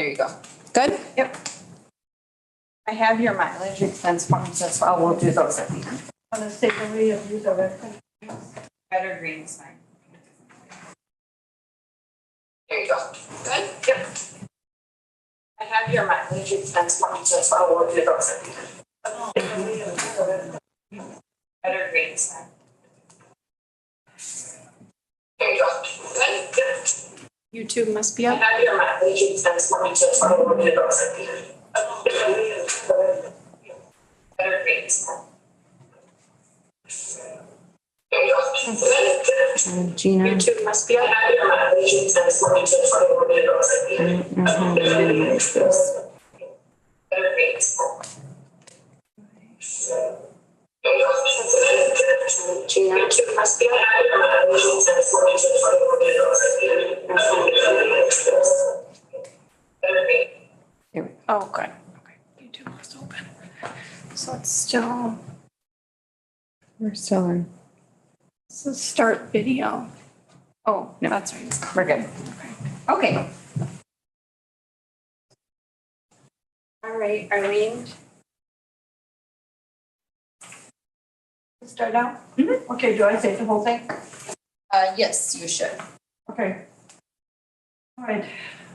There you go. Good? Yep. I have your mileage expense forms as well. We'll do those at the end. On the state of these are red. Better green is fine. There you go. Good? Yep. I have your mileage expense forms as well. We'll do those at the end. Better green is fine. There you go. Good? Good. YouTube must be I up. have your mileage expense forms as well. We'll do those at the end. Better green is fine. There you go. Good? Good. Gina. YouTube must be up. I have your mileage expense forms as well. We'll do those at the end. I don't know how to minimize this. Better green is fine. There you go. Gina. YouTube must be up. I have your mileage expense forms as well. We'll do those at the end. Better green. Here we go. Oh, good. Okay. YouTube was open. So it's still, we're still in. This is start video. Oh, no, that's right. We're good. Okay. All right, Arlene. Start now? Okay, do I say the whole thing? Yes, you should. Okay. All right.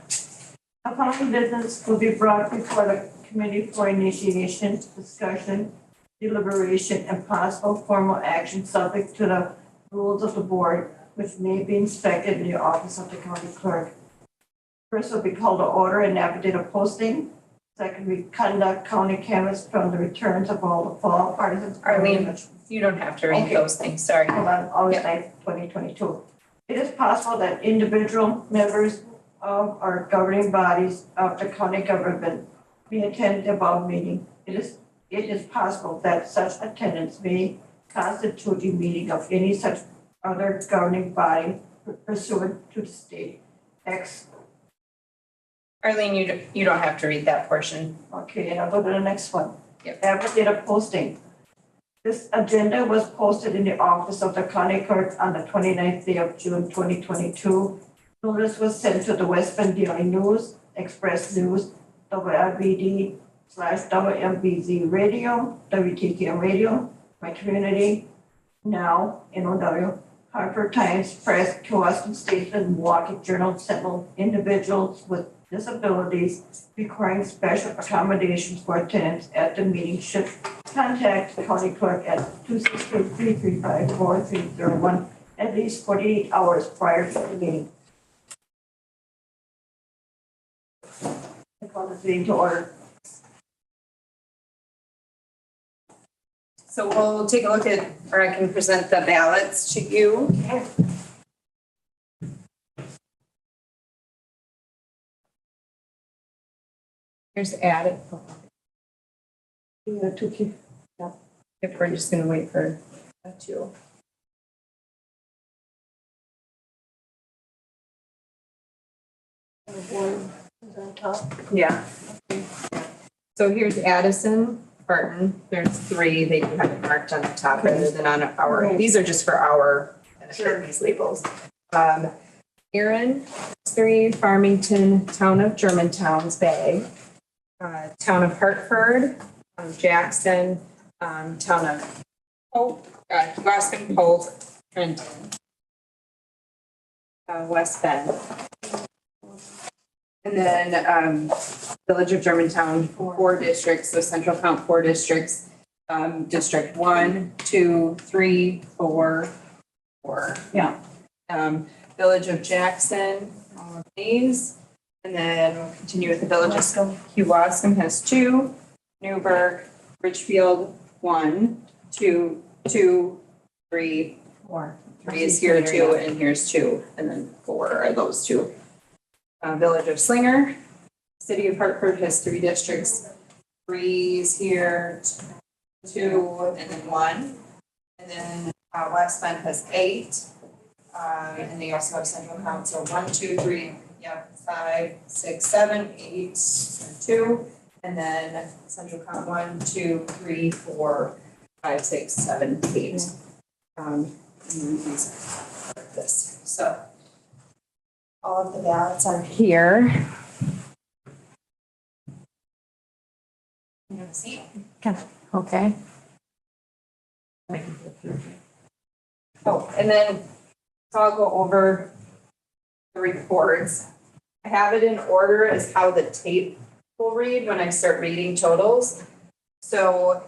The following business will be brought before the committee for initiation, discussion, deliberation, and possible formal action subject to the rules of the board, which may be inspected in the office of the county clerk. First will be called to order and affidavit posting. Second, we conduct county canvas from the returns of all the fall partisans. Arlene, you don't have to read Okay. those things, sorry. Hold on, August 9th, 2022. It is possible that individual members of our governing bodies of the county government may attend the above meeting. It is possible that such attendance may constitute the meeting of any such other governing body pursuant to the state X. Arlene, you don't have to read that portion. Okay, and I'll go to the next one. Yep. Affidavit posting. This agenda was posted in the office of the county clerk on the 29th day of June 2022. Notice was sent to the West Bend Daily News, Express News, WLBD/WMBZ Radio, WTKM Radio, My Community, Now, NOW, Hartford Times, Press, Kewaskum Statesman, Milwaukee Journal, Sentinel, individuals with disabilities requiring special accommodations for attendance at the meeting should contact the county clerk at 262-335-4301 at least 48 hours prior to the meeting. I call this meeting to order. So we'll take a look at, or I can present the ballots to you. Here's added. If we're just gonna wait for that too. One is on top. Yeah. So here's Addison, Barton. There's three. They do have it marked on the top rather than on our, these are just for our benefit, these labels. Erin, 3, Farmington, Town of Germantown's bag. Town of Hartford, Jackson, Town of Hope, Kewaskum, Polk, Trenton. West Bend. And then Village of Germantown, 4 districts, so central count 4 districts. District 1, 2, 3, 4, 4. Yeah. Village of Jackson, all of these. And then we'll continue with the Village of Kewaskum has 2, Newburgh, Richfield, 1, 2, 2, 3, 4. 3 is here 2, and here's 2, and then 4 are those 2. Village of Slinger, City of Hartford has 3 districts. 3 is here, 2, and then 1. And then West Bend has 8. And they also have central council 1, 2, 3, 5, 6, 7, 8, 2. And then central count 1, 2, 3, 4, 5, 6, 7, 8. And these are this. So all of the ballots are here. have a seat. Okay. Oh, and then, so I'll go over the reports. I have it in order as how the tape will read when I start reading totals. So,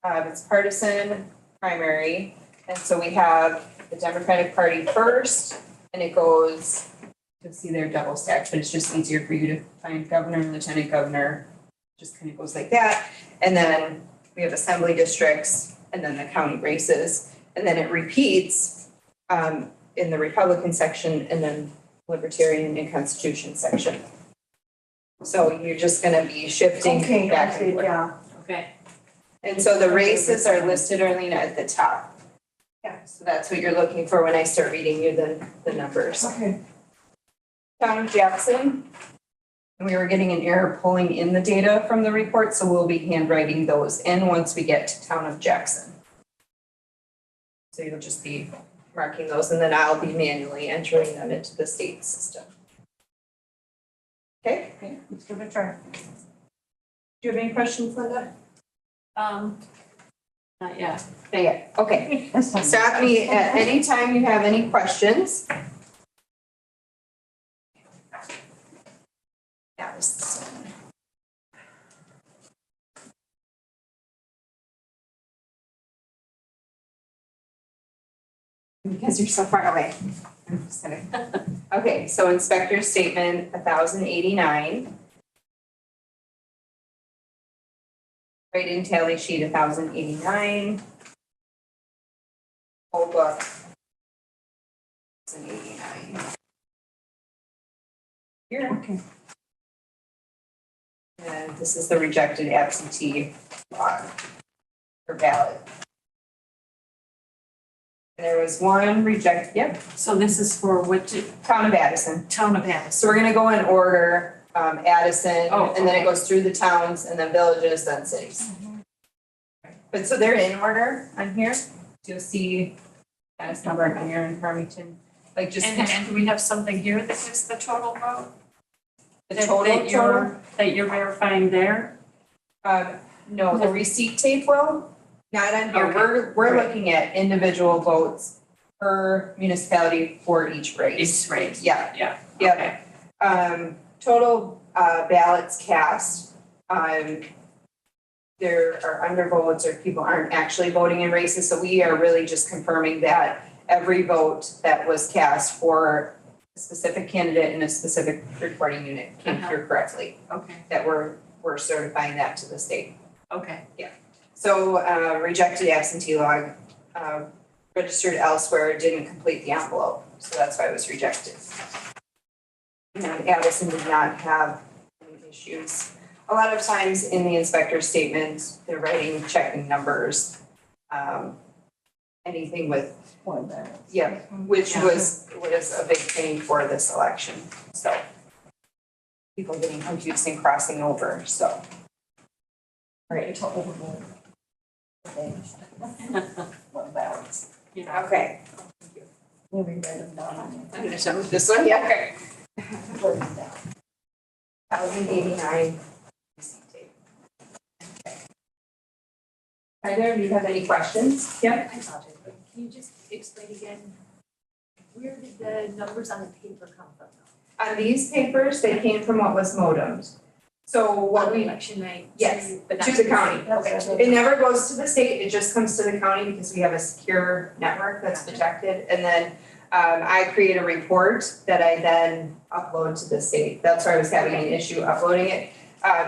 it's partisan primary, and so we have the Democratic Party first, and it goes, you'll see they're double stacked, but it's just easier for you to find governor and lieutenant governor. Just kind of goes like that. And then we have assembly districts and then the county races. And then it repeats in the Republican section and then Libertarian and Constitution section. So you're just gonna be shifting Okay, I back see, and forth. yeah. Okay. And so the races are listed, Arlene, at the top. Yeah, so that's what you're looking for when I start reading you the numbers. Okay. Town of Jackson. And we were getting an error pulling in the data from the report, so we'll be handwriting those in once we get to Town of Jackson. So you'll just be marking those and then I'll be manually entering them into the state system. Okay, Let's give it a try. do you have any questions, Linda? Not yet. Not yet, okay. Stop me at any time you have any questions. Yeah, this one. Because you're so far away. I'm just kidding. Okay, so inspector's statement, 1,089. Write-in tally sheet, 1,089. Whole book, 1,089. Here. Okay. And this is the rejected absentee log or ballot. And there was one reject, yep, So this is for which town of Addison. town of Addison? So we're gonna go in order, Addison, Oh, and then it okay. goes through the towns and then villages, then cities. But so they're in order on here. You'll see Addison, Burton, and Farmington, like just And do we have something here that gives the total vote? the That- total. that you're verifying there? No, the receipt tape will, not on here. Okay. We're Right. looking at individual votes per municipality for each race. It's right. Yeah, Yeah. yeah. Okay. Total ballots cast. There are undervotes or people aren't actually voting in races, so we are really just confirming that every vote that was cast for a specific candidate in a specific reporting unit came through correctly. Okay. That we're certifying that to the state. Okay. So rejected absentee log, registered elsewhere, didn't complete the envelope, so that's why it was rejected. And Addison did not have any issues. A lot of times in the inspector's statement, they're writing checking numbers, anything with, yeah, which was a big thing for this election, so. People getting confused and crossing over, so. Right. Yeah. Okay. Maybe write them down on I'm gonna start with this one, yeah, okay. 1,089. Heather, do you have any questions? Yep. I apologize, but can you just explain again, where did the numbers on the paper come from? On these papers, they came from what was modemed. So what On we, election night? yes, but not to the county. Okay. It never goes to the state, it just comes to the county because we have a secure network that's protected. And then I create a report that I then upload to the state. That's where I was having an issue uploading it.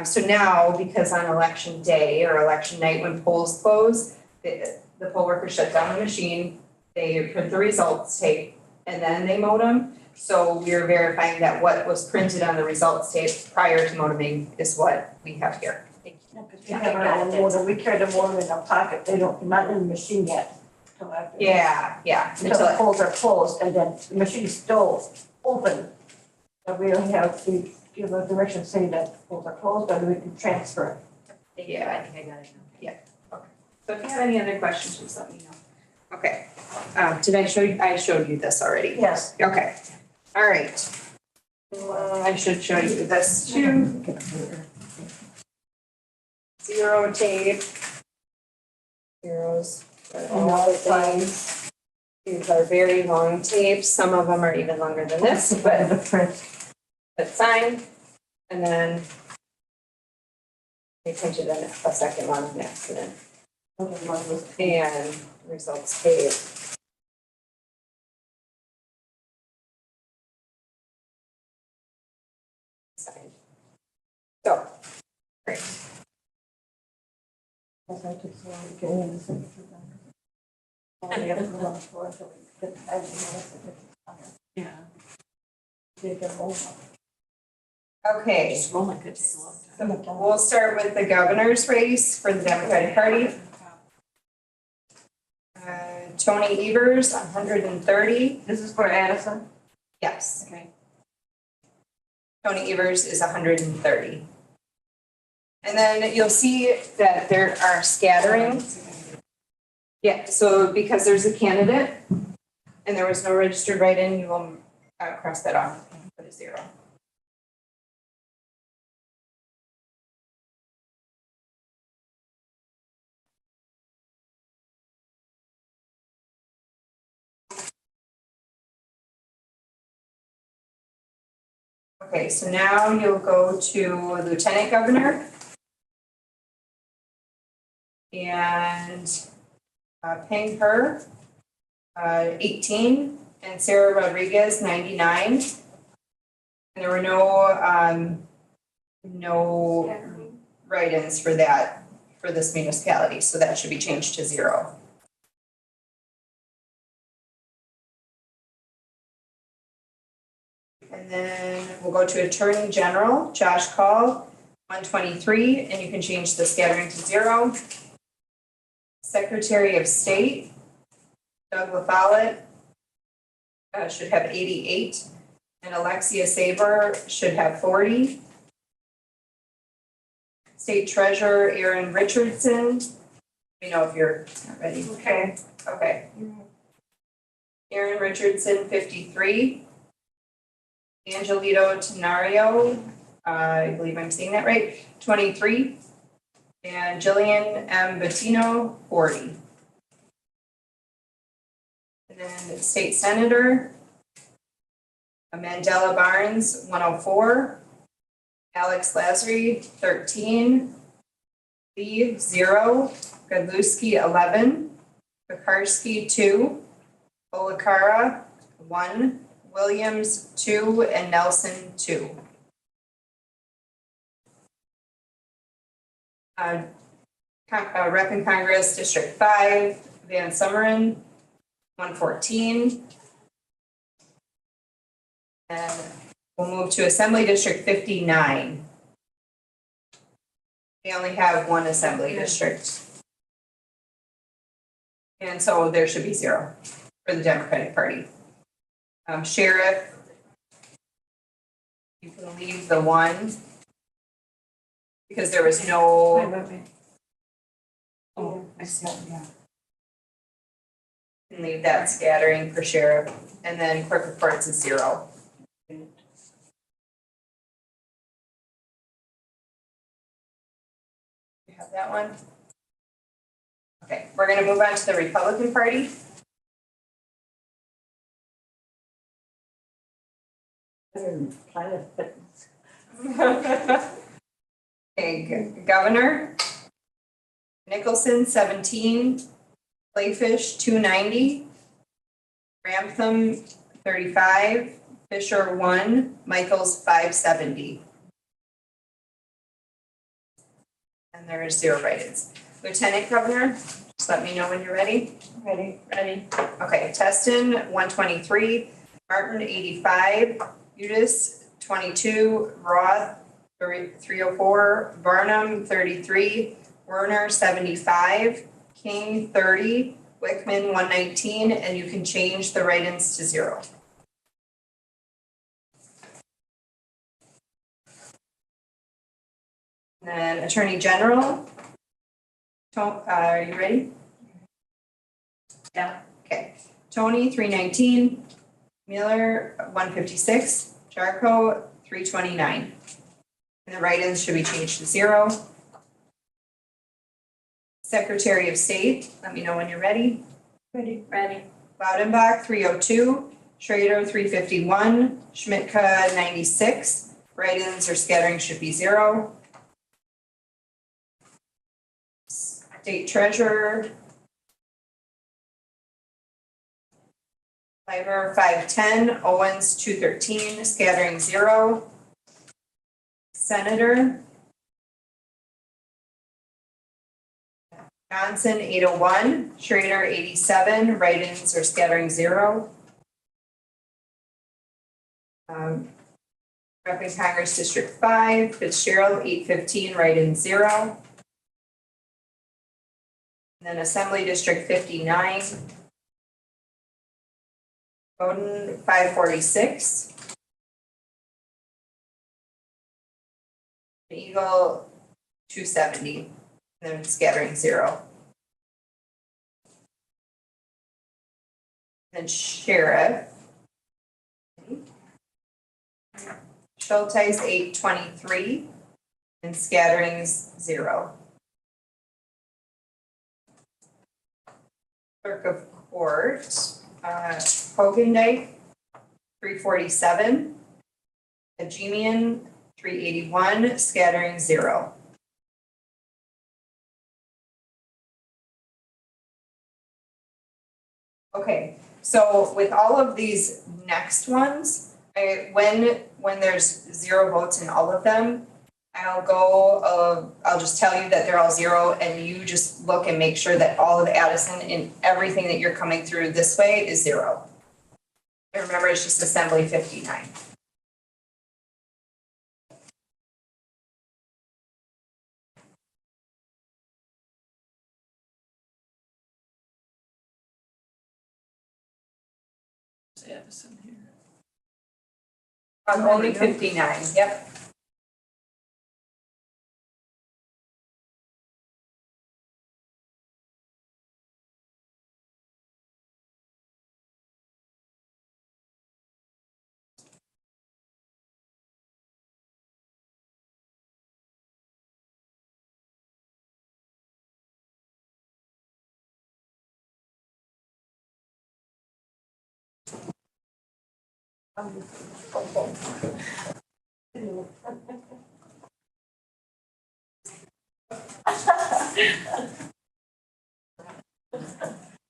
So now, because on election day or election night when polls close, the poll workers shut down the machine, they print the results tape, and then they modem. So we're verifying that what was printed on the results tape prior to modeming is what we have here. We have our own modem, we carry the modem in our pocket, they don't, not in the machine yet. Till after. Yeah. Until the polls are closed, and then the machine's still open. So we don't have to give a direction saying that polls are closed, but we can transfer it. Yeah. I think I got it now. So if you have any other questions, just let me know. Okay, did I show you, I showed you this already? Yes. Okay, all right. I should show you this too. zero tape. Zeros for all the things. These are very long tapes. Some of them are even longer than this, but The print. it's fine. And then they printed a second one on accident. And results tape. Signed. So, great. Yeah. Okay, Scrolling could take a long time. so we'll start with the governor's race for the Democratic Party. Tony Evers, 130. This is for Addison? Yes, Okay. Tony Evers is 130. And then you'll see that there are scattering. Yeah, so because there's a candidate and there was no registered write-in, you will cross that off and put a 0. Okay, so now you'll go to Lieutenant Governor. And Peng He, 18, and Sarah Rodriguez, 99. And there were no write-ins for that, for this municipality, so that should be changed to 0. And then we'll go to Attorney General, Josh Call, 123, and you can change the scattering to 0. Secretary of State, Doug LaFollette, should have 88, and Alexia Saber should have 40. State Treasurer, Aaron Richardson, let me know if you're not ready. Okay. Okay. Aaron Richardson, 53. Angelito Tenario, I believe I'm saying that right, 23. And Jillian M. Bettino, 40. And then State Senator, Mandela Barnes, 104. Alex Lazary, 13. Lee, 0. Godlewski, 11. Pekarsky, 2. Olakara, 1. Williams, 2. And Nelson, 2. Rep in Congress, District 5, Van Summeren, 114. And we'll move to Assembly District 59. We only have one assembly district. And so there should be 0 for the Democratic Party. Sheriff, you can leave the 1 because there was no. Oh, I see, yeah. And leave that scattering for sheriff, and then clerk reports is 0. You have that one? Okay, we're gonna move on to the Republican Party. Okay, Governor, Nicholson, 17, Playfish, 290, Ramtham, 35, Fisher, 1, Michaels, 570. And there is 0 write-ins. Lieutenant Governor, just let me know when you're ready. Ready? Ready. Okay, Teston, 123, Martin, 85, Udis, 22, Roth, 304, Barnum, 33, Werner, 75, King, 30, Wickman, 119, and you can change the write-ins to 0. And then Attorney General, are you ready? Yeah. Okay, Tony, 319, Miller, 156, Jarko, 329. And the write-ins should be changed to 0. Secretary of State, let me know when you're ready. Ready? Ready. Baudenbach, 302, Schrader, 351, Schmidtka, 96. Write-ins or scattering should be 0. State Treasurer, Liber, 510, Owens, 213, scattering 0. Senator, Johnson, 801, Schrader, 87, write-ins or scattering 0. Rep in Congress District 5, Fitzgerald, 815, write-in 0. And then Assembly District 59, Bowden, 546. Eagle, 270, and then scattering 0. Then Sheriff, Schulteis, 823, and scatterings 0. Clerk of Court, Hogendijk, 347, Ajemian, 381, scattering 0. Okay, so with all of these next ones, when there's 0 votes in all of them, I'll just tell you that they're all 0, and you just look and make sure that all of Addison and everything that you're coming through this way is 0. And remember, it's just Assembly 59. Addison here. Only 59, yep.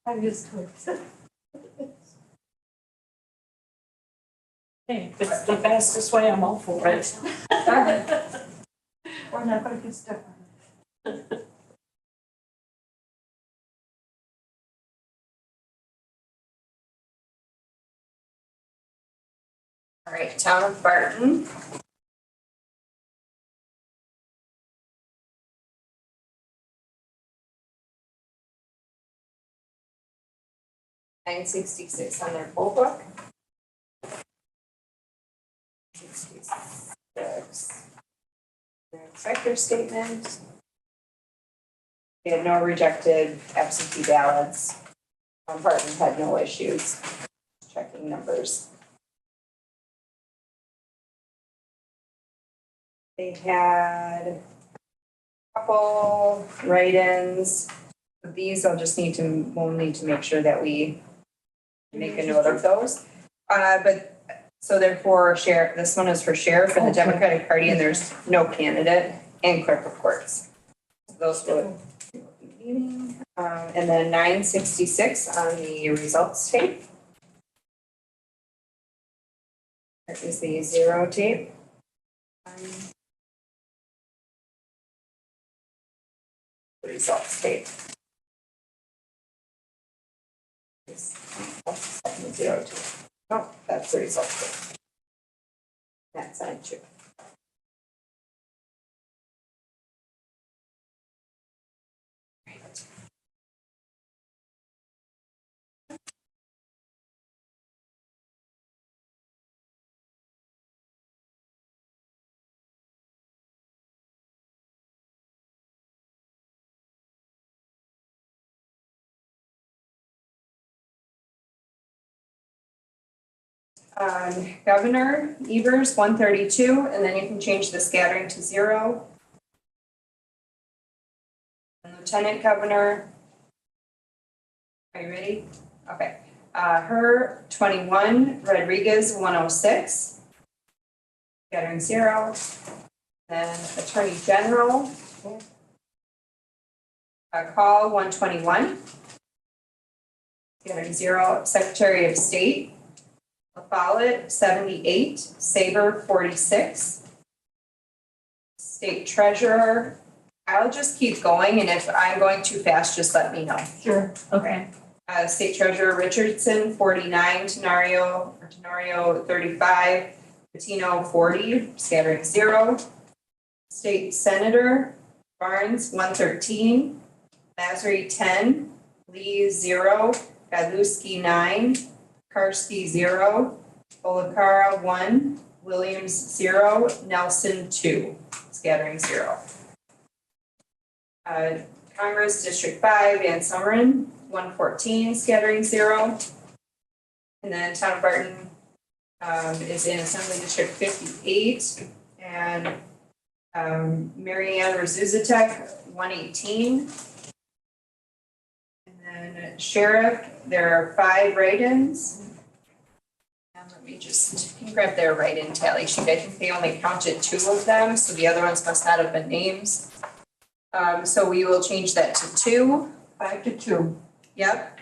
I'm used to it. Hey, if it's the fastest way, I'm all for it. We're not gonna get stuck on it. All right, Town of Barton. $966 on their poll book. 66. Their inspector statement. They had no rejected absentee ballots. Barton had no issues checking numbers. They had a couple write-ins. These we'll need to make sure that we make a note of those. But so therefore, this one is for sheriff and the Democratic Party, and there's no candidate, and clerk of courts. Those will be meeting. And then 966 on the results tape. That is the 0 tape. The results tape. That's the 0 tape. Oh, that's the results tape. That side too. Right. Governor Evers, 132, and then you can change the scattering to 0. And Lieutenant Governor. Are you ready? Okay. Her 21, Rodriguez 106. Scattering 0. Then Attorney General. Call 121. Scattering 0. Secretary of State. LaFollette 78. Saber 46. State Treasurer. I'll just keep going, and if I'm going too fast, just let me know. Sure. Okay. State Treasurer Richardson 49. Tenorio 35. Patino 40. Scattering 0. State Senator Barnes 113. Lazary 10. Lee 0. Gadlowski 9. Karski 0. Olakara 1. Williams 0. Nelson 2. Scattering 0. Congress District 5, Van Sumeren 114. Scattering 0. And then Town of Barton is in Assembly District 58. And Marianne Razuzatek 118. And then Sheriff, there are 5 write-ins. And let me just grab their write-in tally sheet. I think they only counted 2 of them, so the other ones must not have been names. So we will change that to 2. 5 to 2. Yep.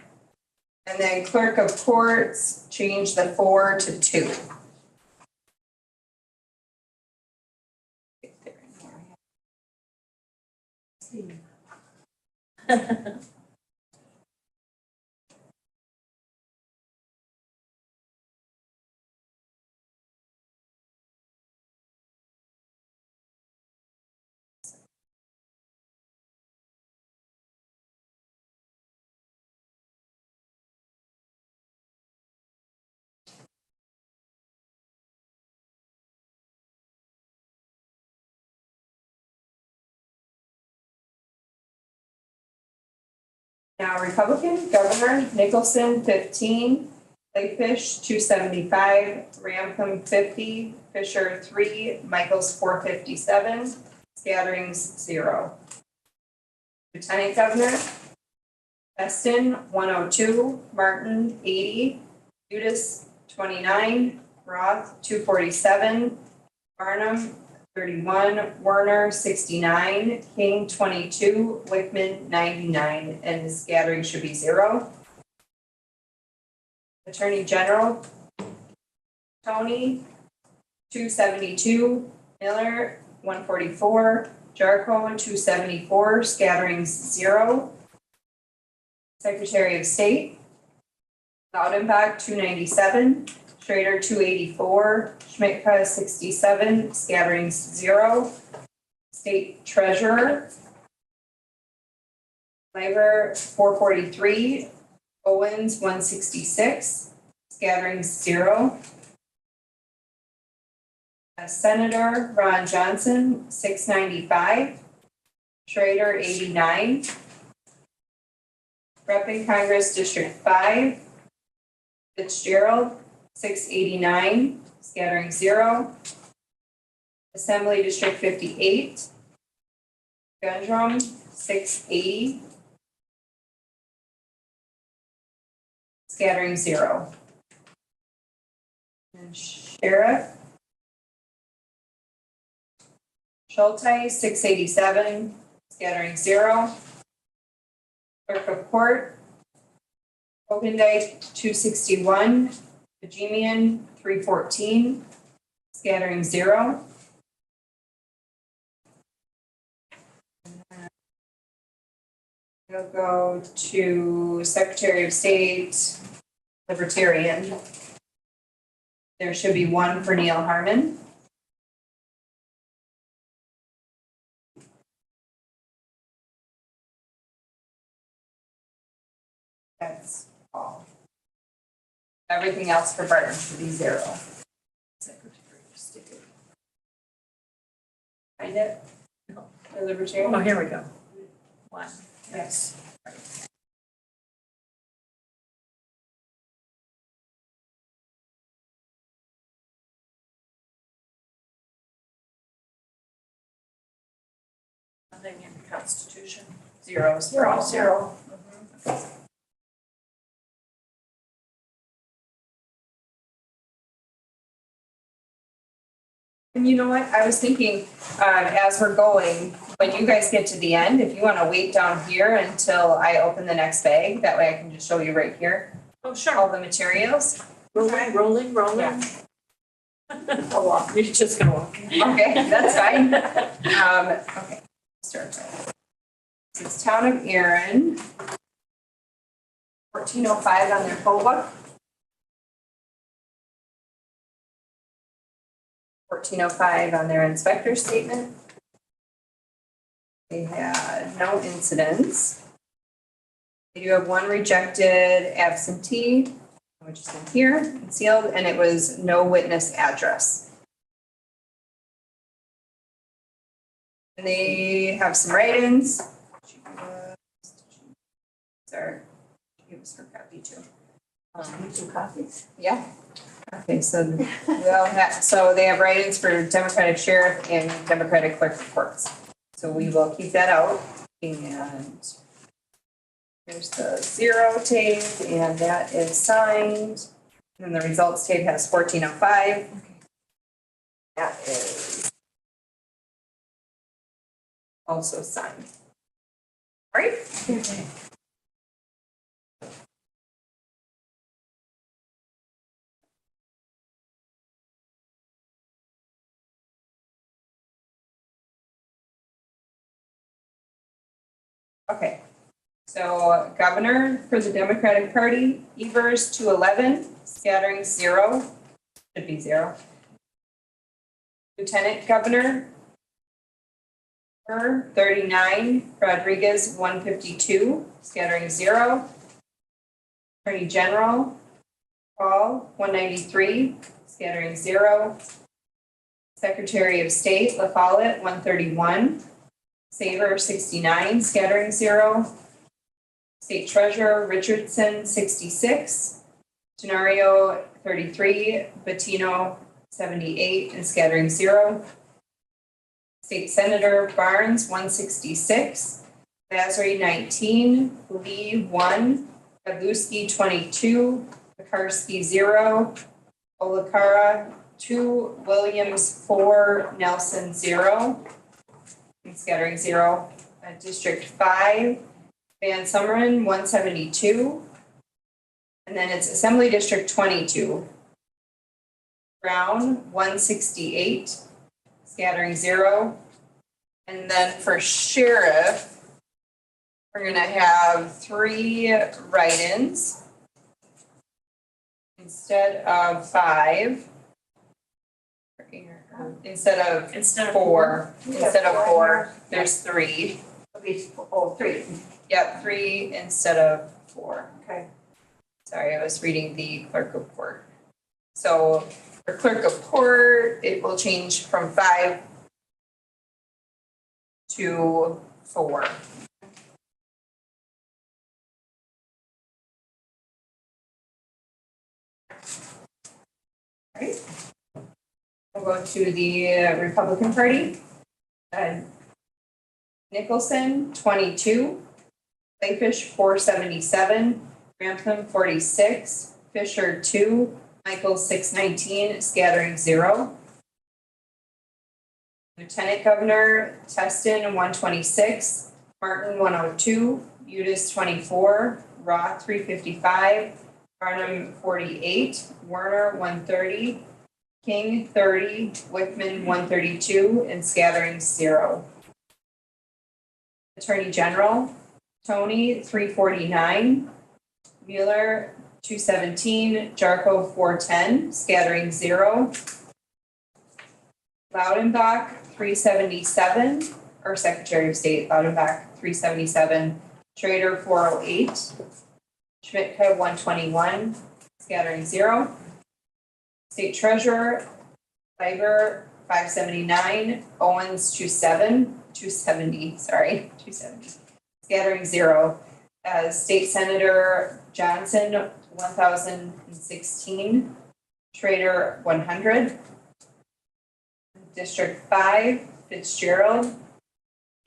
And then Clerk of Courts, change the 4 to 2. Now Republican Governor Nicholson 15, Clayfish 275, Ramtham 50, Fisher 3, Michaels 457, Scatterings 0. Lieutenant Governor Eston 102, Martin 80, Udis 29, Roth 247, Barnum 31, Werner 69, King 22, Wickman 99, and the scattering should be 0. Attorney General Tony 272, Miller 144, Jarko 274, scatterings 0. Secretary of State Laudenbach 297, Schrader 284, Schmitka 67, scatterings 0. State Treasurer Labor 443, Owens 166, scatterings 0. Senator Ron Johnson 695, Schrader 89. Rep in Congress District 5, Fitzgerald 689, scattering 0. Assembly District 58, Gundrum 680, scattering 0. And Sheriff Schulte 687, scattering 0. Clerk of Court Ogendijk 261, Bajemian 314, scattering 0. We'll go to Secretary of State, Libertarian. There should be 1 for Neil Harmon. That's all. Everything else for Barton should be 0. Secretary of State. Find it? No. The Libertarian? Oh, here we go. 1, yes. Nothing in the Constitution. zeros for all. Zero. And you know what, I was thinking, as we're going, when you guys get to the end, if you wanna wait down here until I open the next bag, that way I can just show you right here, Oh, sure. all the materials. Rolling. Yeah. I'll walk. You're just gonna walk. Okay, that's fine. Okay, start. So it's Town of Erin. 1405 on their poll book. 1405 on their inspector statement. They had no incidents. They do have one rejected absentee, which is in here and sealed, and it was no witness address. And they have some write-ins. Sorry, she gave us her copy too. 2 copies. Yeah. Okay, so they have write-ins for Democratic Sheriff and Democratic Clerk of Courts. So we will keep that out. And here's the zero tape, and that is signed. And then the results tape has 1405. That is also signed. All right? Okay, so governor for the Democratic Party, Evers 211, scattering 0, should be 0. Lieutenant Governor, 39, Rodriguez 152, scattering 0. Attorney General, Paul 193, scattering 0. Secretary of State, La Follette 131. Saver 69, scattering 0. State Treasurer Richardson 66. Denario 33, Bettino 78, and scattering 0. State Senator Barnes 166. Basri 19, Lee 1, Pavluski 22, Pekarsky 0, Olakara 2, Williams 4, Nelson 0. And scattering 0. District 5, Van Sumeren 172. And then it's Assembly District 22. Brown 168, scattering 0. And then for sheriff, we're gonna have 3 write-ins instead of 5. Instead of 4, there's 3. Okay, 3. Yep, 3 instead of 4. Okay. Sorry, I was reading the clerk of court. So for clerk of court, it will change from 5 to 4. Right. We'll go to the Republican Party. Nicholson, 22. Clayfish, 477. Grantham, 46. Fisher, 2. Michael, 619, scattering 0. Lieutenant Governor, Teston, 126. Martin, 102. Udis, 24. Roth, 355. Barnum, 48. Werner, 130. King 30, Wickman 132, and scattering 0. Attorney General, Tony 349, Mueller 217, Jarko 410, scattering 0. Loudenbach 377, or Secretary of State Loudenbach 377, Schrader 408, Schmidt 121, scattering 0. State Treasurer, Leiber 579, Owens 270, scattering 0. State Senator Johnson 1016, Schrader 100. District 5, Fitzgerald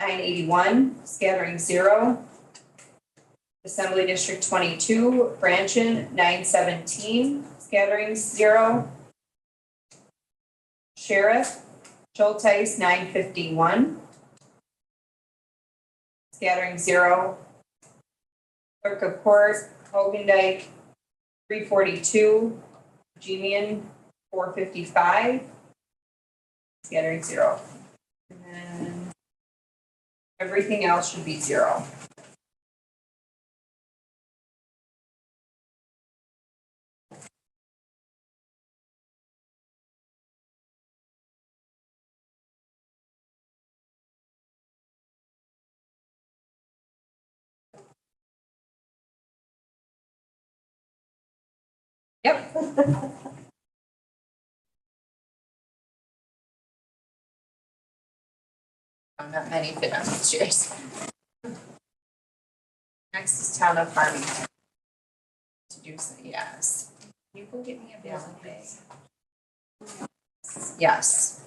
981, scattering 0. Assembly District 22, Branchin, 917, scattering 0. Sheriff, Schulteis, 951, scattering 0. Clerk of Court, Hogendijk, 342, Gemian, 455, scattering 0. And then everything else should be 0. Yep. Not many fit on these chairs. Next is Town of Farmington. To do so, yes. Can you go get me a ballot bag? Yes.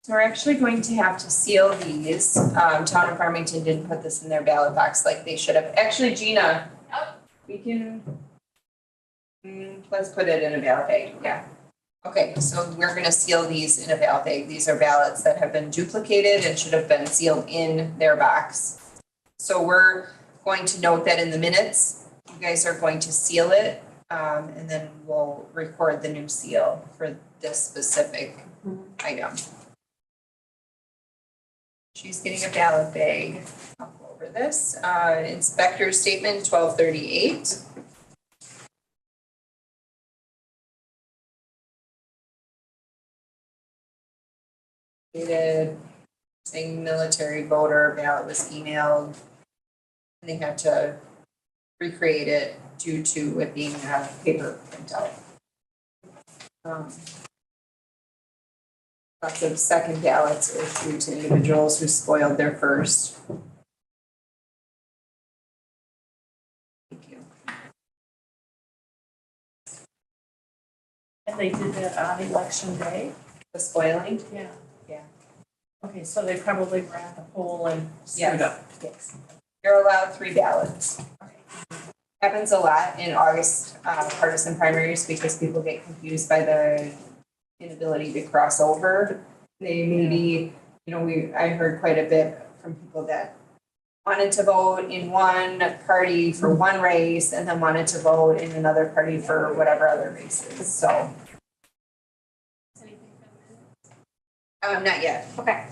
So we're actually going to have to seal these. Town of Farmington didn't put this in their ballot box like they should have. Actually, Gina, we can, let's put it in a ballot bag, yeah. Okay, so we're gonna seal these in a ballot bag. These are ballots that have been duplicated and should have been sealed in their box. So we're going to note that in the minutes, you guys are going to seal it, and then we'll record the new seal for this specific item. She's getting a ballot bag. I'll go over this. Inspector's statement, 1238. Dated, saying military voter ballot was emailed. And they had to recreate it due to it being a paper printout. Lots of second ballots issued to individuals who spoiled their first. Thank you. And they did that on election day? The spoiling? Yeah. Yeah. Okay, so they probably were at the poll and Yes. screwed up. Yes. You're allowed 3 ballots. Happens a lot in August partisan primaries because people get confused by the inability to cross over. They maybe, I heard quite a bit from people that wanted to vote in one party for one race and then wanted to vote in another party for whatever other races, so. Not yet. Okay.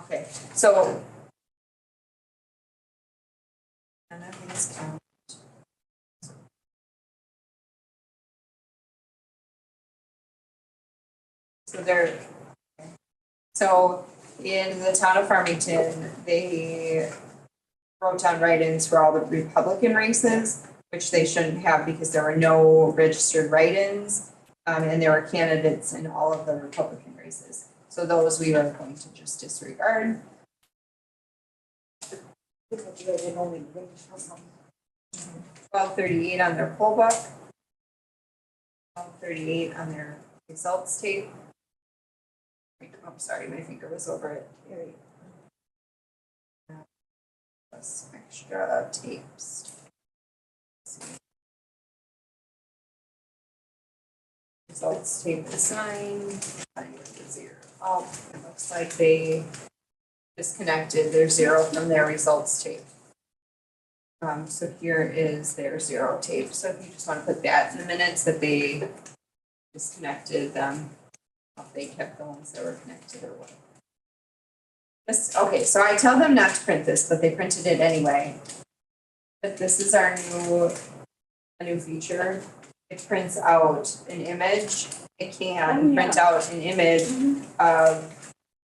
Okay, so. None of these count. So in the town of Farmington, they wrote down write-ins for all the Republican races, which they shouldn't have because there were no registered write-ins. And there were candidates in all of the Republican races. So those we are going to just disregard. 1238 on their poll book. 1238 on their results tape. I'm sorry, my finger was over it. Plus extra tapes. Results tape is signed. Oh, it looks like they disconnected their 0 from their results tape. So here is their 0 tape. So if you just want to put that in the minutes that they disconnected them, if they kept the ones that were connected or what. Okay, so I tell them not to print this, but they printed it anyway. But this is our new feature. It prints out an image. It can print out an image of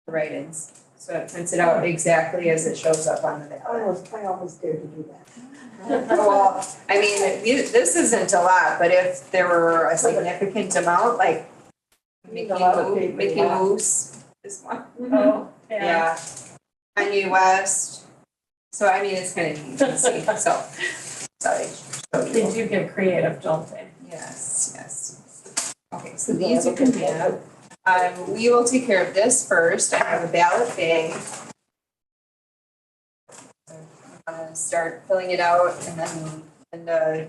the write-ins. So it prints it out exactly as it shows up on the ballot. I almost dared to do that. Well, I mean, this isn't a lot, but if there were a significant amount, like Mickey Moose is one. Oh, Yeah. Kanye West. So I mean, it's kind of neat to see. So, sorry. They do get creative, don't they? Yes. Okay, so these you can have. We will take care of this first. I have a ballot bag. I'm gonna start filling it out and then Linda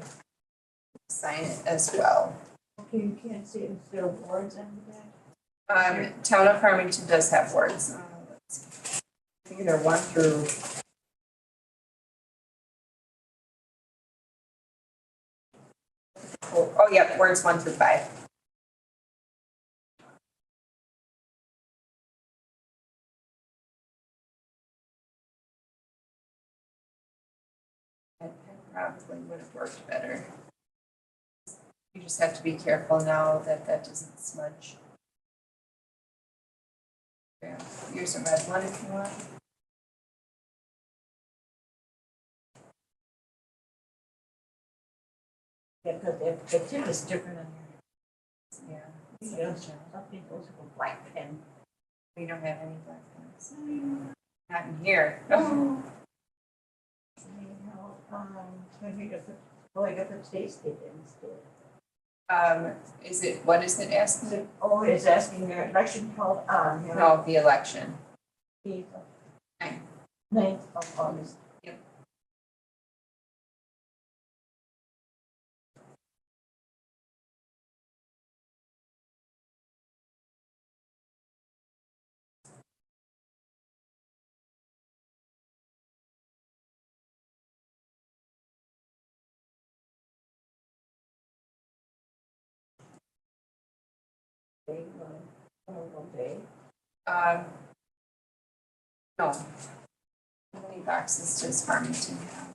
sign it as well. Okay, you can't see if there are boards on the back. Town of Farmington does have wards. Let's see. I think they're 1 through. Oh, yeah, wards 1 through 5. That probably would have worked better. You just have to be careful now that that doesn't smudge. Yeah, here's a red one if you want. Yeah, because the tip is different on Yeah, your, you know, some people have a black pen. we don't have any black ones. Not in here. When you get the, oh, I got the state state instead. Is it, what is it asking? Oh, it's asking their election held on, you know, No, the election. the Nine. 9th of August. Yep. Day, one day. No. How many boxes does Farmington have?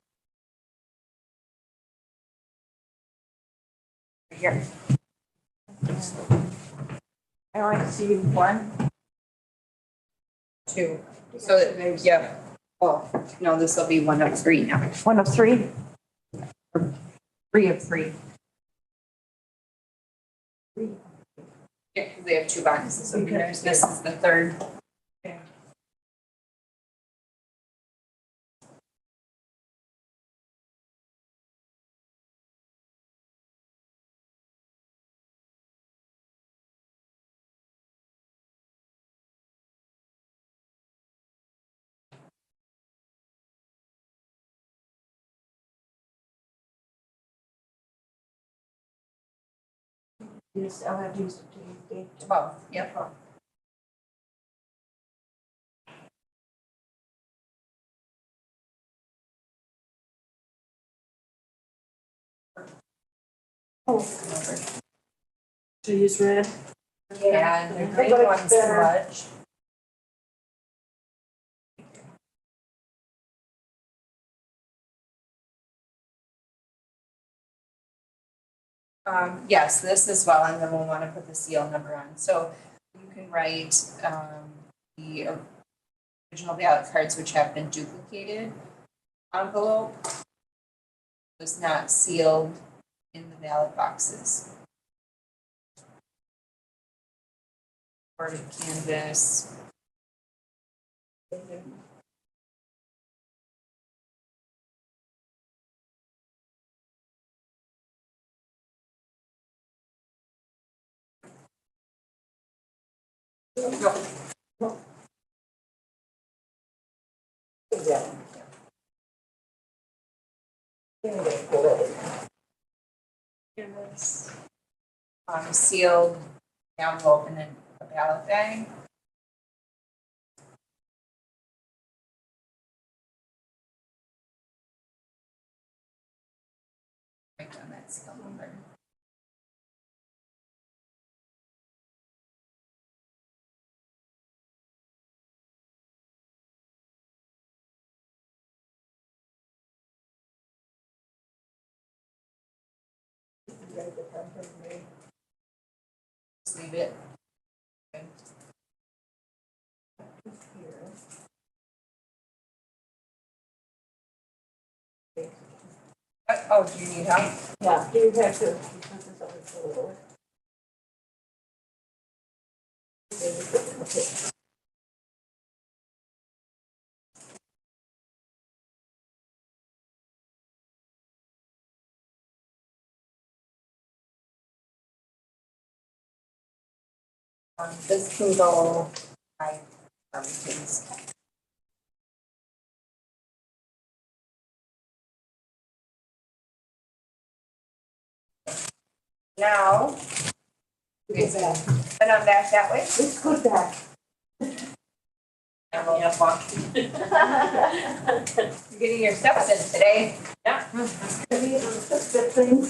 Here. I only see 1, 2. So, yeah. Oh, no, this will be 1 of 3 now. 1 of 3. 3 of 3. Yeah, 'cause they have 2 boxes of yours. This is the 3rd. Yes, I'll have to use the date. 12, yep. Oh, Over. To use red? Yeah, the Yeah. green But one's better. smudge. Yes, this as well, and then we'll want to put the seal number on. So you can write the original ballot cards which have been duplicated envelope was not sealed in the ballot boxes. Or to canvas. No. Canvas. Sealed envelope and then a ballot bag. Write down that seal number. Just leave it. Okay. Oh, do you need help? Yeah, do you have to, because it's on the floor. Okay. This can go by things. Now, Who's that? and I'm back that way. Let's go back. You're getting your steps in today. That's good thing.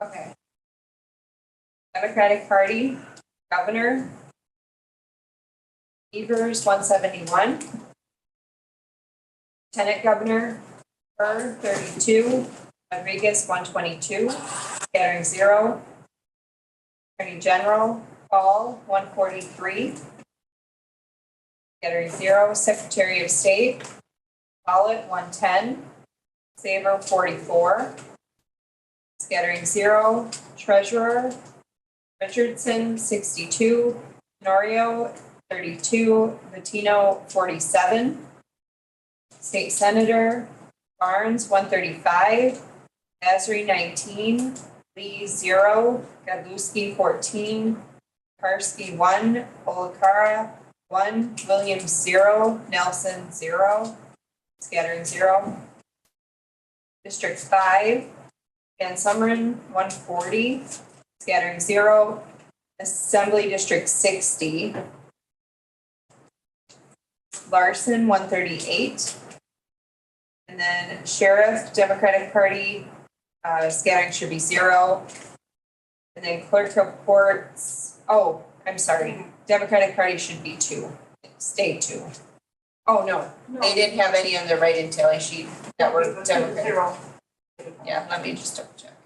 Okay. Democratic Party, Governor. Evers, 171. Lieutenant Governor, Burr, 32. Rodriguez, 122. Scattering 0. Attorney General, Paul, 143. Scattering 0. Secretary of State, Follett, 110. Saber, 44. Scattering 0. Treasurer, Richardson, 62. Norio, 32. Latino, 47. State Senator, Barnes, 135. Nasri, 19. Lee, 0. Gadlowski, 14. Karski, 1. Olakara, 1. Williams, 0. Nelson, 0. Scattering 0. District 5. Van Sumeren, 140. Scattering 0. Assembly District 60. Larson, 138. And then Sheriff, Democratic Party, scattering should be 0. And then Clerk of Courts, oh, I'm sorry, Democratic Party should be 2, stay 2. Oh, no, they didn't have any on their write-in tally sheet that were Democratic. Zero. Yeah, let me just double check.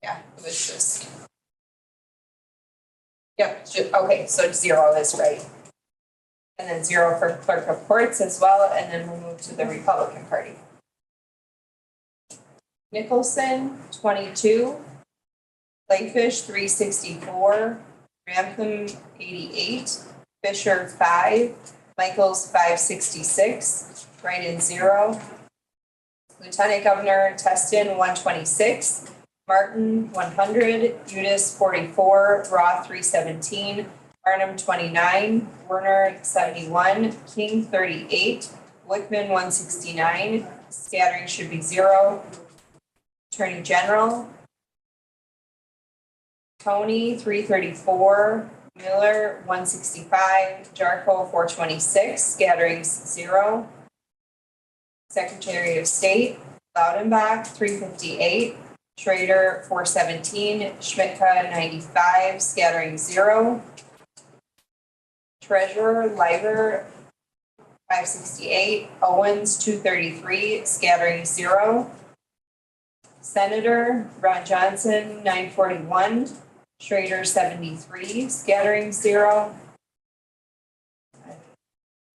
Yeah, it was just. Yep, okay, so 0 is right. And then 0 for Clerk of Courts as well, and then we'll move to the Republican Party. Nicholson, 22. Clayfish, 364. Grantham, 88. Fisher, 5. Michaels, 566. Write-in 0. Lieutenant Governor Teston, 126. Martin, 100. Udis, 44. Roth, 317. Barnum, 29. Werner, 71. King, 38. Wickman, 169. Scattering should be 0. Attorney General, Tony, 334. Miller, 165. Jarko, 426. Scatterings 0. Secretary of State, Loudenbach, 358. Schrader, 417. Schmidtka, 95. Scattering 0. Treasurer, Liver, 568. Owens, 233. Scattering 0. Senator, Ron Johnson, 941. Schrader, 73. Scattering 0.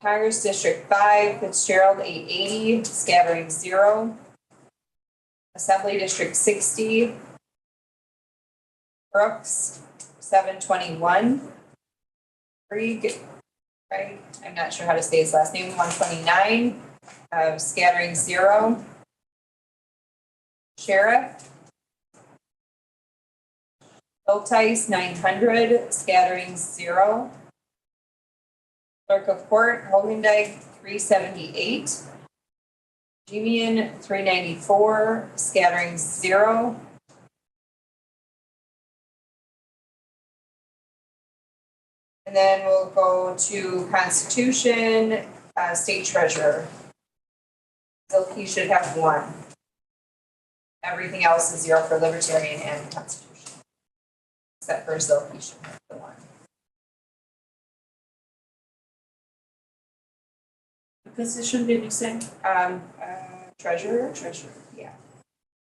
Congress District 5, Fitzgerald, 880. Scattering 0. Assembly District 60. Brooks, 721. Krieg, right? I'm not sure how to say his last name, 129. Scattering 0. Sheriff. Biltice, 900. Scattering 0. Clerk of Court, Hogendijk, 378. Gemian, 394. Scattering 0. And then we'll go to Constitution, State Treasurer. Zilke should have 1. Everything else is 0 for Libertarian and Constitution. Except for Zilke should have the 1. Position did you say? Treasurer, yeah.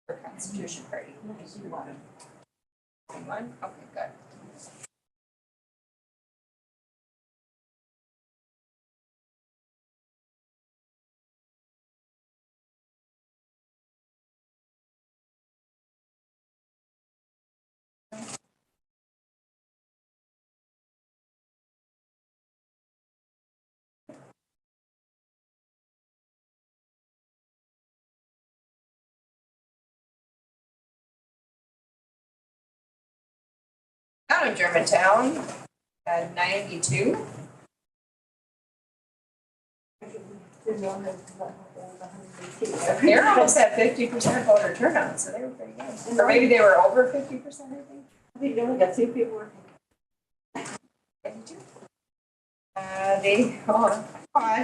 For Constitution Party. 1? Okay, good. Town of Germantown had 92. They're almost at 50% voter turnout, so they were pretty good. Or maybe they were over 50%, I think. I think you only got 2 people working. 52.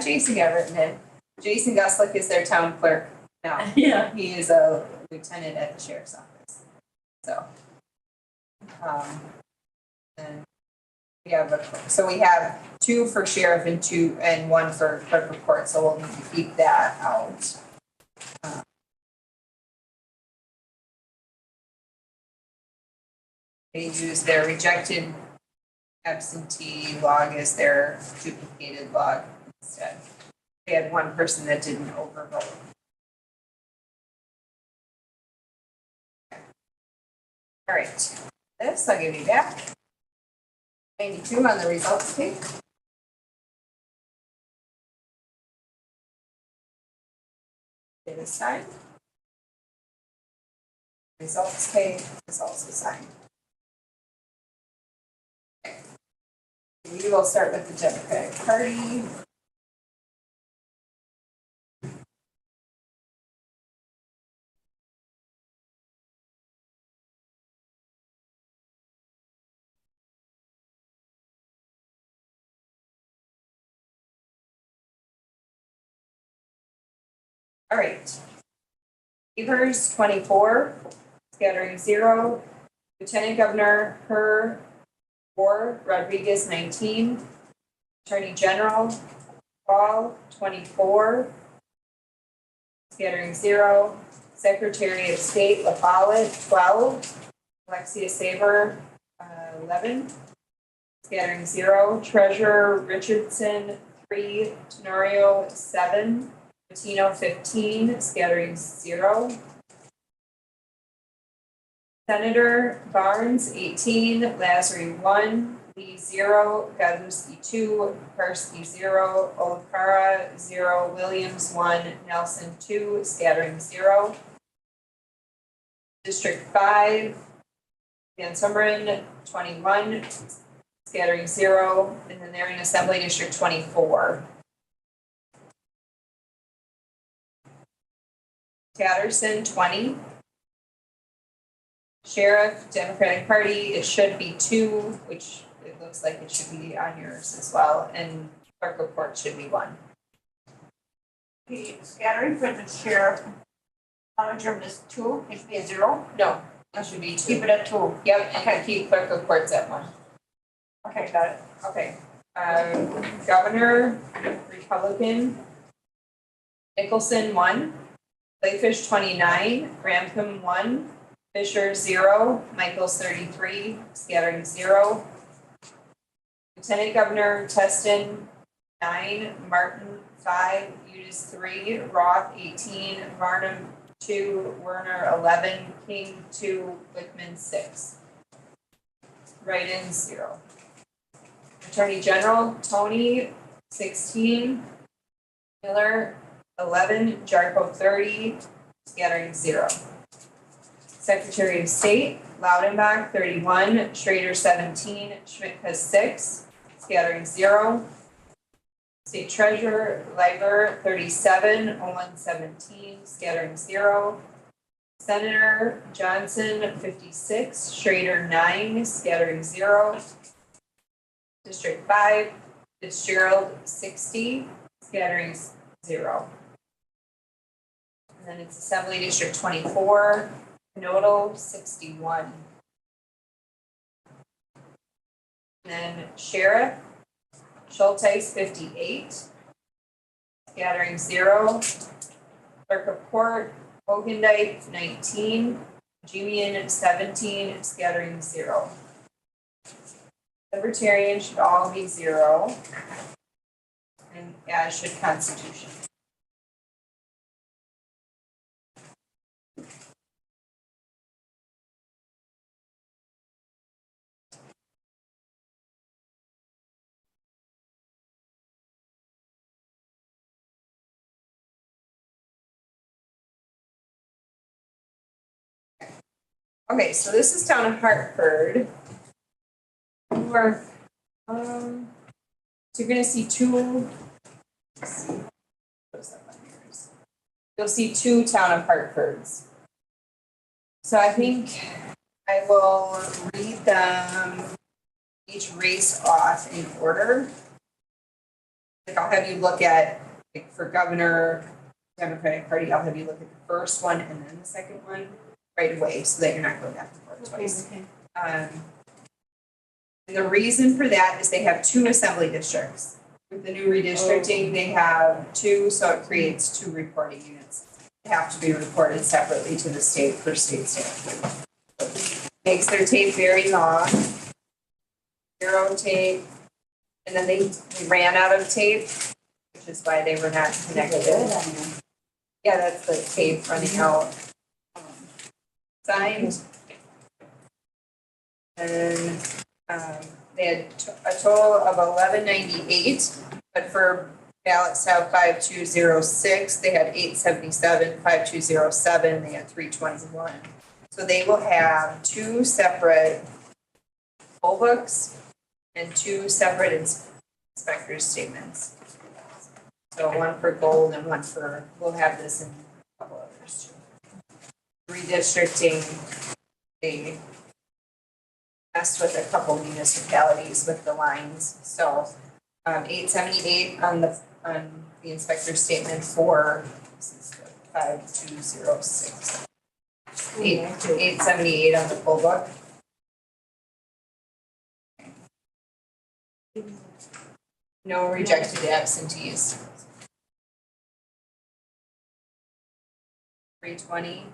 Jason got written in. Jason Guslick is their town clerk now. Yeah. He is a lieutenant at the sheriff's office. So, and we have 2 for sheriff and 1 for clerk of court, so we'll need to keep that out. They use their rejected absentee log as their duplicated log instead. They had 1 person that didn't overvote. All right, this I'll give you back. 92 on the results page. Okay, this time. Results page is also signed. Okay. We will start with the Democratic Party. All right. Evers, 24, scattering 0. Lieutenant Governor Per 4, Rodriguez, 19. Attorney General Paul, 24, scattering 0. Secretary of State LaFollette, 12. Alexia Saber, 11, scattering 0. Treasurer Richardson, 3. Tenorio, 7. Patino, 15, scattering 0. Senator Barnes, 18, Lazary, 1, Lee, 0, Galuski, 2, Karski, 0, Olakara, 0, Williams, 1, Nelson, 2, scattering 0. District 5, Van Sumeren, 21, scattering 0, and then they're in Assembly District 24. Tatterson, 20. Sheriff, Democratic Party, it should be 2, which it looks like it should be on yours as well, and clerk of court should be 1. The scattering for the sheriff, term is 2, it should be a 0. No, it should be 2. Keep it at 2. Yep, and keep clerk of courts at 1. Okay, got it. Okay. Governor, Republican, Nicholson, 1. Clayfish, 29. Grantham, 1. Fisher, 0. Michaels, 33. Scattering, 0. Lieutenant Governor Teston, 9. Martin, 5. Udis, 3. Roth, 18. Varnum, 2. Werner, 11. King, 2. Wickman, 6. Write-in, 0. Attorney General Tony, 16. Miller, 11. Jarko, 30. Scattering, 0. Secretary of State Loudenbach, 31. Schrader, 17. Schmidt has 6. Scattering, 0. State Treasurer Leiber, 37. Olin, 17. Scattering, 0. Senator Johnson, 56. Schrader, 9. Scattering, 0. District 5, Fitzgerald, 60, scattering 0. And then it's Assembly District 24, Nodal, 61. And then Sheriff, Schulteis, 58, scattering 0. Clerk of Court, Hogendijk, 19, Jumian, 17, scattering 0. Libertarian should all be 0, and as should Constitution. Okay, so this is down in Hartford. more. So you're gonna see two. Let's see. What's that on yours? You'll see two town of Hartfords. So I think I will read them each race off in order. Like I'll have you look at, like for governor, Democratic Party, I'll have you look at the first one and then the second one right away so that you're not going back and forth twice. Okay. And the reason for that is they have two assembly districts. With the new redistricting, they have two, so it creates two reporting units. They have to be reported separately to the state for state standard. Makes their tape very long. Zero tape. And then they ran out of tape, which is why they were not connected. Yeah, that's the tape running out. Signed. And they had a total of 1198, but for ballot style 5206, they had 877, 5207, they had 321. So they will have two separate poll books and two separate inspector's statements. So one for gold and one for, we'll have this in a couple others too. Redistricting, they messed with a couple municipalities with the lines, so 878 on the inspector's statement for, this is the 5206. 878 on the poll book. No rejected absentees. 320.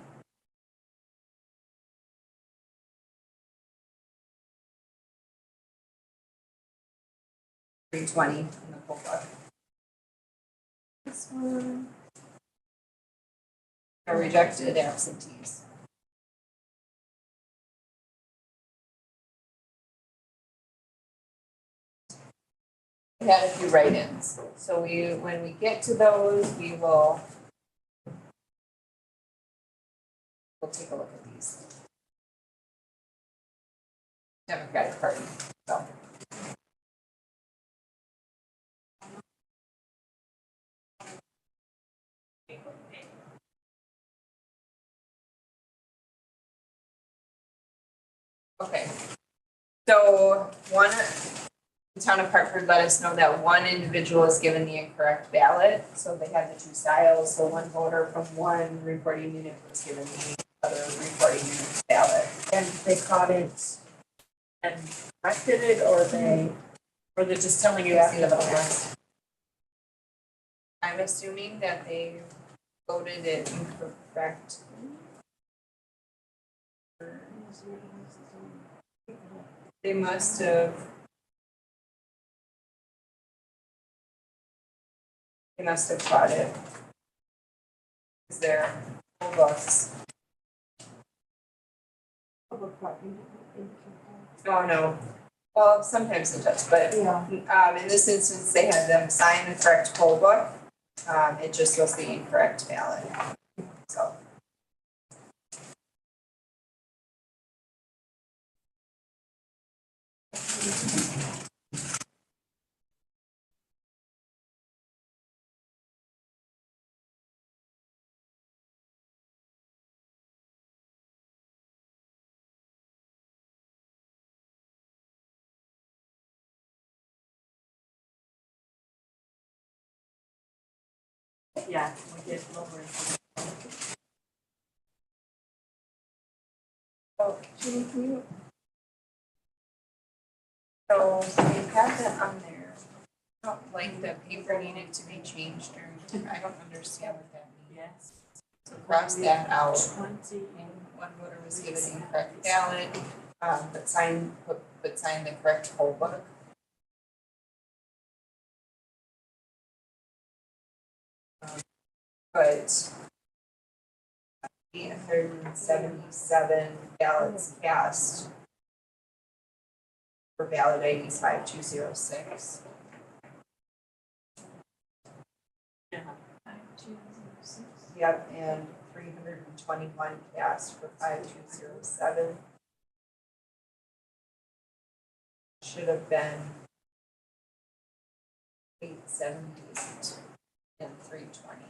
in the poll book. This one. No rejected absentees. We had a few write-ins, so when we get to those, we'll take a look at these. Democratic Party, so. Okay, so the town of Hartford let us know that one individual is given the incorrect ballot, so they had the two styles, so one voter from one reporting unit was given the other reporting unit's ballot. And they caught it and corrected it, or they're just telling you after the fact? I'm assuming that they voted it incorrect. They must have. They must have caught it. Is there poll books? Oh, no. Well, sometimes it does, but in this instance, they had them sign the correct poll book. It just was the incorrect ballot. So. Yeah, we get lower. Oh, Julie, can you? So we have that on there. I don't like the paper needed to be changed or, I don't understand what that means. Yes. So cross that out. 20. One voter was given the incorrect ballot, but signed the correct poll book. But 877 ballots cast for ballot ID 5206. Yeah. Yep, and 321 cast for 5207. should have been 878 and 320.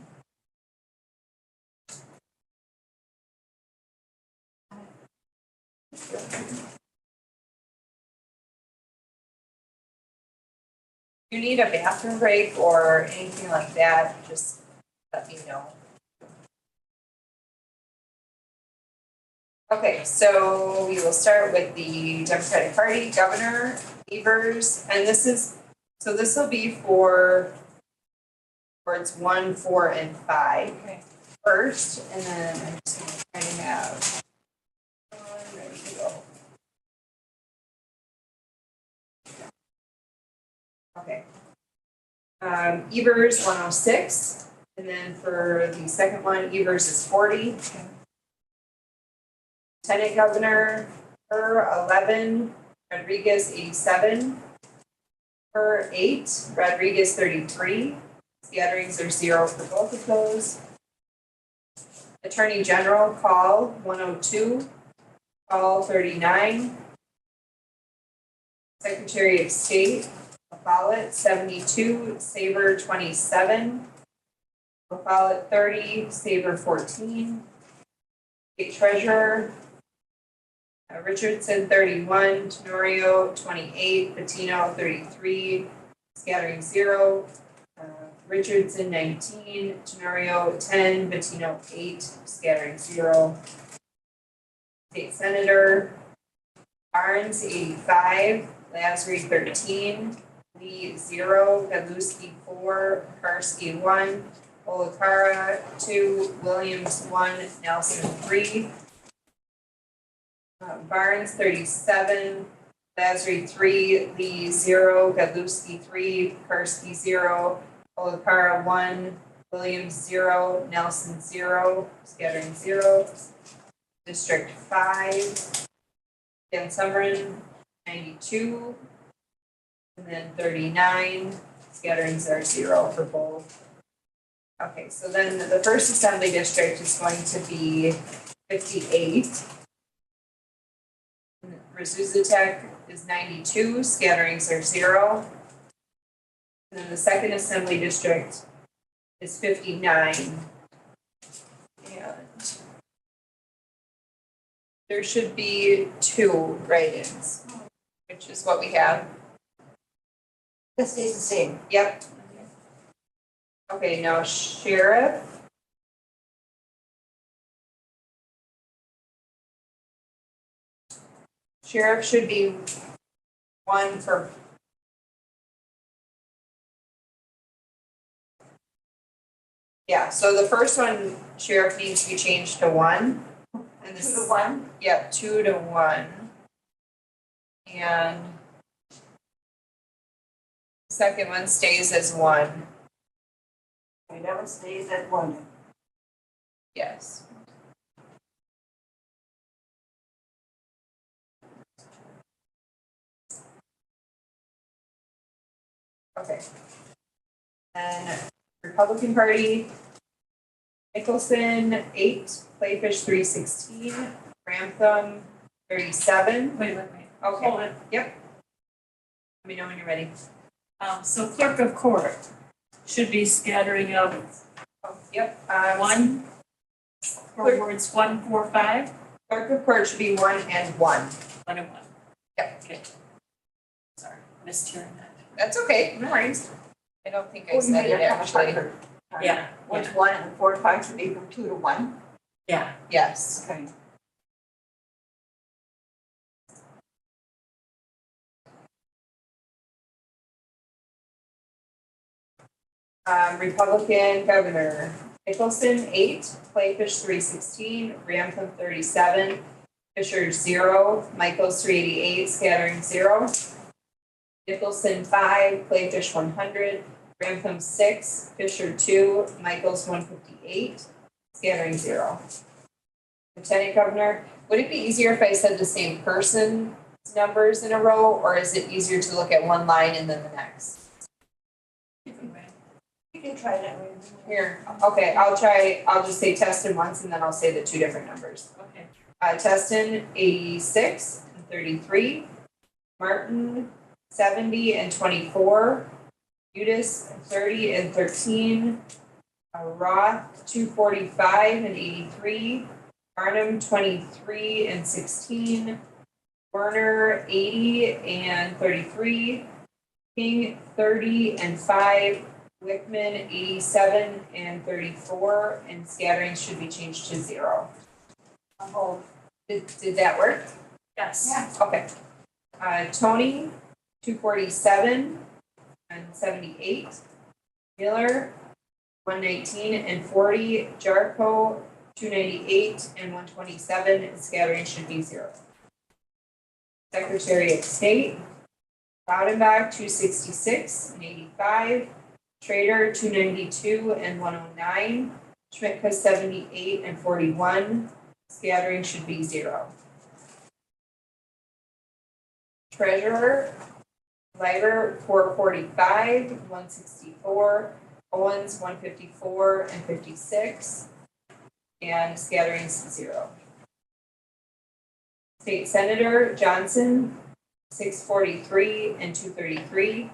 If you need a bathroom break or anything like that, just let me know. Okay, so we will start with the Democratic Party, Governor, Evers, and this will be for words 1, 4, and 5 first, and then I'm just gonna try to have ready to go. Okay. Evers 106, and then for the second one, Evers is 40. Lieutenant Governor, per 11, Rodriguez 87. Per 8, Rodriguez 33. Scatterings are 0 for both of those. Attorney General, call 102. Call 39. Secretary of State, Follett 72, Saber 27. Follett 30, Saber 14. State Treasurer, Richardson 31, Tenorio 28, Patino 33, scattering 0. Richardson 19, Tenorio 10, Patino 8, scattering 0. State Senator, Barnes 85, Lasry 13, Lee 0, Gadlowski 4, Karski 1, Olakara 2, Williams 1, Nelson 3. Barnes 37, Lasry 3, Lee 0, Gadlowski 3, Karski 0, Olakara 1, Williams 0, Nelson 0, scattering 0. District 5, Dan Summerin 92, and then 39, scatterings are 0 for both. Okay, so then the first assembly district is going to be 58. Resuzatech is 92, scatterings are 0. And then the second assembly district is 59. And there should be 2 write-ins, which is what we have. That stays the same. Yep. Okay, now sheriff. Sheriff should be 1 for. Yeah, so the first one, sheriff needs to be changed to 1. And 2 this. to 1. Yep, 2 to 1. And second one stays as 1. Okay, that one stays at 1. Yes. Okay. And Republican Party, Nicholson 8, Clayfish 316, Grantham 37. Wait. Okay, Hold it. let me know when you're ready. So clerk of court should be scattering of Oh, yep. 1 for Clerk- words 1, 4, 5, Clerk of Court should be 1 and 1. 1 and 1. Yep. Okay. Sorry, missed hearing that. That's okay, no worries. I don't think I Oh, you said made it a couple actually. for- Yeah, Which 1 and 4 and 5 should be from 2 to 1? yeah. Yes. Okay. Republican Governor, Nicholson 8, Clayfish 316, Grantham 37, Fisher 0, Michaels 388, scattering 0. Nicholson 5, Clayfish 100, Grantham 6, Fisher 2, Michaels 158, scattering 0. Lieutenant Governor, would it be easier if I said the same person's numbers in a row, or is it easier to look at one line and then the next? You can try that way. Here, okay, I'll just say Teston once and then I'll say the 2 different numbers. Okay. Teston 86 and 33, Martin 70 and 24, Udis 30 and 13, Roth 245 and 83, Barnum 23 and 16, Werner 80 and 33, King 30 and 5, Wickman 87 and 34, and scattering should be changed to 0. Did that work? Yes. Okay. Tony 247 and 78, Miller 119 and 40, Jarko 298 and 127, and scattering should be 0. Secretary of State, Baudenbach 266 and 85, Trader 292 and 109, Schmitka 78 and 41, scattering should be 0. Treasurer, Liber 445, 164, Owens 154 and 56, and scattering is 0. State Senator Johnson 643 and 233,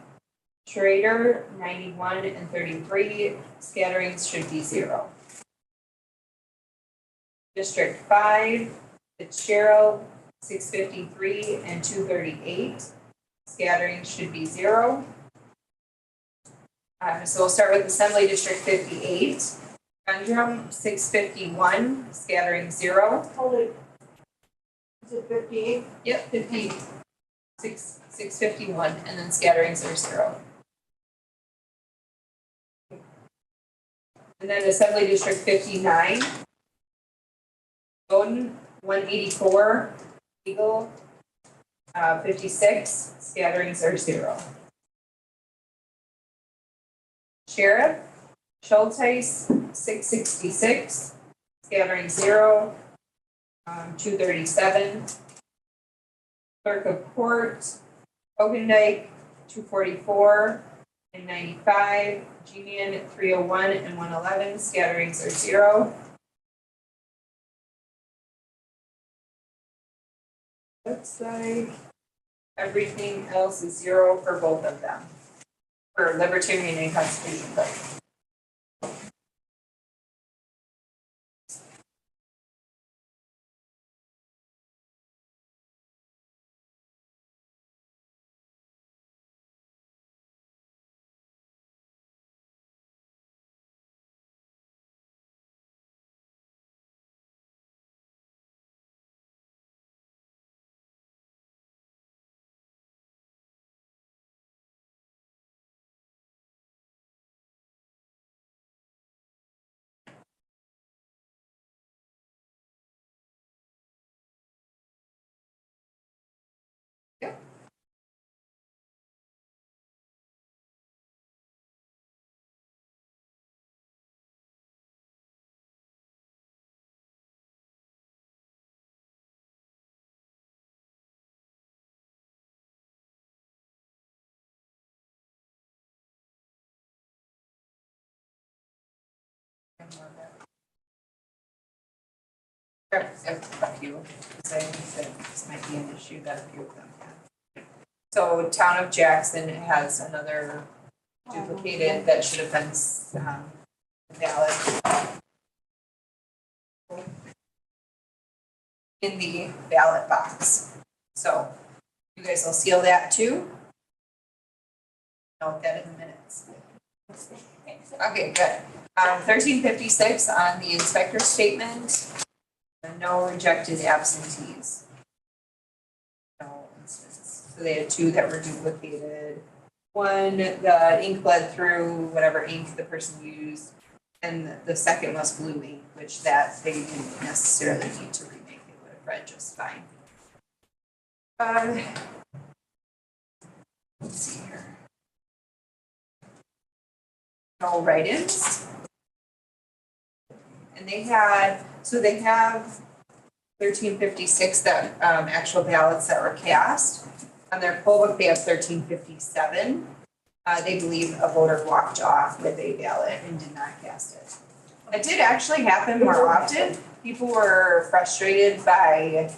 Schrader 91 and 33, scatterings should be 0. District 5, Fitzgerald 653 and 238, scattering should be 0. So we'll start with Assembly District 58, Gundrum 651, scattering 0. Hold it. Is it 58? Yep, 651, and then scatterings are 0. And then Assembly District 59, Bowden 184, Eagle 56, scatterings are 0. Sheriff, Schulteis 666, scattering 0. 237. Clerk of Court, Ogendijk 244 and 95, Genian 301 and 111, scatterings are 0. Looks like everything else is 0 for both of them, for Libertarian and Constitution Party. A few, because I think that this might be an issue that a few of them have. So Town of Jackson has another duplicated that should have been valid in the ballot box. So you guys will seal that too. Note that in the minutes. Okay, good. 1356 on the inspector statement. No rejected absentees. No instance. So they had 2 that were duplicated. 1, the ink bled through whatever ink the person used, and the second was blue ink, which that they didn't necessarily need to remake. It would have read just fine. Let's see here. No write-ins. And they have 1356 that actual ballots that were cast. On their poll book, they have 1357. They believe a voter walked off with a ballot and did not cast it. It did actually happen more often. People were frustrated by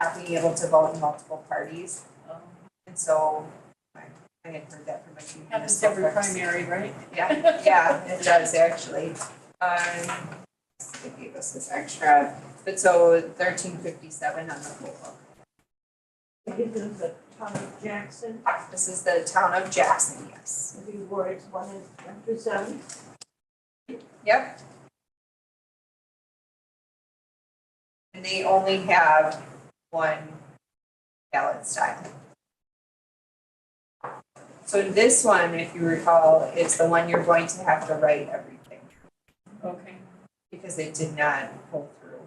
not being able to vote in multiple parties. And And so I had heard that from my team. Happens every primary, right? Yeah, yeah, it does actually. They gave us this extra, but so 1357 on the whole book. This is the town of Jackson, This is the town of Jackson, yes. the wards 1 through 7. Yep. And they only have one ballot style. So this one, if you recall, is the one you're going to have to write everything Okay. because it did not pull through.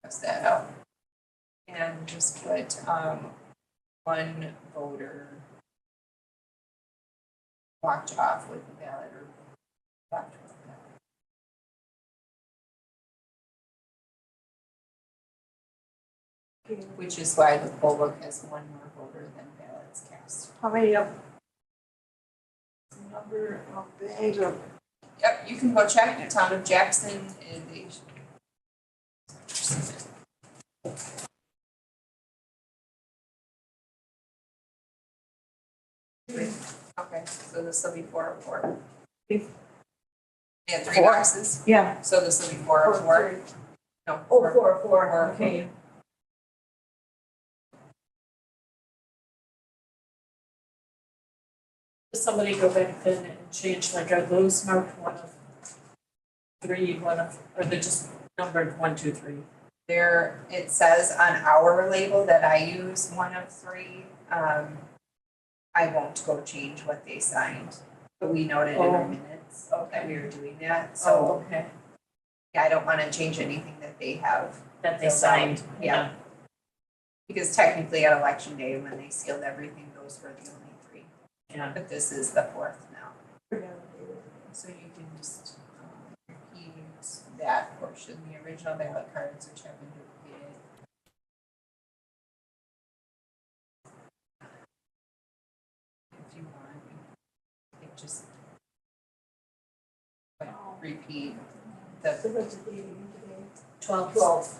Press that out. And just put one voter walked off with the ballot or left with the ballot. Which is why the poll book has one more voter than ballots cast. How many of number of bags or Yep, you can go check the town of Jackson and they. Okay, so this will be 404. And 3 Four? boxes, yeah. so this will be 404. No, Oh, 4. 4, okay. Does somebody go back then and change, like, are those marked 1 of 3, 1 of, or they're just numbered 1, 2, 3? There, it says on our label that I use 1 of 3. I won't go change what they signed, but we noted in our Oh. minutes that we were doing that, so okay. yeah, I don't wanna change anything that they have. That they filled out. signed. Yeah. Because technically at election day, when they sealed everything, those were the only 3, Yeah. but this is the 4th now. So you can just repeat that portion, the original ballot cards which have been duplicated. If you want, you can just repeat the, So what's the date again today? 12. 12.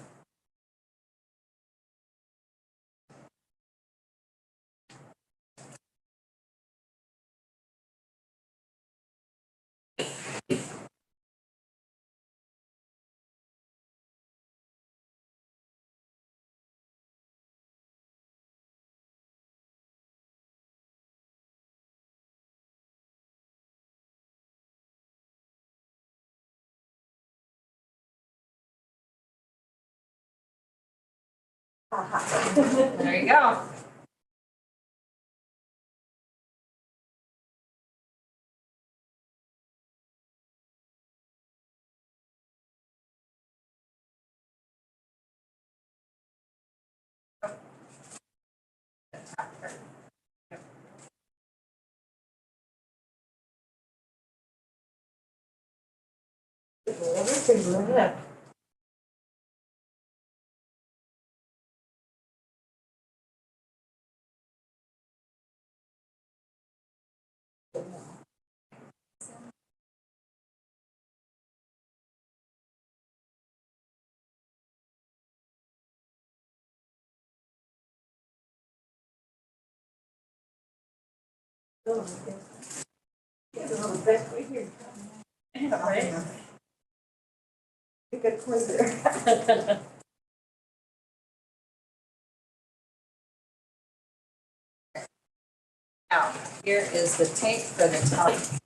there you go. The top part. Everything like that. Oh, okay. Yeah, the best way here. Right? You got point there. Now, here is the tape for the top.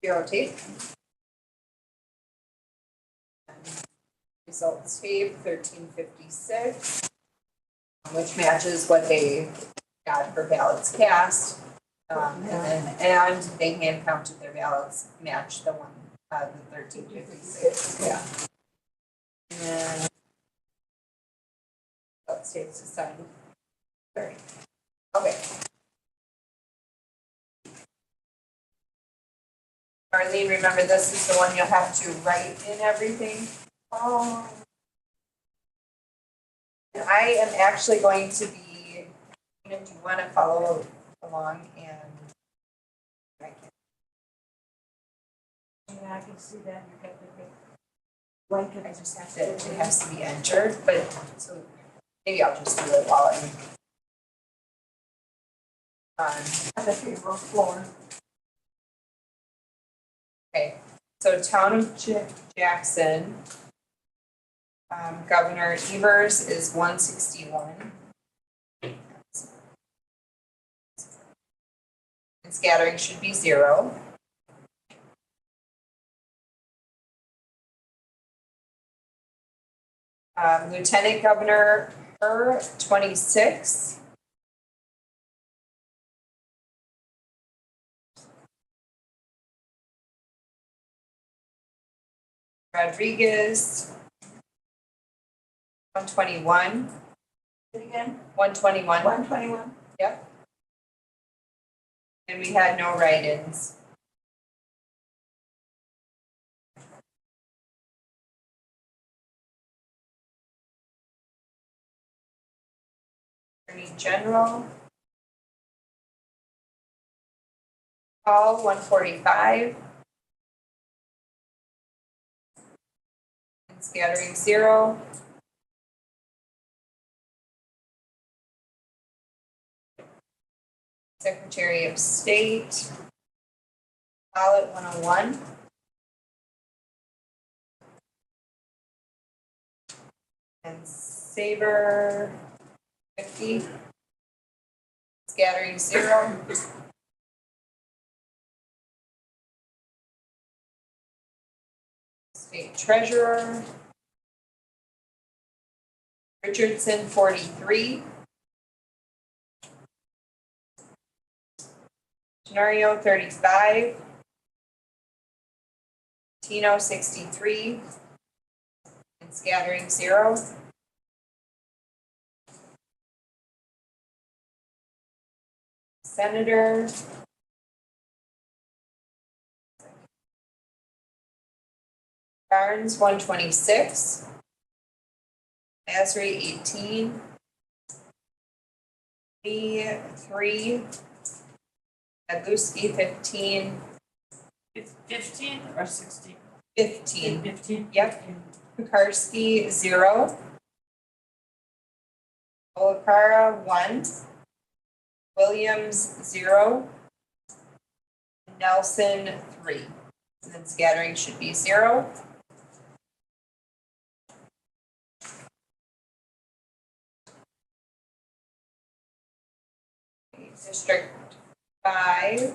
Bureau tape. Results tape 1356, which matches what they got for ballots cast. And they hand counted their ballots, matched the one The 1356, yeah. And then that stays the same. Sorry. Okay. Marlene, remember this is the one you'll have to write in everything. Oh. And I am actually going to be, do you want to follow along and I can. Yeah, I can see that, you got the big blanket. I just have to, it has to be entered, but so maybe I'll just do it while I'm On the table floor. okay. So Town of Jackson, Governor Evers is 161. And scattering should be 0. Lieutenant Governor Her, 26. Rodriguez, 121. Say it again, 121. 121. Yep. And we had no write-ins. Attorney General. Paul, 145. And scattering 0. Secretary of State. Ballot 101. And Saber 50. Scattering 0. State Treasurer. Richardson 43. Tenorio 35. Tino 63. And scattering 0. Senator. Barnes 126. Masry 18. Lee 3. Adluski 15. 15 or 16? 15. 15? Yep. Kukarski 0. Olakara 1. Williams 0. Nelson 3. And then scattering should be 0. District 5.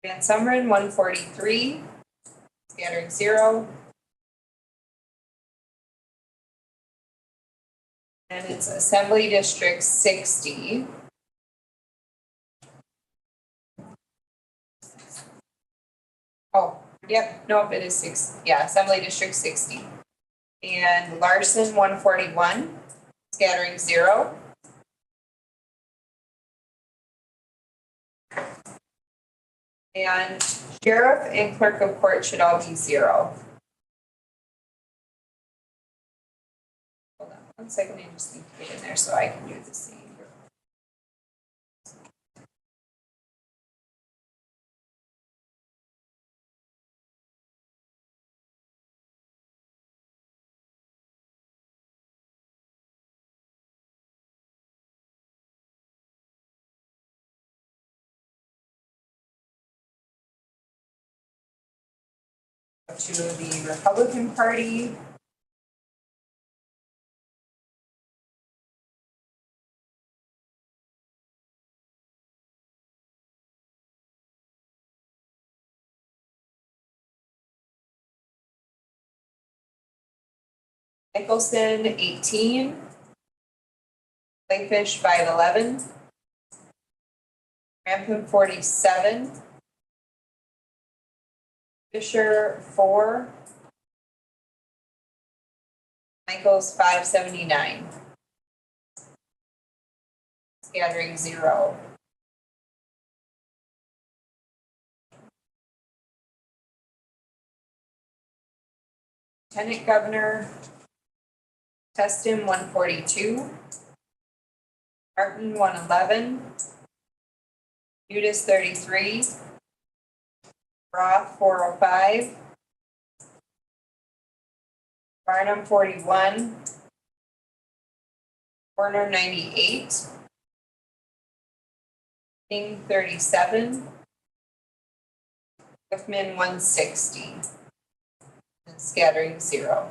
Van Sumeren 143. Scattering 0. And it's Assembly District 60. Oh, yep, nope, it is 6. Yeah, Assembly District 60. And Larson 141. Scattering 0. And Sheriff and Clerk of Court should all be 0. Hold on 1 second, I just need to get in there so I can do the same. To the Republican Party. Nicholson 18. Clayfish 511. Rampant 47. Fisher, 4. Michaels, 579. Scattering, 0. Lieutenant Governor, Teston, 142. Martin, 111. Udis, 33. Roth, 405. Barnum, 41. Warner, 98. King, 37. Wickman, 160. And scattering, 0.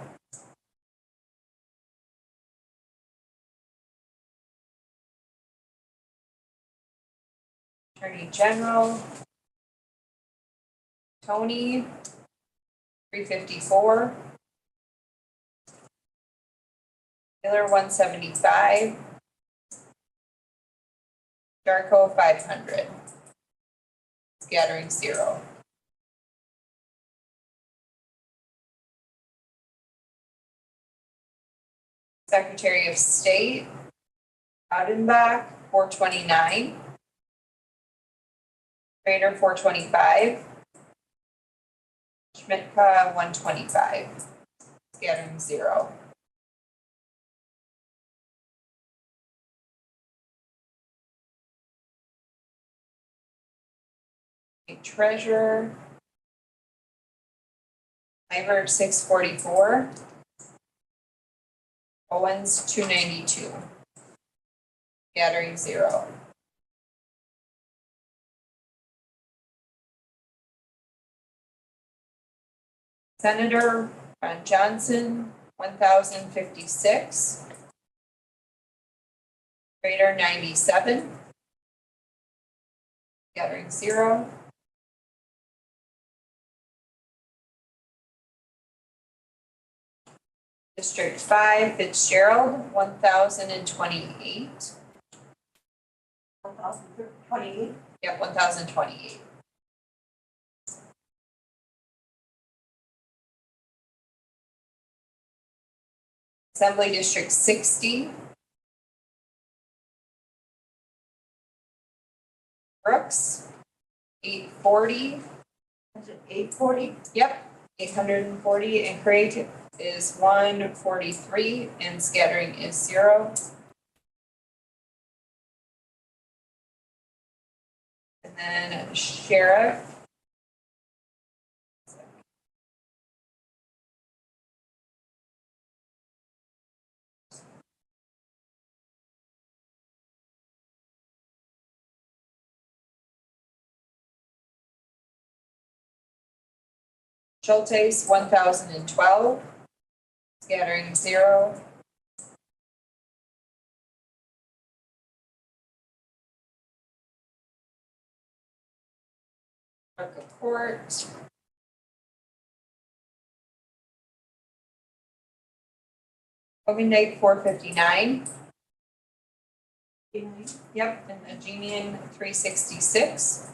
Attorney General, Tony, 354. Miller, 175. Darko, 500. Scattering, 0. Secretary of State, Audenbach, 429. Trader, 425. Schmidtka, 125. Scattering, 0. Treasurer, Iver, 644. Owens, 292. Scattering, 0. Senator Ron Johnson, 1,056. Trader, 97. Scattering, 0. District 5, Fitzgerald, 1,028. 1,028. Yep, 1,028. Assembly District 60. Brooks, 840. Is it 840? Yep, 840. And Craig is 143, and scattering is 0. And then Sheriff. Schultes, 1,012. Scattering, 0. Clerk of Court. Hogan Knight, 459. Yep, and the Genian, 366.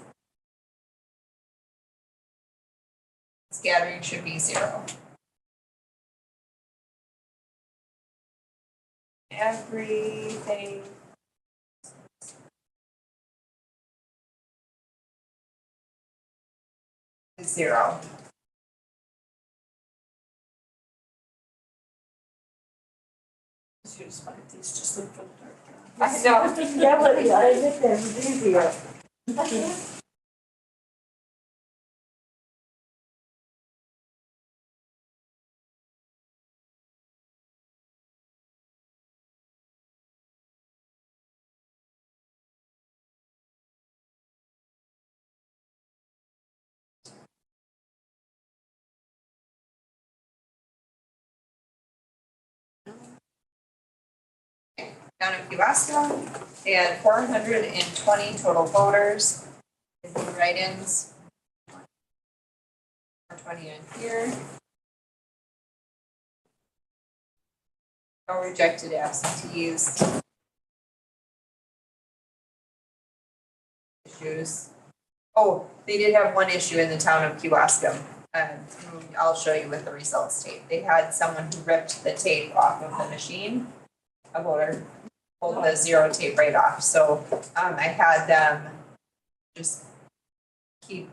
Scattering should be 0. Everything. Is 0. These just look for the dark. I know. Yeah, but I think that was easier. Down in Kewaskum, they had 420 total voters. They did write-ins. 420 in here. No rejected absentees. Issues. Oh, they did have one issue in the town of Kewaskum. I'll show you with the results tape. They had someone who ripped the tape off of the machine. Pulled the zero tape right off, so, I had them just keep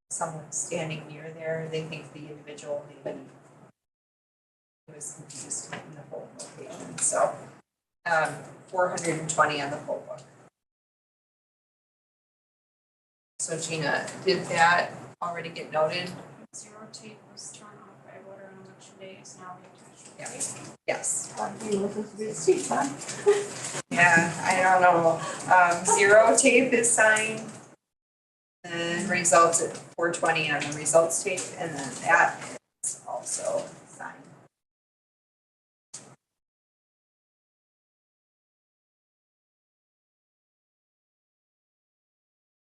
someone standing near there. They think the individual maybe was confused in the whole location, so, 420 on the whole book. So Gina, did that already get noted? Zero tape was torn off by voter on election day is now reattached. Yeah. Yes. You listen to the seat, huh? Yeah, I don't know. Zero tape is signed. And results at 420 on the results tape, and then that is also signed.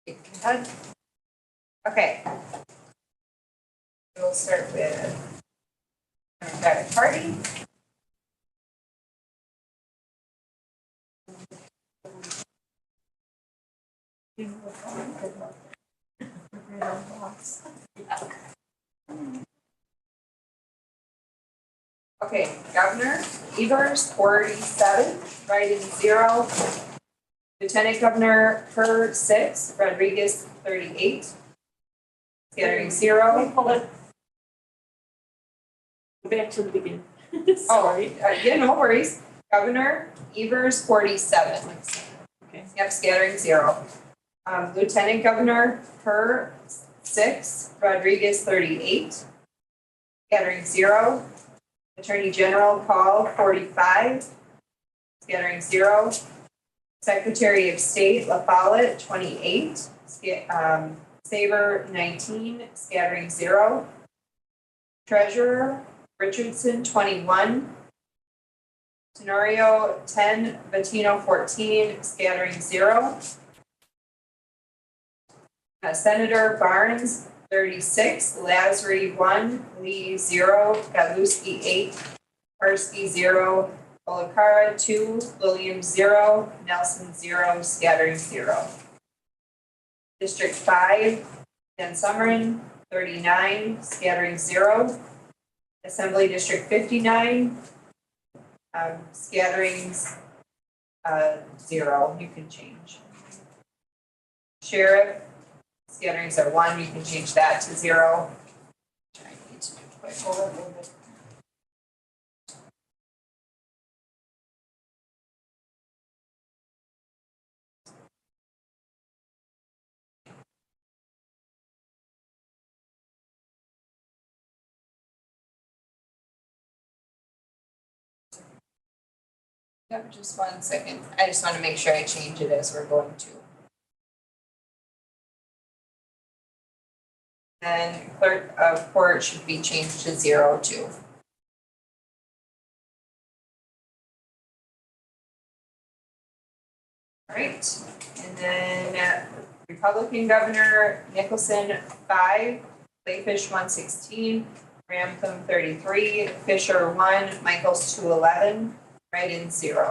Go ahead. Okay. We'll start with Democratic Party. Okay, Governor Evers, 47, write-in 0. Lieutenant Governor Kerr, 6, Rodriguez, 38. Scattering 0. Hold it. Go back to the beginning. Oh, yeah, no worries. Governor Evers, 47. Okay. Yep, scattering 0. Lieutenant Governor Kerr, 6, Rodriguez, 38. Scattering 0. Attorney General Paul, 45. Scattering 0. Secretary of State La Follette, 28. Saver, 19. Scattering 0. Treasurer Richardson, 21. Tenorio, 10. Bettino, 14. Scattering 0. Senator Barnes, 36. Lazary, 1. Lee, 0. Galuski, 8. Karski, 0. Olacara, 2. Williams, 0. Nelson, 0. Scattering 0. District 5. Van Sumeren, 39. Scattering 0. Assembly District 59. Scatterings 0. You can change. Sheriff, scatterings are 1. You can change that to 0. I need to quick hold it a little bit. Yep, just 1 second. I just want to make sure I change it as we're going to. Then clerk of court should be changed to 0 too. All right, and then Republican Governor Nicholson, 5, Clayfish, 116, Ramtham, 33, Fisher, 1, Michaels, 211, write-in 0.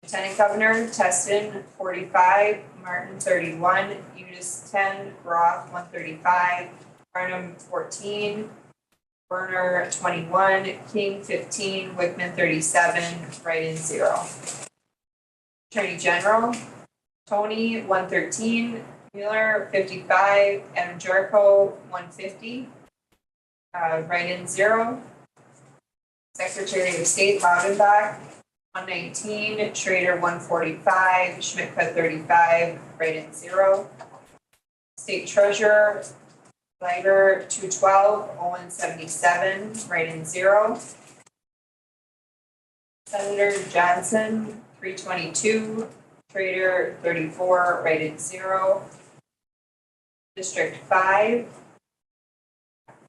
Lieutenant Governor Teston, 45, Martin, 31, Udis, 10, Roth, 135, Barnum, 14, Werner, 21, King, 15, Wickman, 37, write-in 0. Attorney General, Tony, 113, Mueller, 55, Adam Jarko, 150, write-in 0. Secretary of State Laudenbach, 119, Schrader, 145, Schmidt-Pett, 35, write-in 0. State Treasurer, Liger, 212, Owen, 77, write-in 0. Senator Johnson, 322, Trader, 34, write-in 0. District 5,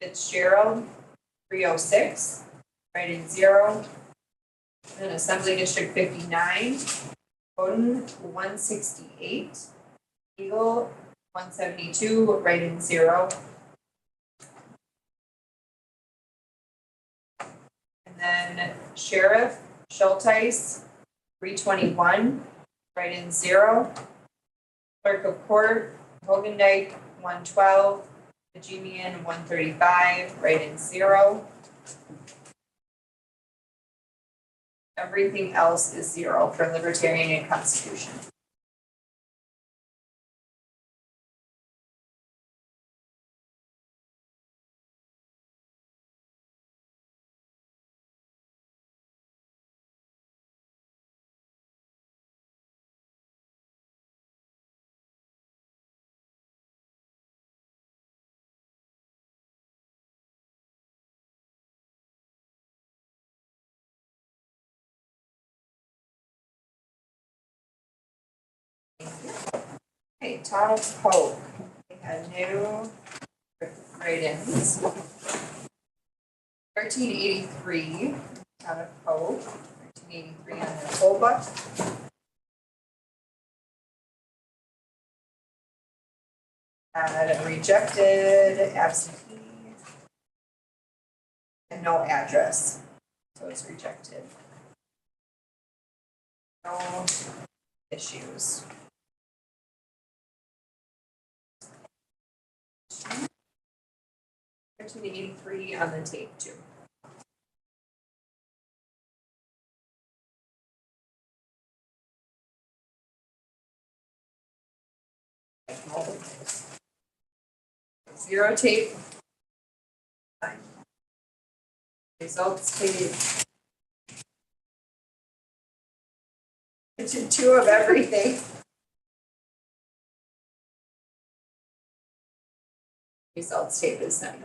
Fitzgerald, 306, write-in 0. And Assembly District 59, Bowden, 168, Eagle, 172, write-in 0. And then Sheriff Schulteis, 321, write-in 0. Clerk of Court, Hogendijk, 112, Virginian 135, write-in 0. Everything else is 0 for Libertarian and Constitution. Okay, Town of Polk, we had new write-ins. 1383, Town of Polk, 1383 on the poll book. Had a rejected absentee. And no address, so it's rejected. No issues. 1383 on the tape too. Zero tape. Fine. Results tape. It's 2 of everything. Results tape is 9.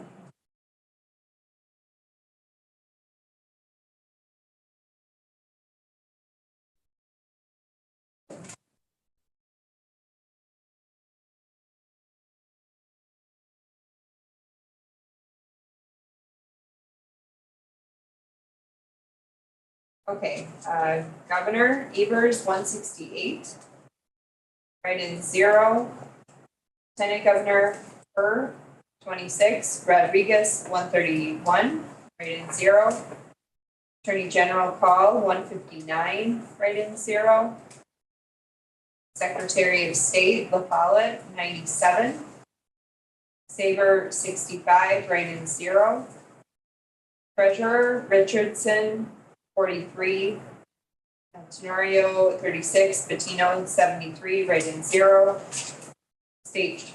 Okay, Governor Evers 168. Write-in 0. Lieutenant Governor Burr 26. Rodriguez 131. Write-in 0. Attorney General Call 159. Write-in 0. Secretary of State LaFollette 97. Saber 65. Write-in 0. Treasurer Richardson 43. Tenorio 36. Bettino 73. Write-in 0. State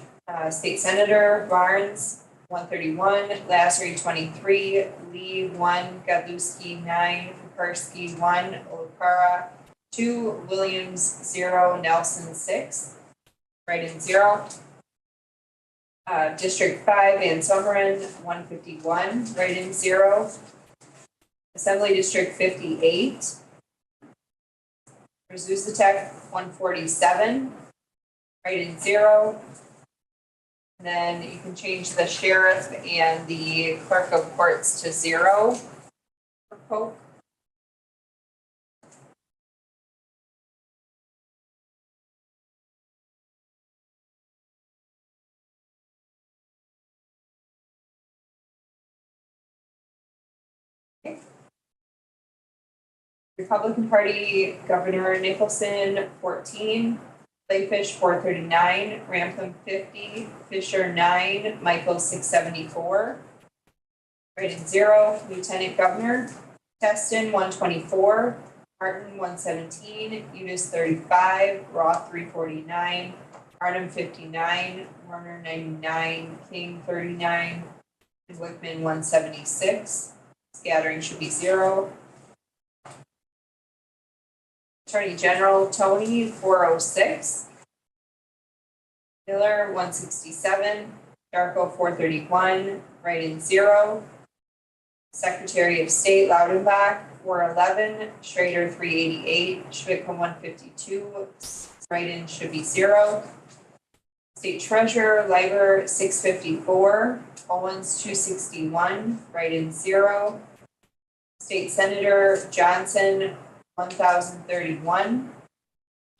Senator Barnes 131. Lassery 23. Lee 1. Godlewski 9. Kukarski 1. Olukara 2. Williams 0. Nelson 6. Write-in 0. District 5, Van Summeren 151. Write-in 0. Assembly District 58. Zuzatek 147. Write-in 0. And then you can change the sheriff and the clerk of courts to 0 for Polk. Republican Party Governor Nicholson 14, Clayfish 439, Ramtham 50, Fisher 9, Michael 674. Write-in 0. Lieutenant Governor Teston 124, Martin 117, Udis 35, Roth 349, Arnhem 59, Warner 99, King 39, and Wickman 176. Scattering should be 0. Attorney General Tony 406. Miller 167. Darko 431. Write-in 0. Secretary of State Loudenbach 411. Schrader 388. Schwickham 152. Write-in should be 0. State Treasurer Leiber 654. Owens 261. Write-in 0. State Senator Johnson 1031.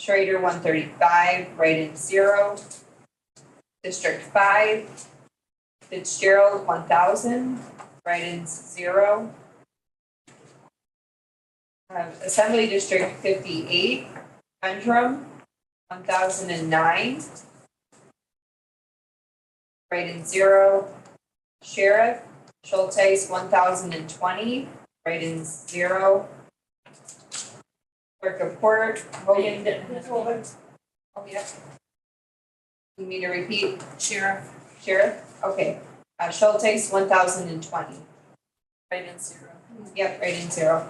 Schrader 135, write-in 0. District 5, Fitzgerald 1000, write-ins 0. Assembly District 58, Gundrum 1009. write-in 0. Sheriff, Schulteis, 1,020, write-in 0. Clerk of Court, Hogan. Oh, yeah. You need to repeat? Sheriff, okay. Schulteis, 1,020. Write-in 0. Yep, write-in 0.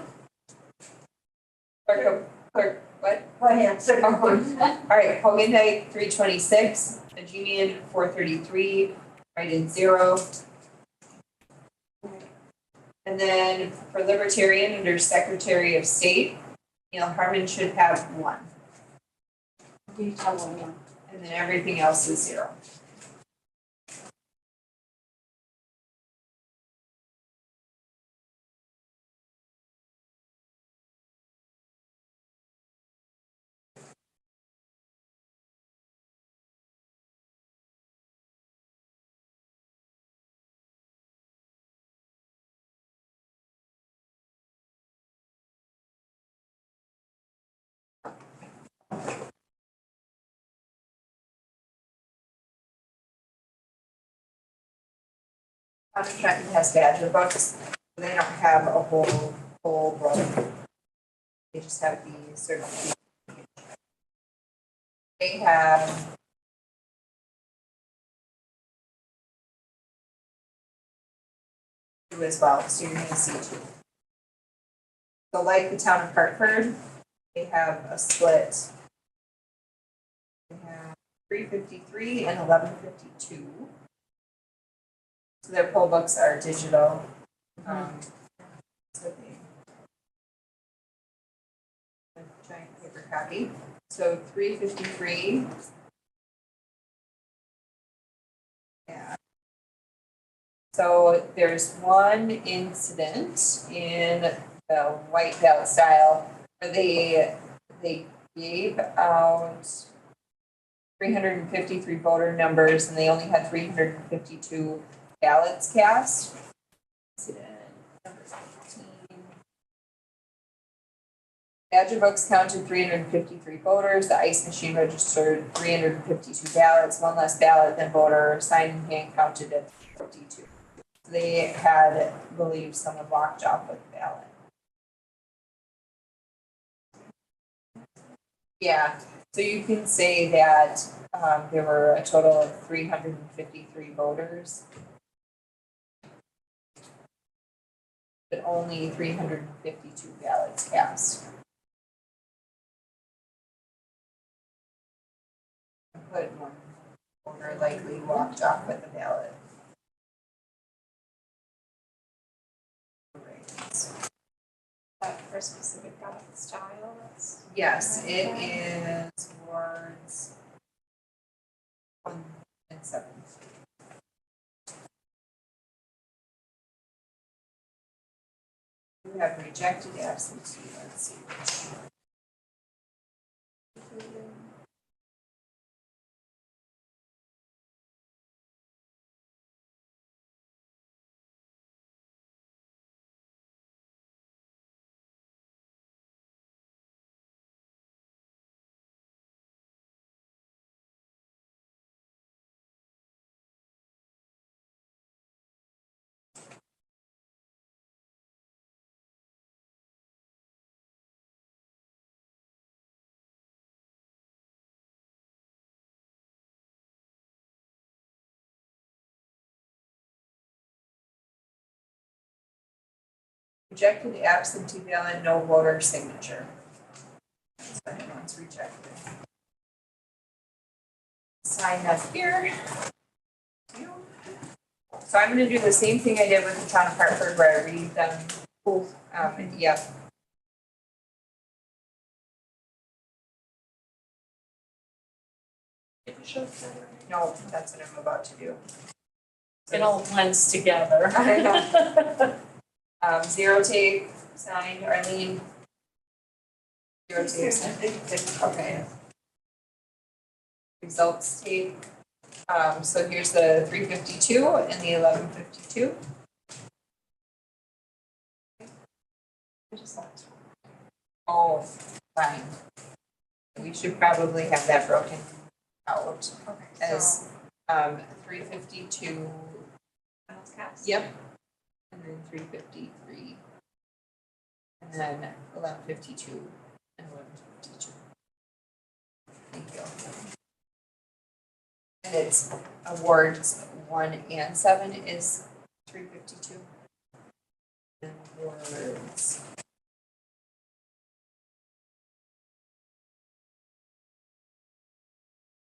Clerk, what? Go ahead, second All one. right, Hogan Dyke, 326, Najimian, 433, write-in 0. And then for Libertarian, under Secretary of State, Neil Harmon should have 1. And then everything else is 0. Town of Trenton has Badger books. They don't have a whole book. They just have the certificate. They have two as well, so you're gonna see 2. So like the town of Hartford, they have a split. They have 353 and 1152. So their poll books are digital. So a giant paper copy. So 353. Yeah. So there's one incident in the white ballot style where they gave out 353 voter numbers and they only had 352 ballots cast. Incident number 15. Badger books counted 353 voters. The ice machine registered 352 ballots, one less ballot than voter. Signed and hand counted at 52. They had, believed someone walked off with the ballot. Yeah, so you can say that there were a total of 353 voters, but only 352 ballots cast. Put one voter likely walked off with the ballot. That for a specific ballot style, that's. Yes, it is wards 1 and 7. You have rejected absentee, let's see. Rejected absentee ballot, no voter signature. Second one's rejected. Sign up here. So I'm gonna do the same thing I did with the town of Hartford where I read them both. Yep. No, that's what I'm about to do. It all blends together. I know. Zero take, signed, Arlene. Zero take, signed. Okay. Results take. So here's the 352 and the 1152. Oh, fine. We should probably have that broken out as 352. Miles cast. Yep. And then 353. And then 1152 and 1152. Thank you. And it's awards 1 and 7 is 352. And awards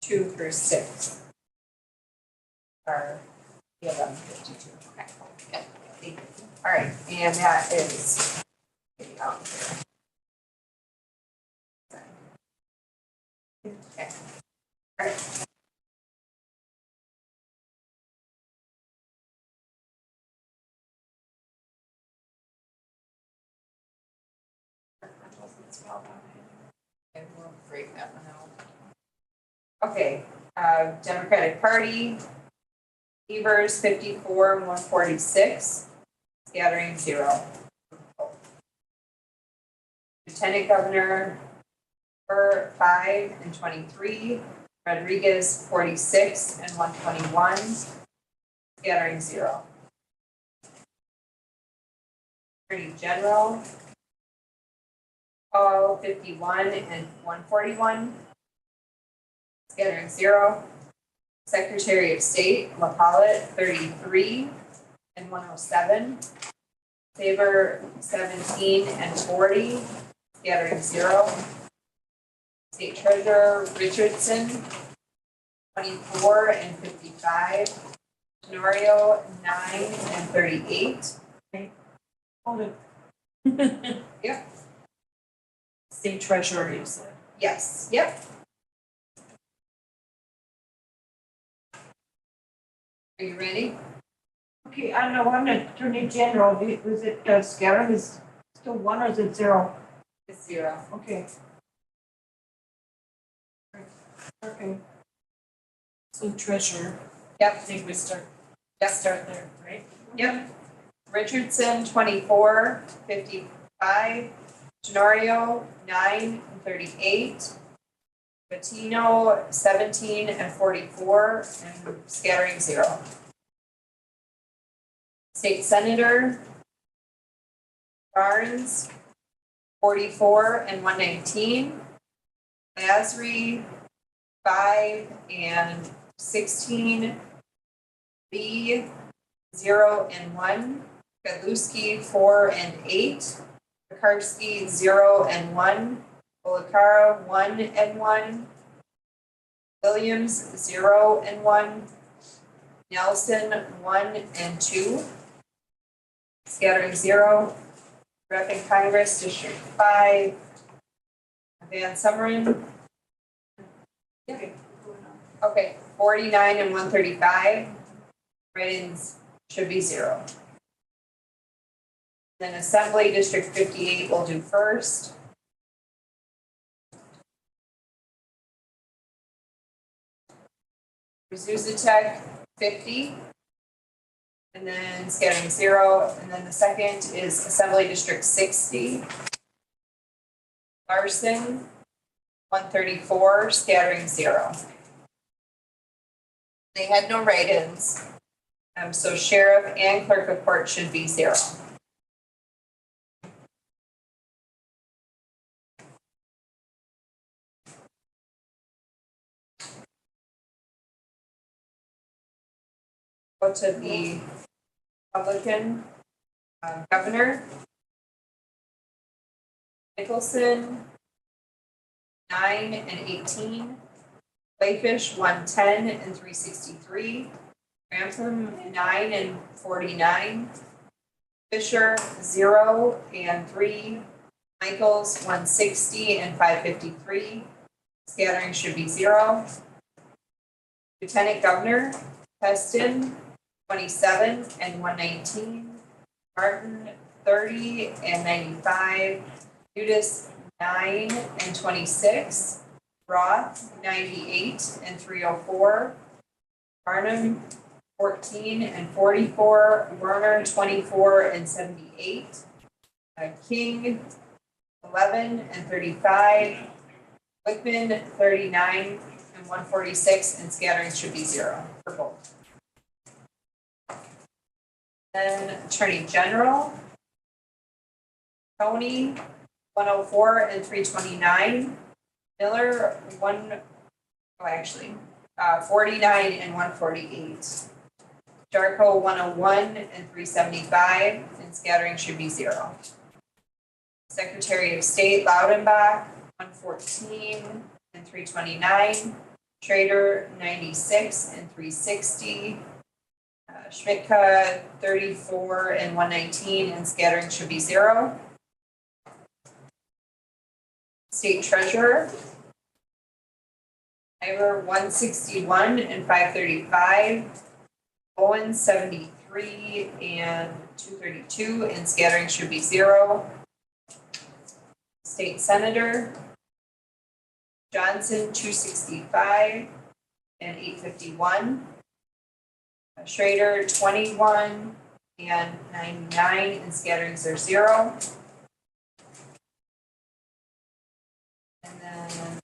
2 through 6 are the 1152. Okay. Yeah. Thank you. All right, and that is out there. Okay. All right. Okay, we'll break that one out. Okay, Democratic Party, Evers 54, 146, scattering 0. Lieutenant Governor, Burr 5 and 23, Rodriguez 46 and 121, scattering 0. Attorney General, Paul 51 and 141, scattering 0. Secretary of State, LaPollette 33 and 107, Saber 17 and 40, scattering 0. State Treasurer Richardson 24 and 55, Tenorio 9 and 38. Hold it. Yep. State treasurer, you said. Yes, yep. Are you ready? Okay, I know, I'm the Attorney General, was it, scattering is still 1 or is it 0? It's 0. Okay. Okay. So treasurer, I Yep, think we start yep, there, right? yep. Richardson 24, 55, Tenorio 9 and 38, Patino 17 and 44, and scattering 0. State Senator Barnes 44 and 119, Lazary 5 and 16, Lee 0 and 1, Gadlowski 4 and 8, Pekarsky 0 and 1, Olakara 1 and 1, Williams 0 and 1, Nelson 1 and 2, scattering 0, Rep in Congress District 5, Van Sumeren. Yeah. Okay, 49 and 135, write-ins should be 0. Then Assembly District 58 will do first. Zuzatech 50. And then scattering 0. And then the second is Assembly District 60. Larson 134, scattering 0. They had no write-ins. So Sheriff and Clerk of Court should be 0. Go to the Republican governor. Nicholson 9 and 18. Clayfish 110 and 363. Grantham 9 and 49. Fisher 0 and 3. Michaels 160 and 553. Scattering should be 0. Lieutenant Governor Peston 27 and 119. Martin 30 and 95. Udis 9 and 26. Roth 98 and 304. Barnum 14 and 44. Werner 24 and 78. King 11 and 35. Wickman 39 and and 146, and scattering should be 0 for both. Then Attorney General, Tony, 104 and 329. Miller, 49 and 148. Darko, 101 and 375, and scattering should be 0. Secretary of State, Loudenbach, 114 and 329. Schrader, 96 and 360. Schmidtka, 34 and 119, and scattering should be 0. State Treasurer, Ivor, 161 and 535. Owen, 73 and 232, and scattering should be 0. State Senator, Johnson, 265 and 851. Schrader, 21 and 99, and scatterings are 0. And then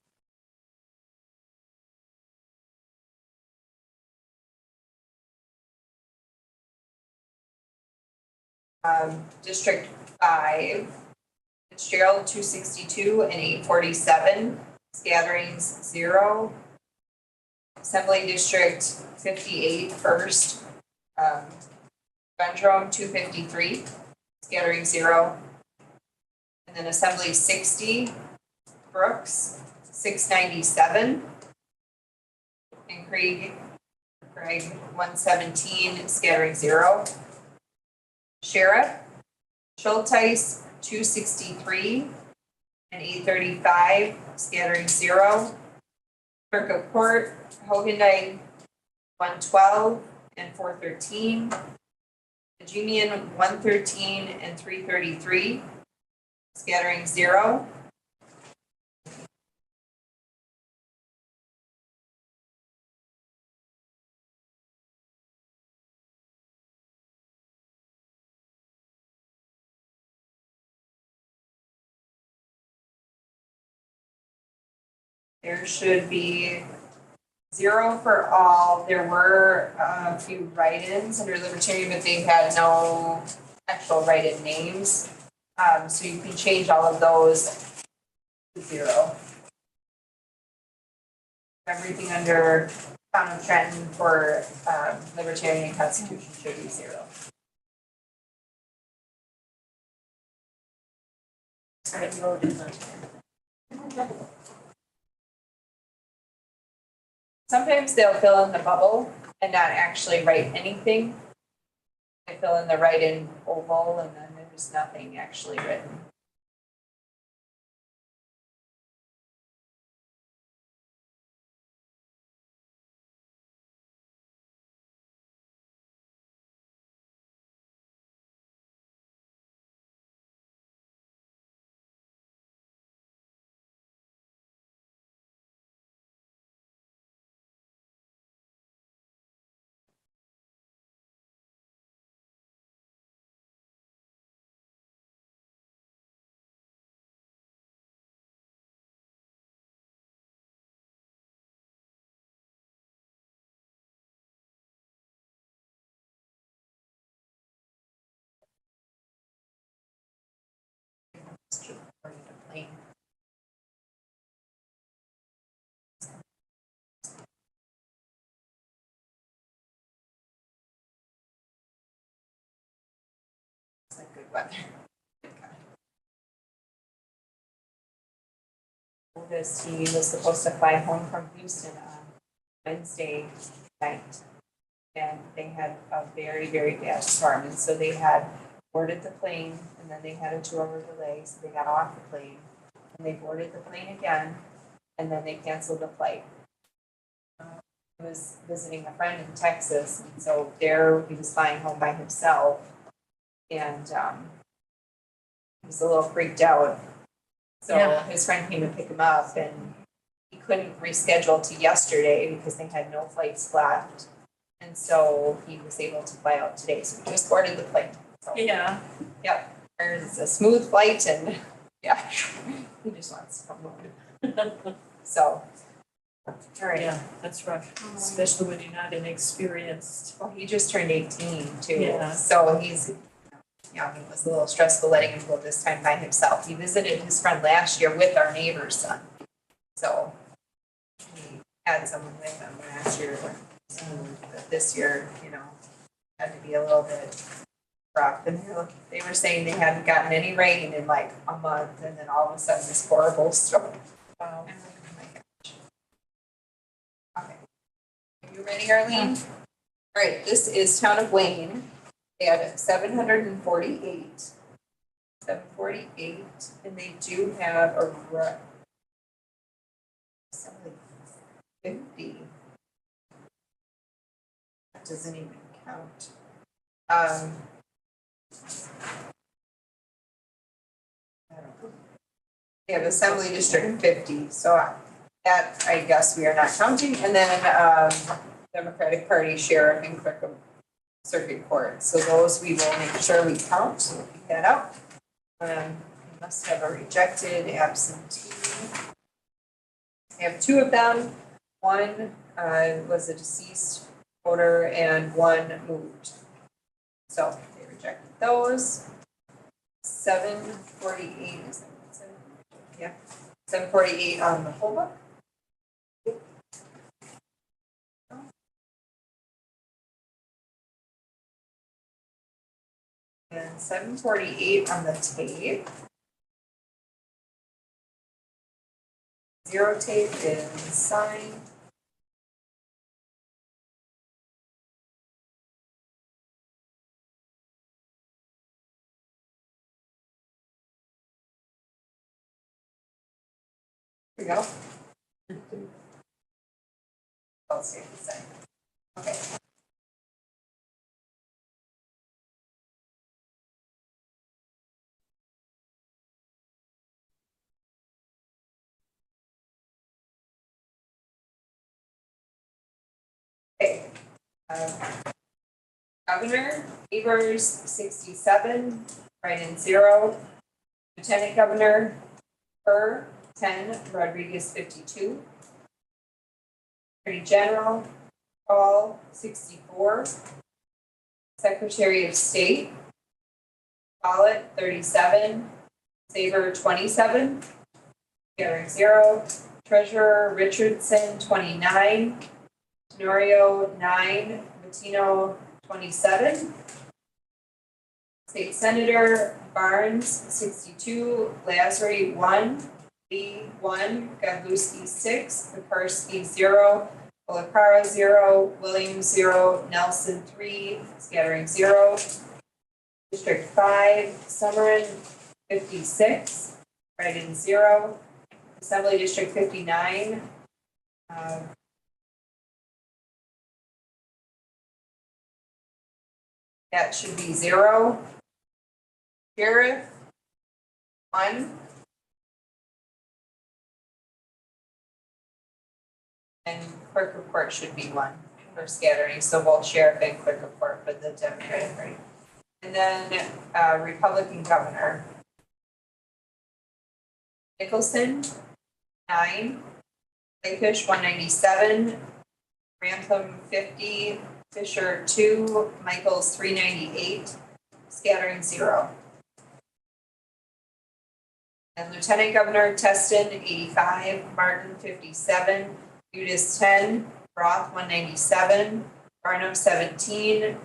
District 5, Fitzgerald, 262 and 847, scatterings 0. Assembly District 58, first, Vendrum, 253, scattering 0. And then Assembly 60, Brooks, 697. And Craig, 117, scattering 0. Sheriff, Schulteis, 263 and 835, scattering 0. Clerk of Court, Hogendijk, 112 and 413. Najemian, 113 and 333, scattering 0. There should be 0 for all. There were a few write-ins under Libertarian, but they had no actual write-in names. So you can change all of those to 0. Everything under Town of Trenton for Libertarian Constitution should be 0. I voted on. Sometimes they'll fill in the bubble and not actually write anything. They fill in the write-in oval and then there's nothing actually written. It's like good weather. This, he was supposed to fly home from Houston on Wednesday night. And they had a very, very bad storm. And so they had boarded the plane and then they had a 2-hour delay. So they got off the plane and they boarded the plane again and then they canceled the flight. He was visiting a friend in Texas. And so there he was flying home by himself. And he was a little freaked out. So Yeah. his friend came to pick him up and he couldn't reschedule to yesterday because they had no flights left. And so he was able to fly out today. So we just boarded the plane. So, Yeah. yep, there's a smooth flight and yeah, he just wants to come home. So All right. Yeah, that's rough, especially when you're not inexperienced. Well, he just turned 18 too, Yeah. so he's, it was a little stressful letting him go this time by himself. He visited his friend last year with our neighbor's son. So he had someone with him last year, but this year, had to be a little bit rough. And they were saying they hadn't gotten any rain in like a month, and then all of a sudden this horrible storm. Wow. I'm like, oh my gosh. Okay. Are you ready, Arlene? All right, this is Town of Wayne. They had 748. 748, and they do have a something 50. That doesn't even count. I don't know. They have Assembly District 50, so that I guess we are not counting. And then Democratic Party Sheriff and Clerk of Circuit Court. So those we will make sure we count, so we'll keep that out. We must have a rejected absentee. We have two of them. One was a deceased voter and one moved. So they rejected those. 748 is that? Yeah. 748 on the whole book. And 748 on the tape. Zero tape is signed. Here we go. I'll see if it's signed. Okay. Okay. Governor, Evers, 67, write-in 0. Lieutenant Governor, Burr, 10, Rodriguez, 52. Attorney General, Paul, 64. Secretary of State, Follett, 37. Saber, 27. Gathering 0. Treasurer, Richardson, 29. Tenorio, 9. Bettino, 27. State Senator Barnes, 62. Lazary, 1. Lee, 1. Godlewski, 6. Pekarsky, 0. Olacara, 0. Williams, 0. Nelson, 3. Scattering, 0. District 5. Summerin, 56. Write-in, 0. Assembly District 59. That should be 0. Sheriff, 1. And clerk of court should be 1 for scattering, so both sheriff and clerk of court for the Democratic Party. And then Republican governor. Nicholson, 9. Lakefish, 197. Rantham, 50. Fisher, 2. Michaels, 398. Scattering, 0. And Lieutenant Governor Teston, 85. Martin, 57. Udis, 10. Roth, 197. Barnum, 17.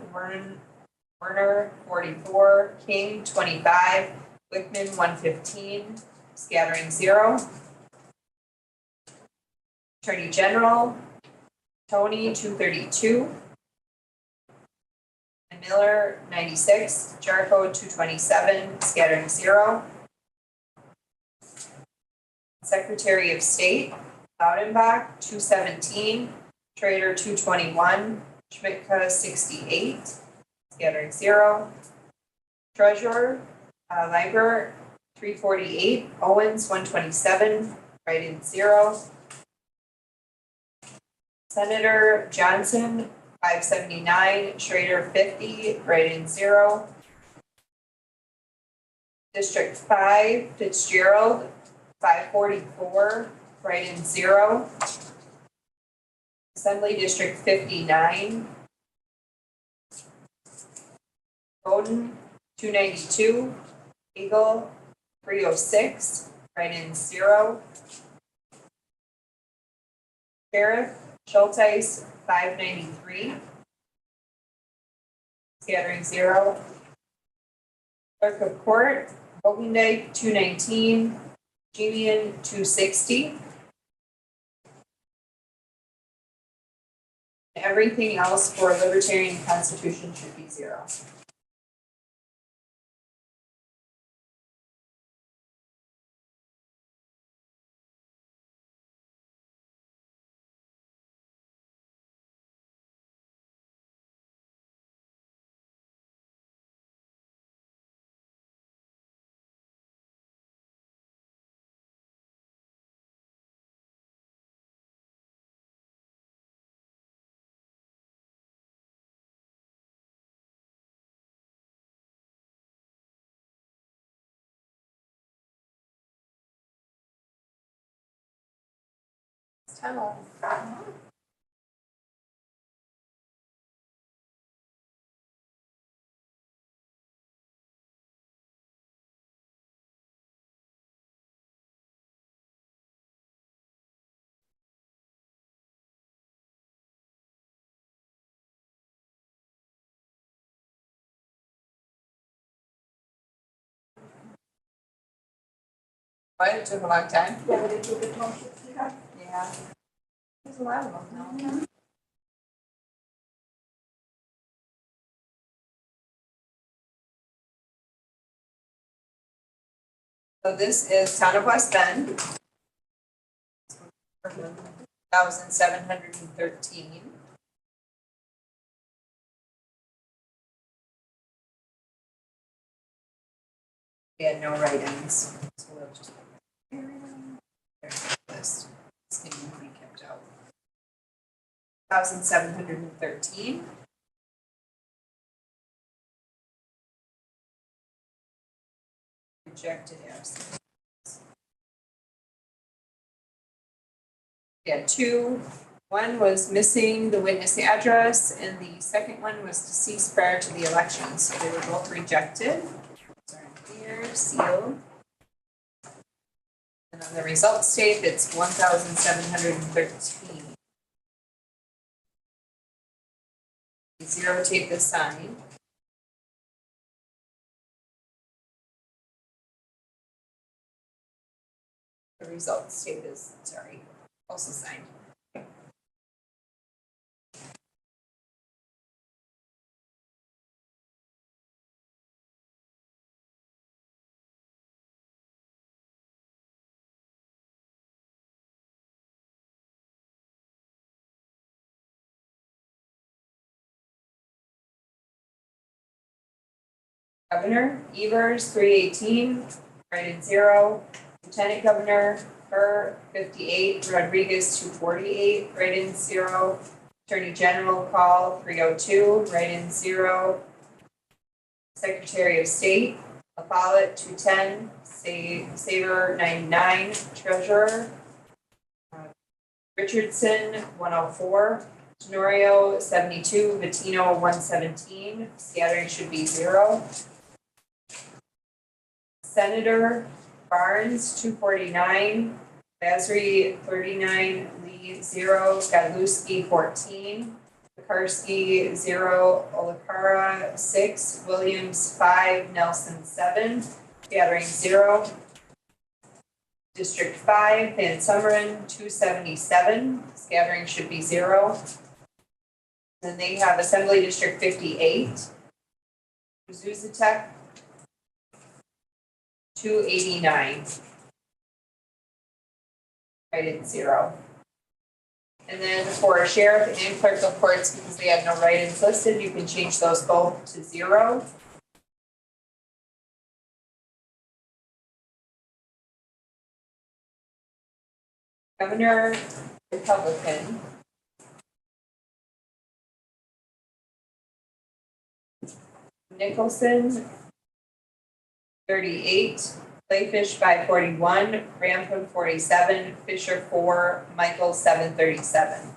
Werner, 44. King, 25. Wickman, 115. Scattering, 0. Attorney General, Tony, 232. And Miller, 96. Jarko, 227. Scattering, 0. Secretary of State, Laudenbach, 217. Trader, 221. Schmitka, 68. Scattering, 0. Treasurer, Leiber, 348. Owens, 127. Write-in, 0. Senator Johnson, 579. Schrader, 50. Write-in, 0. District 5, Fitzgerald, 544. Write-in, 0. Assembly District 59. Bowden, 292. Eagle, 306. Write-ins 0. Sheriff, Schulteis, 593. Scattering 0. Clerk of Court, Oakendike, 219. Julian, 260. Everything else for Libertarian Constitution should be 0. It's 10:00. What, it took a long time? Yeah, they took the townships here. Yeah. There's a lot of them now. So this is Town of West Bend. 1,713. We had no write-ins, so we'll just. List. This can be kept out. 1,713. Rejected absent. We had 2. One was missing the witness address, and the second one was deceased prior to the election, so they were both rejected. Sorry, here, sealed. And on the results tape, it's 1,713. Zero tape is signed. The results tape is, sorry, also signed. Governor, Evers, 318, write-in 0. Lieutenant Governor, Burr, 58, Rodriguez, 248, write-in 0. Attorney General, Call, 302, write-in 0. Secretary of State, LaFollette, 210, Saver, 99, Treasurer, Richardson, 104, Tenorio, 72, Bettino, 117, scattering should be 0. Senator Barnes, 249, Basri, 39, Lee, 0, Godlewski, 14, Pekarsky, 0, Olakara, 6, Williams, 5, Nelson, 7, scattering 0. District 5, Van Sumeren, 277, scattering should be 0. Then they have Assembly District 58, Zuzatek, 289. Write-in 0. And then for sheriff and clerk of courts, because they have no write-ins listed, you can change those both to 0. Governor, Republican. Nicholson, 38, Clayfish, 541, Rampham, 47, Fisher, 4, Michael, 737.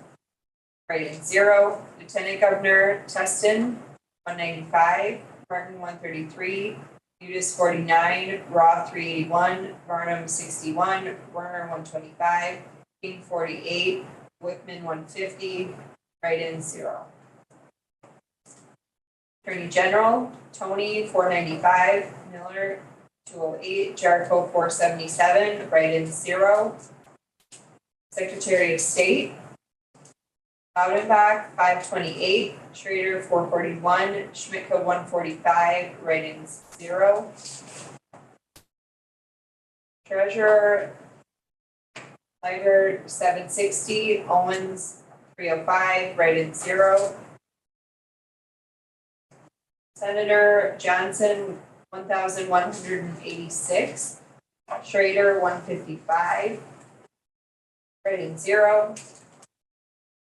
write-in 0. Lieutenant Governor Tustin, 195, Martin, 133, Udis, 49, Roth, 381, Varnum, 61, Werner, 125, King, 48, Wickman, 150, write-in 0. Attorney General, Tony, 495, Miller, 208, Jericho, 477, write-in 0. Secretary of State, Laudenbach, 528, Schrader, 441, Schmidtka, 145, write-ins 0. Treasurer, Liger, 760, Owens, 305, write-in 0. Senator Johnson, 1,186, Schrader, 155, write-in 0.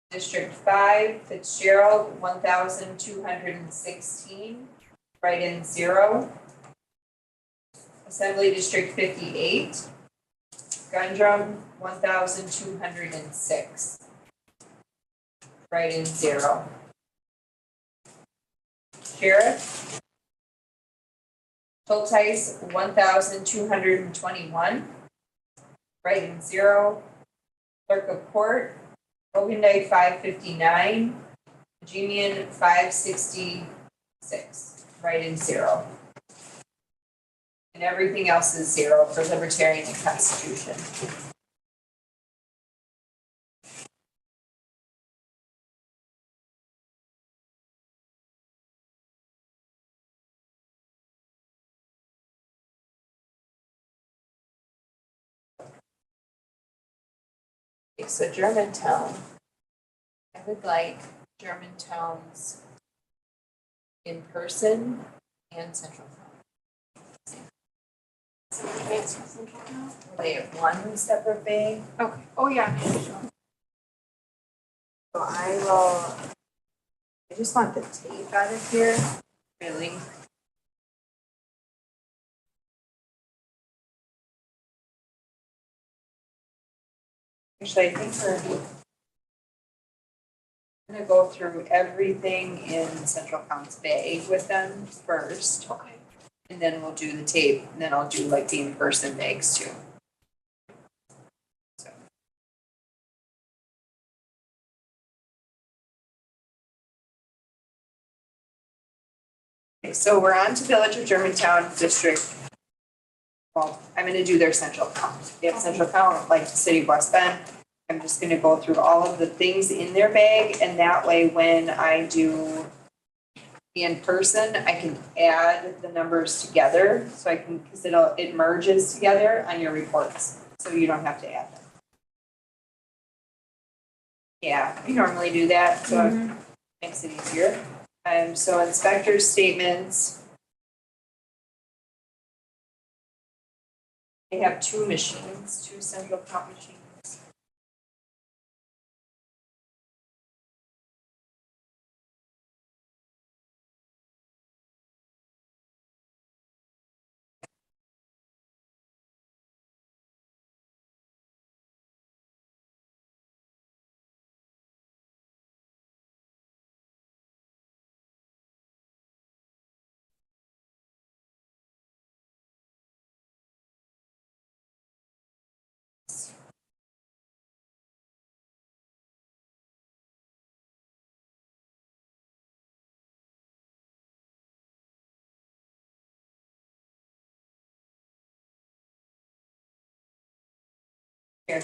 District 5, Fitzgerald, 1,216, write-in 0. Assembly District 58, Gundrum, 1,206, write-in 0. Sheriff, Schulteis, 1,221, write-in 0. Clerk of Court, Ogendijk, 559, Jemian, 566, write-in 0. And everything else is 0 for Libertarian and Constitution. Okay, so Germantown. I would like Germantown's in person and central. They have one separate bay, Okay, oh, yeah. so I just want the tape out of here, really. Actually, I think we're gonna go through everything in Central Counts Bay with them first. Okay. And then we'll do the tape, and then I'll do like the in-person bags too. So. Okay, so we're on to Village of Germantown District. Well, I'm gonna do their central count. They have central count, like the city of West Bend. I'm just gonna go through all of the things in their bag, and that way when I do in person, I can add the numbers together, so I can, because it merges together on your reports, so you don't have to add them. Yeah, we normally do that, so it makes it easier. So inspector's statements. They have 2 machines, 2 central count machines. Here,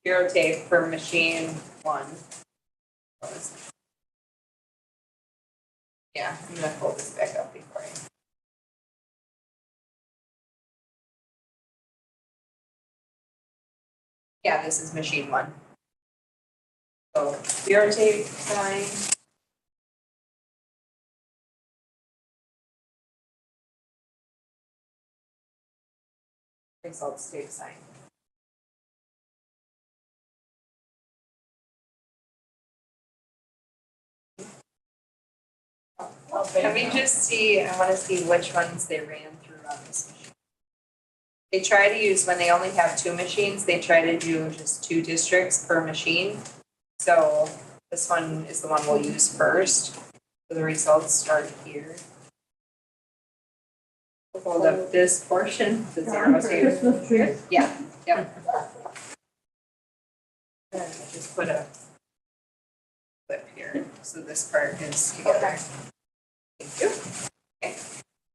bureau tape for machine 1. Yeah, I'm gonna pull this back up before I. Yeah, this is machine 1. So bureau tape, sign. Results tape, sign. Let me just see, I wanna see which ones they ran through on this machine. They try to use, when they only have 2 machines, they try to do just 2 districts per machine. So This one is the one we'll use first. So the results start here. We'll hold up this portion, the zero tape. Christmas tree. Yeah, yep. And just put a clip here, so this part is together. Thank you. Okay,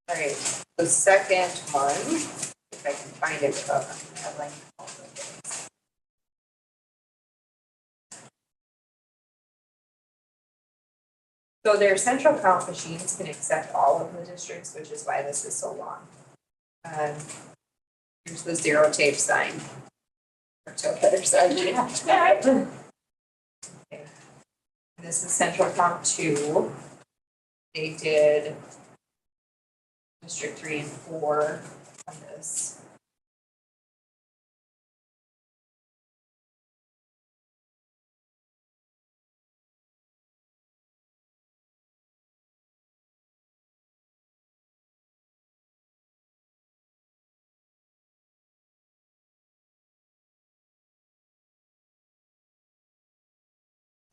all right, the second one, if I can find it without having all the things. So their central count machines can accept all of the districts, which is why this is so long. Here's the zero tape sign. Or to a better side, yeah. Okay. This is central count 2. They did district 3 and 4 on this.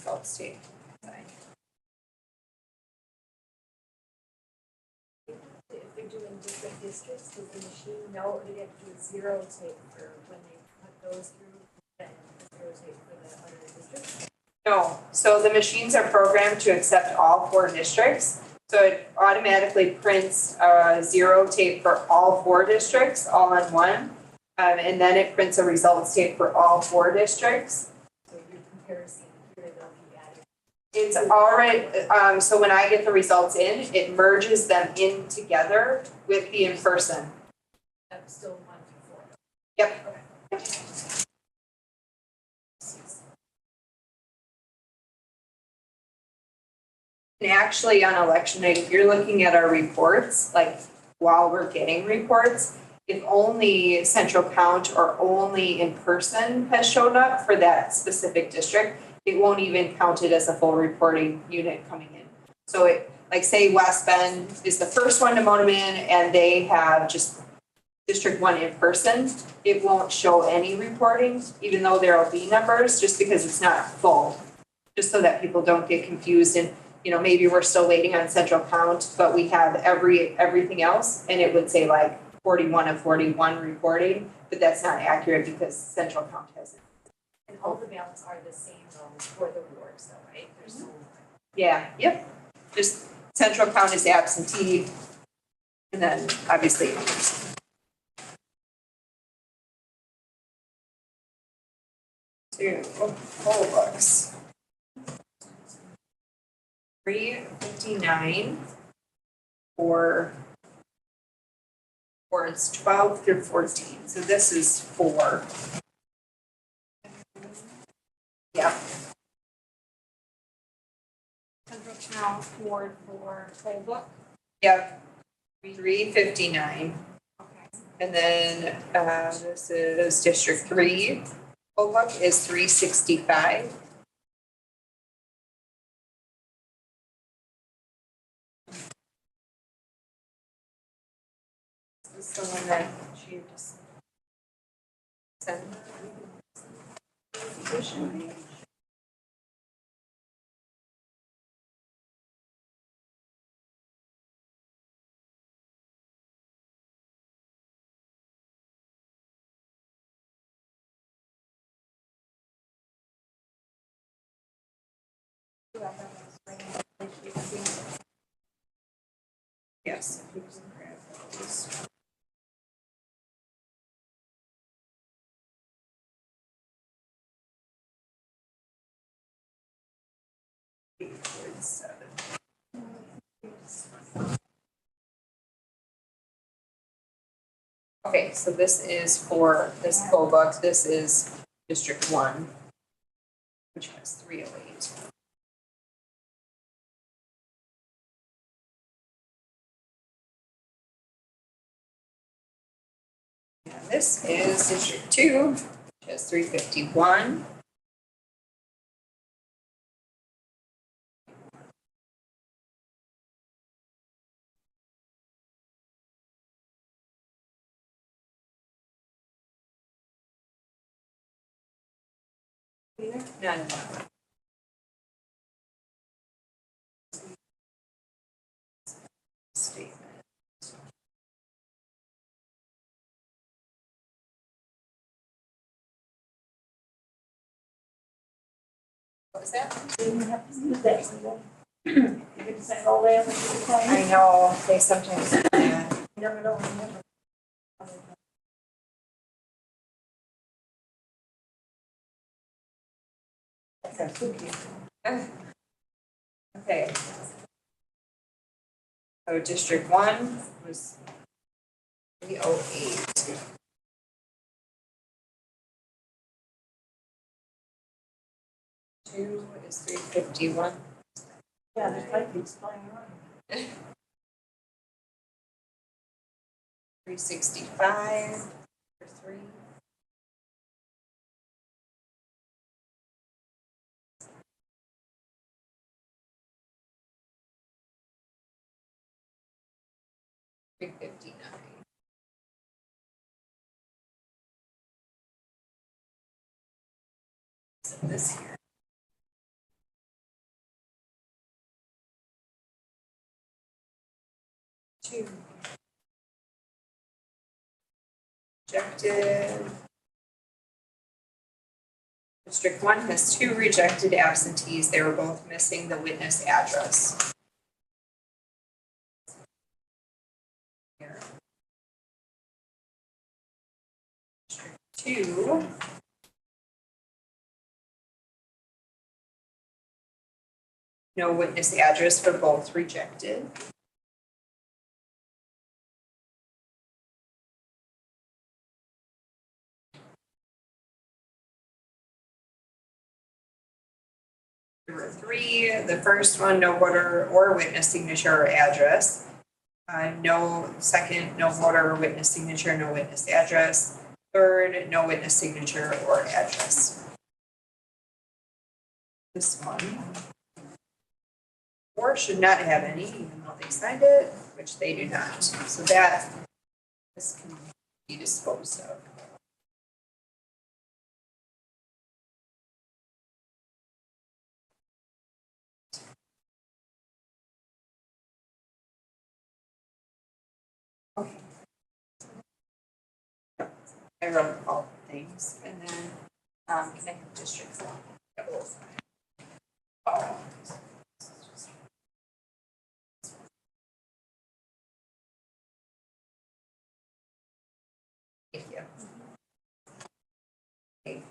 Results tape. If they're doing different districts, does the machine know, or do they have to do a zero tape for when they put those through, and a zero tape for the other districts? No, so the machines are programmed to accept all 4 districts. So it automatically prints a zero tape for all 4 districts, all in one. And then it prints a results tape for all 4 districts. So your comparison here, they'll be added. It's already, so when I get the results in, it merges them in together with the in-person. That's still 1 through 4. Yep. And actually on election night, if you're looking at our reports, like while we're getting reports, if only central count or only in person has shown up for that specific district, it won't even count it as a full reporting unit coming in. So it, like say West Bend is the first one to vote them in and they have just District 1 in person, it won't show any reporting, even though there will be numbers, just because it's not full. Just so that people don't get confused and, you know, maybe we're still waiting on central count, but we have everything else, and it would say like 41 of 41 reporting, but that's not accurate because central count hasn't. And all the ballots are the same for the wards though, right? There's no. Yeah, yep. Just central count is absentee, and then obviously. Two poll books. 359 for wards 12 through 14. So this is 4. Yeah. Central Channel Ward for poll book. Yep. 359. Okay. And then this is District 3. Poll book is 365. This is the one that she just sent. Yes. if you can grab those. Ward 7. Okay, so this is for this poll book. This is District 1, which has 308. And this is District 2, which has 351. None. What was that? You didn't have to use that one. You can send all that to the client. I know, they sometimes, yeah. You never know, you never. That's cookie. Okay. So District 1 was 308. Two is 351. Yeah, there's like it's flying around. 365 for 3. $359. So this here. Two. Rejected. District 1 has 2 rejected absentees. They were both missing the witness address. Here. District 2. No witness address for both rejected. There were 3. The first one, no voter or witness signature or address. No second, no voter or witness signature, no witness address. Third, no witness signature or address. This one. 4 should not have any, even though they signed it, which they do not. So this can be disposed of. Okay. I wrote all the things, and then connect districts. Oh. Thank you. Okay.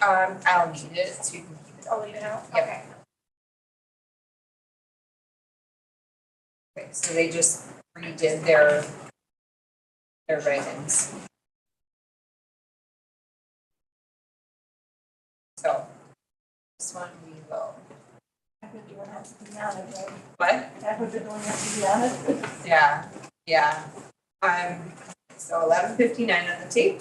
I'll need it, so you can keep it. I'll leave it out. Yep. Okay. Okay, so they just redid their write-ins. So, this one we will, Everyone has to be honest, right? what? Everyone has to be honest. Yeah. So 11:59 on the tape.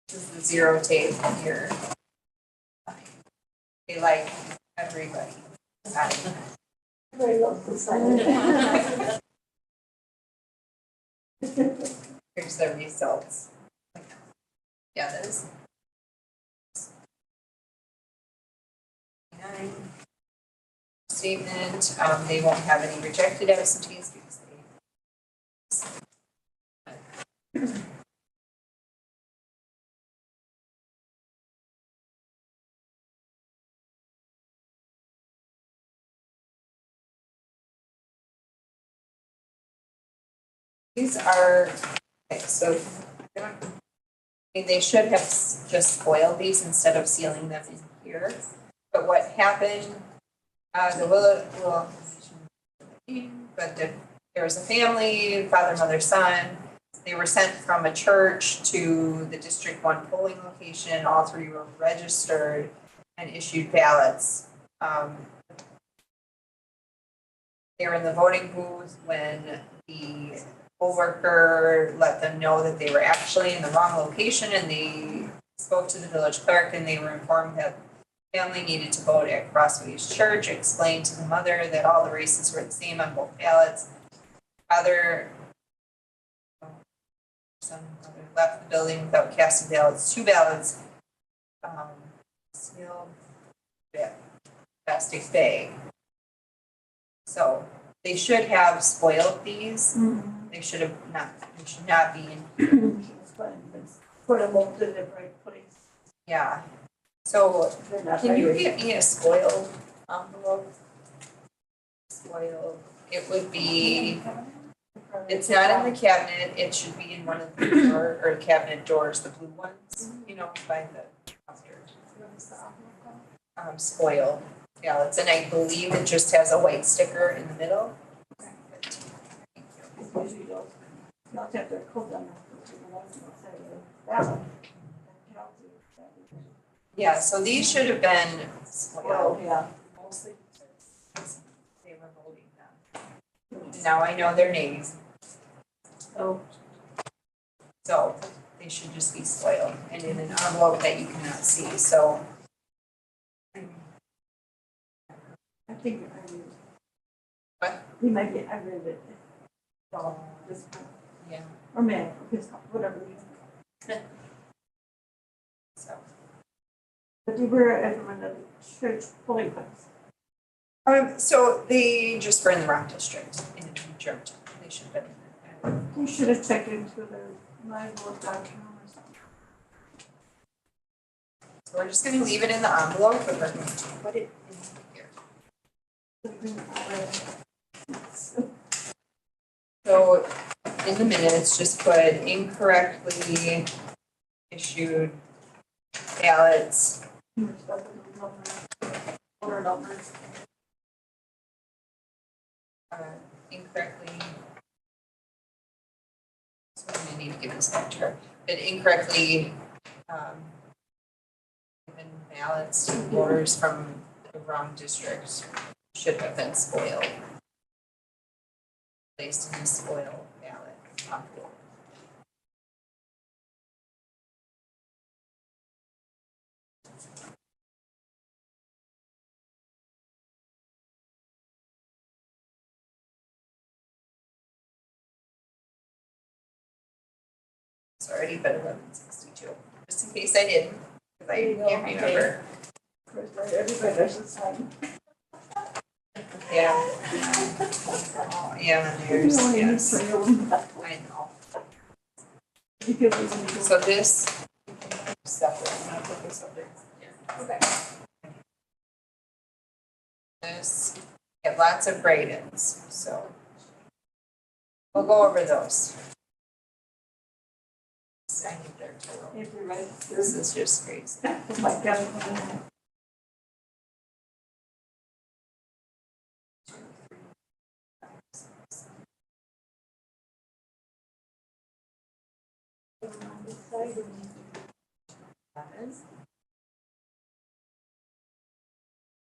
This is the 0 tape here. They like everybody. Everybody loves the sign. Here's the results. Yeah, that is. 9. Statement, they won't have any rejected absentees because they. These are, okay, so they should have just spoiled these instead of sealing them in here. But what happened, there was a family, father, mother, son. They were sent from a church to the District 1 polling location. All 3 were registered and issued ballots. They were in the voting booth when the poll worker let them know that they were actually in the wrong location, and they spoke to the village clerk, and they were informed that the family needed to vote at Crossways Church, explained to the mother that all the races were the same on both ballots. Father son and brother left the building without casting ballots, 2 ballots. Sealed, plastic bag. So they should have spoiled these. They should not be in. Put them all in the right place. Yeah. So They're not can you ready. get me a spoiled envelope? Spoiled, it would be, it's not in the cabinet, it should be in one of the door, or cabinet doors, the blue ones, you know, by the counter. Spoiled ballots, and I believe it just has a white sticker in the middle. Usually those, they'll have their code on it. Yeah, so these should have been Well, spoiled, yeah. mostly because they were voting them. Now I know their names, Oh, so they should just be spoiled and in an envelope that you cannot see, so. I think I read. What? We might get, I read it. So, this, Yeah, or man, his, whatever. so. But they were at one of the church polling books. So they just were in the wrong district in Germantown. They should have been. You should have checked into their livevote.com or something. So we're just gonna leave it in the envelope, but we're going to put it in here. So in the minutes, just put incorrectly issued ballots. Order numbers. Incorrectly. So I'm gonna need to give this back to her, but incorrectly, given ballots to voters from the wrong district should have been spoiled. Placed in the spoiled ballot envelope. It's already been 11:62, just in case I didn't, because I can't remember. Of course, everybody does sign. Yeah. Oh, yeah, and You there's, only need yes, three of them. I know. Because it's- So this, separate, I'm gonna put this up there. Okay. This, get lots of grade-ins, so. We'll go over those. I think they're total. If you're right, This is just great stuff. oh my God. Seven.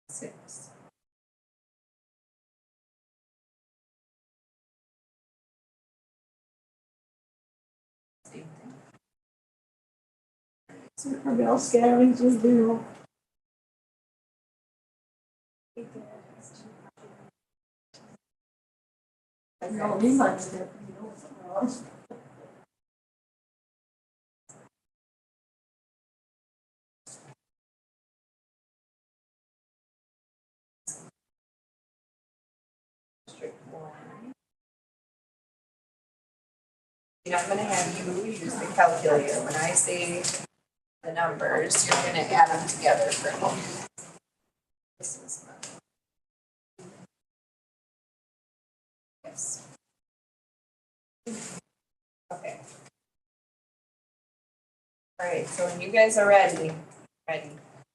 6. Same thing. Everybody else scattering to zero. No, he might have, you know, something else. District 1. And I'm gonna have you use the calculator. When I say the numbers, you're gonna add them together for me. This is my. Yes. Okay. All right, so when you guys are ready.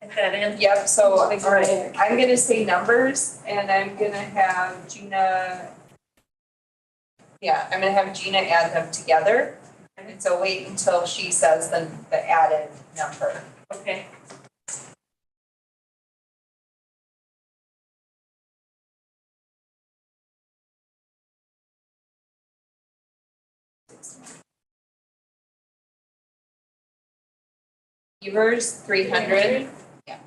Is that in? Yep, so, all Like, right, I'm gonna say numbers and I'm gonna have Gina. Yeah, I'm gonna have Gina add them together. And so wait until she says the added number. Okay. Beavers, 300. Yeah.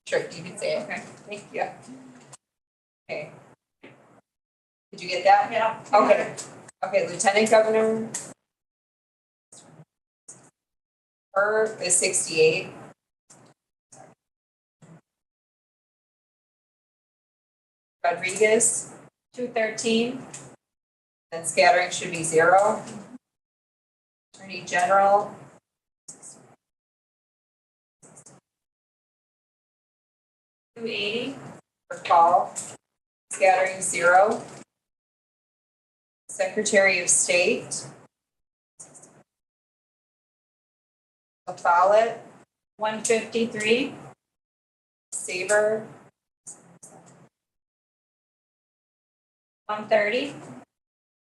Sure, you can say it. Okay. Thank you. Okay. Did you get that? Yeah. Okay. Okay, Lieutenant Governor Moore is 68. Rodriguez, 213. then scattering should be 0. Attorney General, 280. for Paul, scattering 0. Secretary of State, LaFollette, 153. Saber, 130.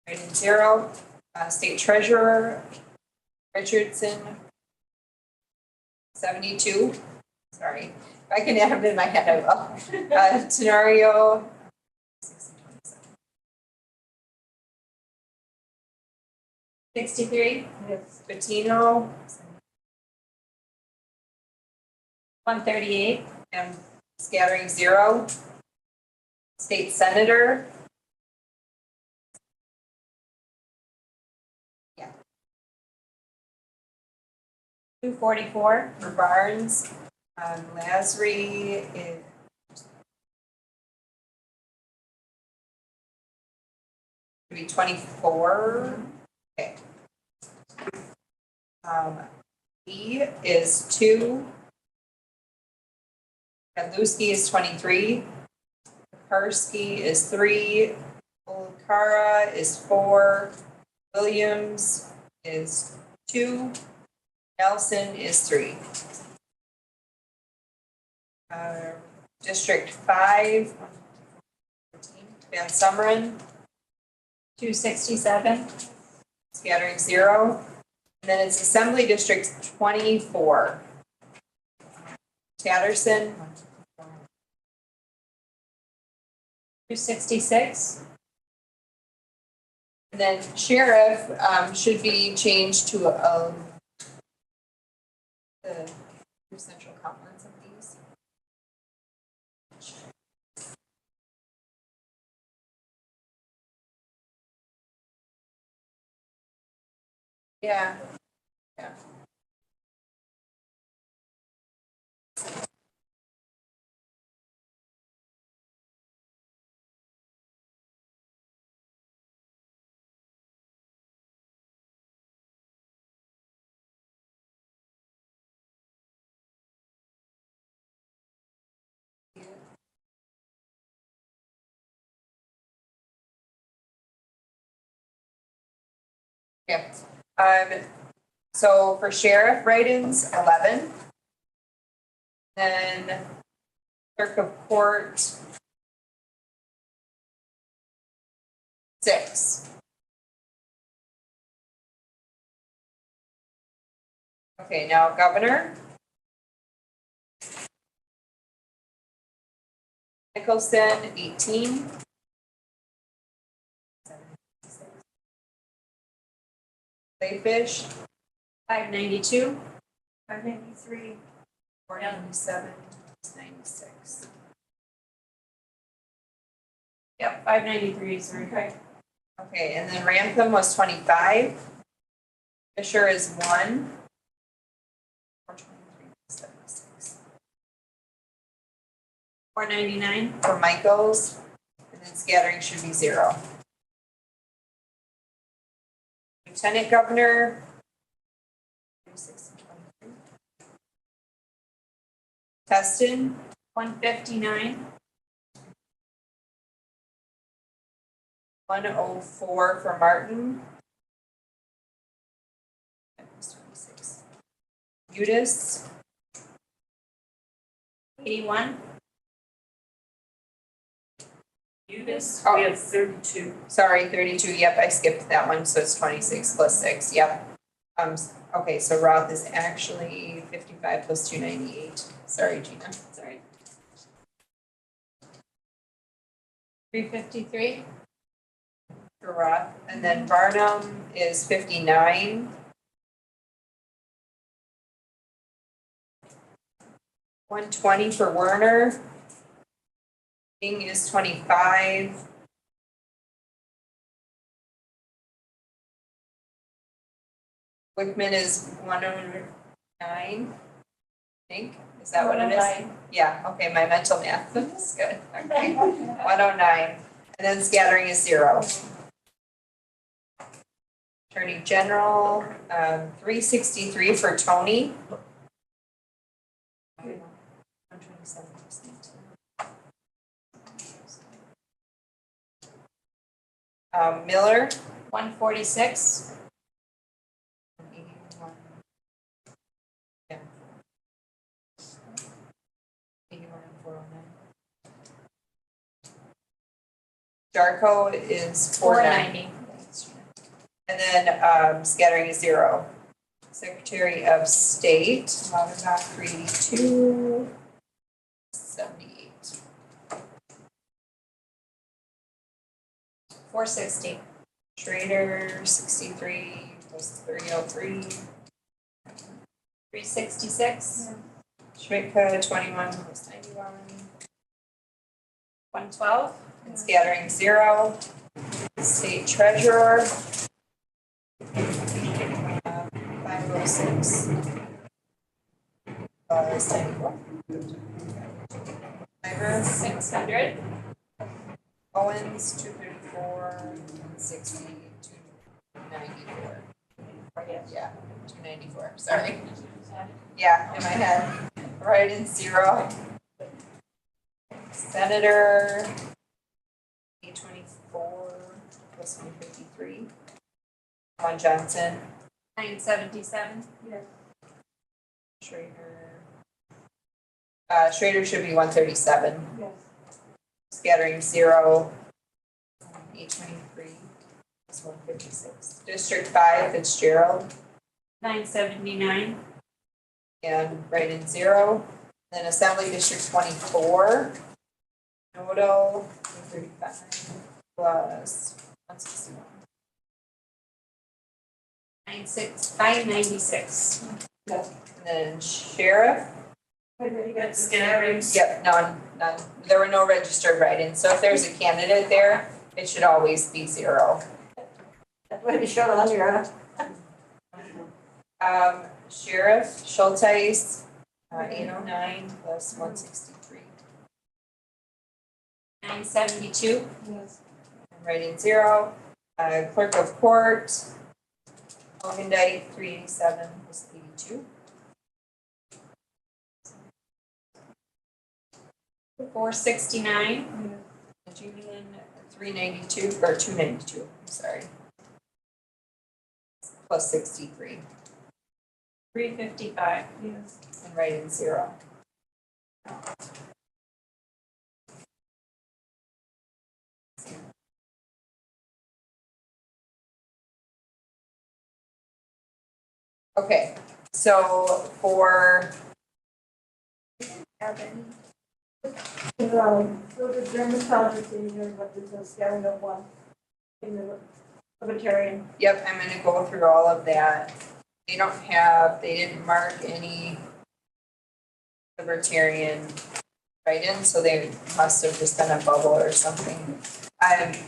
write-in 0. State Treasurer, Richardson, 72. Sorry, if I can add them in my head, I will. Tenorio, 63. Patino, 138. and scattering 0. State Senator, 244. for Barnes. Lasry is should be 24. Okay. E is 2. Kadlowski is 23. Karski is 3. Olkara is 4. Williams is 2. Nelson is 3. District 5. Van Sumeren, 267. scattering 0. And then it's Assembly District 24. Tatterson, 266. and then Sheriff should be changed to the central comments of these. Yeah. Yeah. Yeah. So for sheriff, write-ins, 11. Then clerk of court, 6. Okay, now governor. Nicholson, 18. Layfish, 592. 593. 497, 96. Yep, 593, sorry. Okay, and then Rantham was 25. Fisher is 1. 423, 76. 499. For Michaels, and then scattering should be 0. Lieutenant Governor, 36 and 23. Teston, 159. 104 for Martin. That was 26. Udis, 81. Udis, Oh. we have 32. sorry, 32, yep, I skipped that one, so it's 26 plus 6, yep. Okay, so Roth is actually 55 plus 298. Sorry, Gina. Sorry. 353. For Roth, and then Barnum is 59. 120 for Werner. King is 25. Wickman is 100, I think, is that what it is? Yeah, okay, my mental math is good, okay. 109, and then scattering is 0. Attorney General, 363 for Tony. 127%. Miller. 146. 81. Yeah. 81 and 409. Darko is 490. And then scattering is 0. Secretary of State, Lauterbach 382, 78. 460. Schrader 63 plus 303. 366. Schmitka 21 plus 91. 112. And scattering 0. State Treasurer 506 plus 94. Ivor 600. Owens 234 and 60 294. Yeah, 294. Sorry. Yeah, in my head. Right in 0. Senator 824 plus 153. Ron Johnson. 977. Schrader. Schrader should be 137. Yes. Scattering 0. 823 plus 156. District 5, Fitzgerald. 979. And right in 0. Then Assembly District 24. Nodo 135 plus 161. 596. And then Sheriff. Scattering. Yep, none. There were no registered write-ins, so if there's a candidate there, it should always be 0. That's what it showed on your, Sheriff Schulteis, 809 plus 163. 972. yes. And write-in 0. Clerk of Court, Hogendijk 387 plus 82. 469. Julian 392 or 292, sorry. Plus 63 355. Yes. and write-in 0. Okay, so for So the Germantown is in here, but there's a scattering of 1 in the Libertarian. yep, I'm gonna go through all of that. They didn't mark any libertarian write-in, so they must have just been a bubble or something.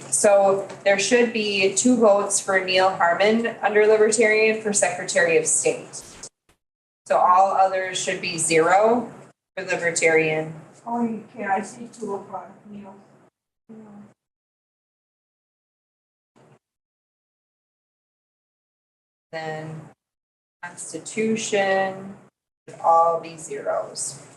So there should be 2 votes for Neil Harmon under Libertarian for Secretary of State. So all others should be 0 for Libertarian. Oh, okay, I see 2 of our Neil. Then Constitution should all be 0s.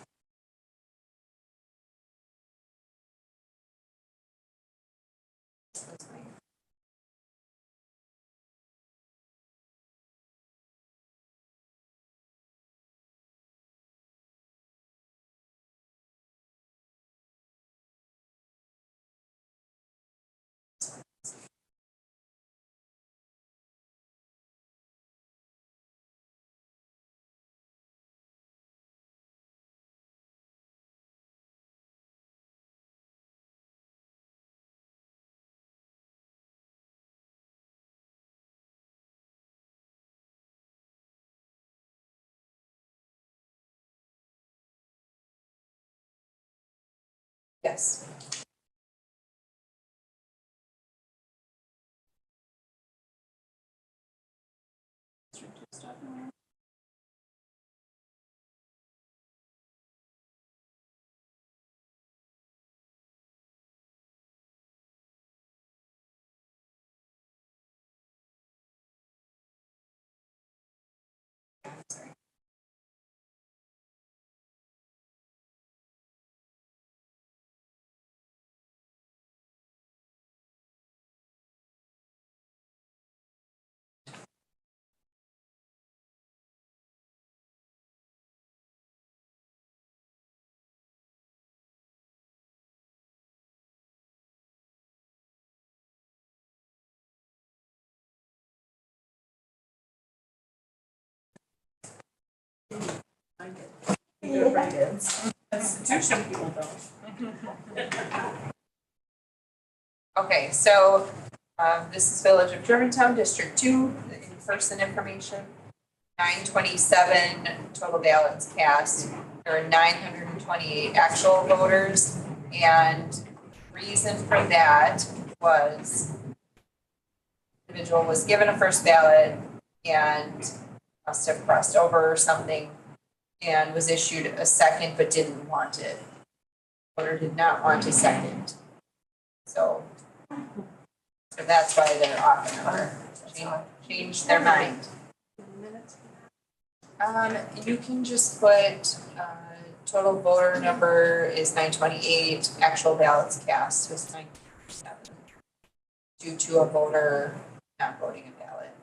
Yes. Good write-ins. Institution people don't. Okay, so, this is Village of Germantown, District 2, in-person information. 927 total ballots cast. There are 928 actual voters, and reason for that was individual was given a first ballot and must have crossed over or something and was issued a second but didn't want it. Voter did not want a second. So that's why they're off number. Change their mind. You can just put, total voter number is 928, actual ballots cast was 907. Due to a voter not voting a ballot.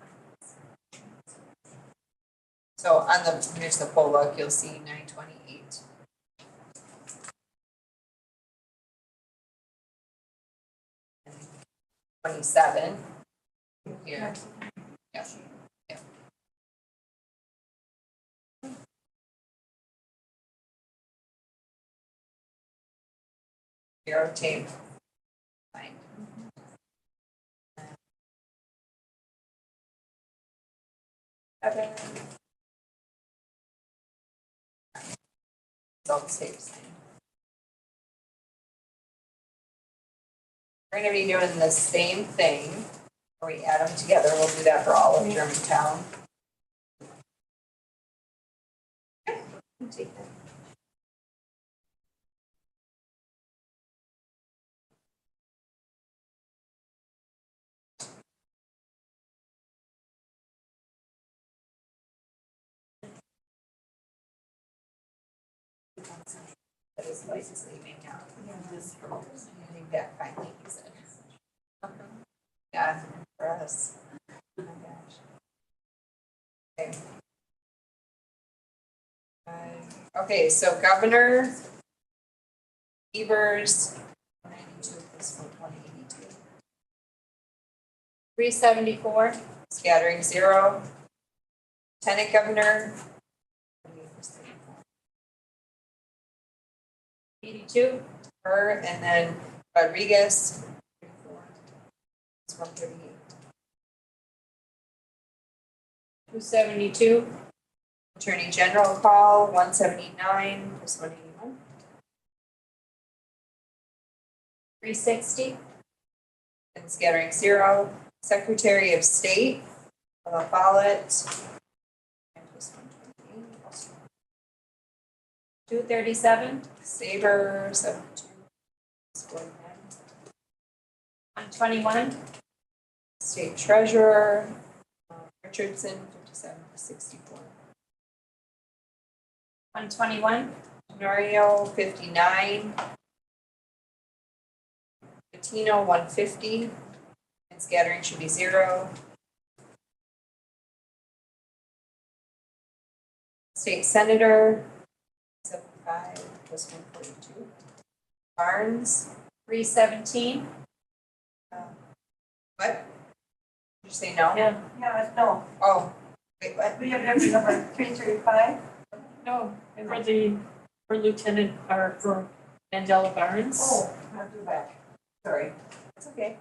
So on the, here's the poll book, you'll see 928. And 27 here. Yeah. Yeah. Zero tape. Fine. Seven. Results stay the same. We're gonna be doing the same thing, where we add them together, we'll do that for all of Germantown. Take that. That is license leaving now. This for, I think that finally is it. Yeah, for us. Oh my gosh. Okay. Okay, so Governor Evers, 92 plus 182. 374. Scattering 0. Lieutenant Governor. 82. Her, and then Rodriguez. 34. It's 138. 272. Attorney General call, 179 plus 181. 360. And scattering 0. Secretary of State, Follett. Plus 128. 237. Saber, 72. 121. State Treasurer, Richardson, 57 plus 64. 121. Norio, 59. Patino, 150. And scattering should be 0. State Senator, 75 plus 142. Barnes, 317. what? Did you say no? Yeah, no, Oh, wait, what? we have every number 335. No, for Lieutenant, or for Mandela Barnes. Oh, I have to go back, sorry. It's okay.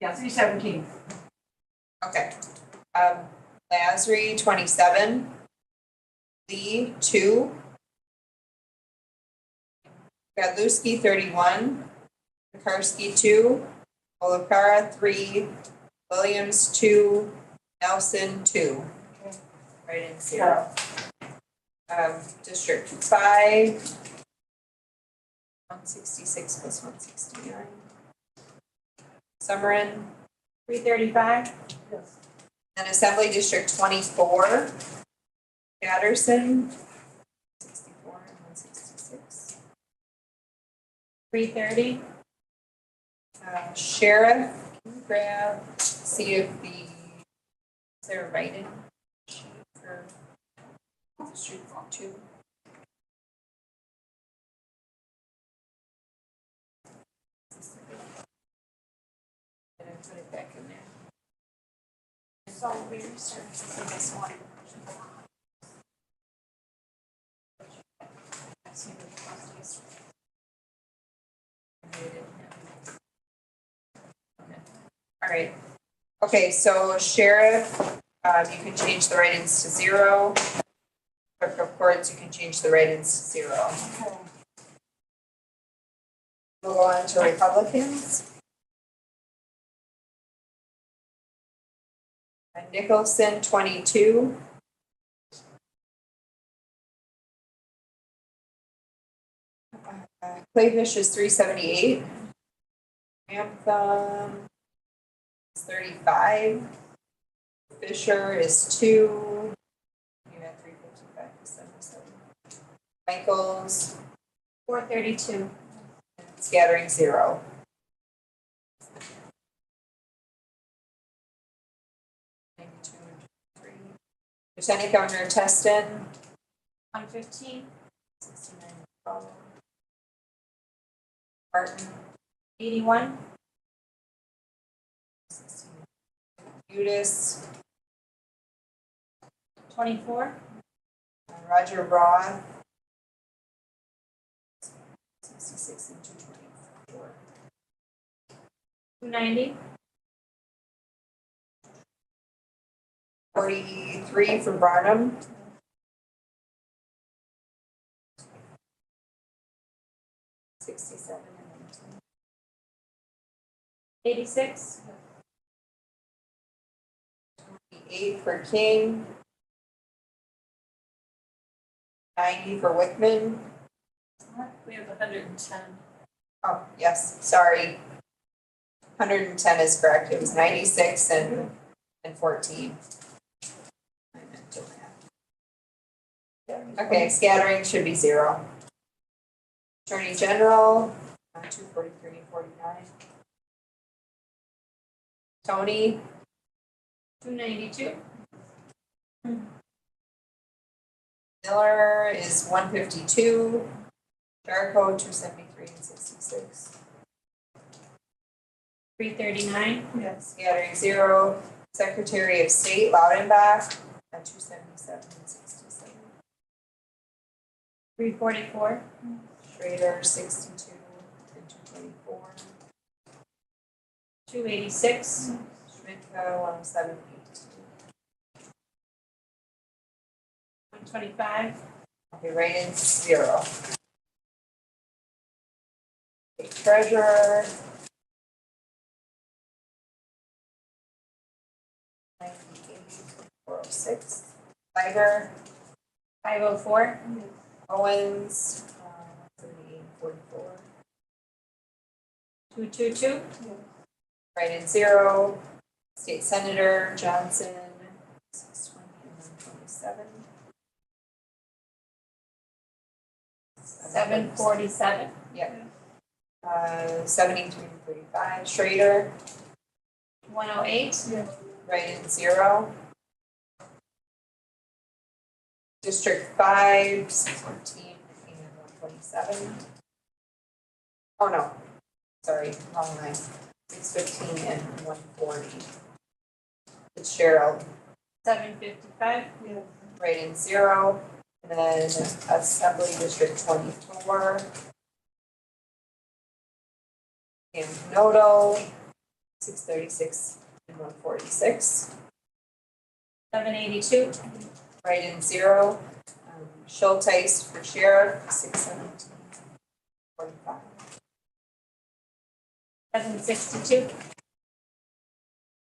Yeah, 317. Okay. Lasry, 27. Lee, 2. Gadlowski, 31. Pekarsky, 2. Olakara, 3. Williams, 2. Nelson, 2. Okay. Right in 0. District 5. 166 plus 169. Summerin. 335. Yes. And Assembly District 24. Patterson. 64 and 166. 330. Sheriff, can you grab, see if is there a write-in sheet for District 2? And I put it back in there. So we researched this one. right. Okay, so sheriff, you can change the write-ins to 0. Clerk of courts, you can change the write-ins to 0. We'll go on to Republicans. Nicholson, 22. Clayfish is 378. Anthem is 35. Fisher is 2. You had 355 to 77. Michaels, 432. scattering 0. Lieutenant Governor Teston, 115. 69. Martin, 81. 16. Udis, 24. Roger Roth, 66 and 224. 290. 43 for Barnum. 67 and 86. 28 for King. 90 for Wickman. We have 110. Oh, yes, sorry. 110 is correct. It was 96 and 14. I meant to add. Okay, scattering should be 0. Attorney General, 243 and 49. Tony, 292. Miller is 152. Jarko, 273 and 66. 339. Scattering 0. Secretary of State, Loudenbach, 277 and 67. 344. Schrader, 62 and 224. 286. Schmidtka, 107, 125. Okay, write-ins 0. Okay, treasurer. 98, 406. Tiger, 504. Owens, 78, 44. 222. Write-in 0. State Senator Johnson, 620 and 127. 747. Yep. 73 and 35. Schrader, 108. write-in 0. District 5, 614 and 127. Oh no, sorry, wrong line. 615 and 140. Fitzgerald, 755. write-in 0. And then Assembly District 24. And Noto, 636 and 146. 782. Write-in 0. Schulteis for sheriff, 617, 45. 762.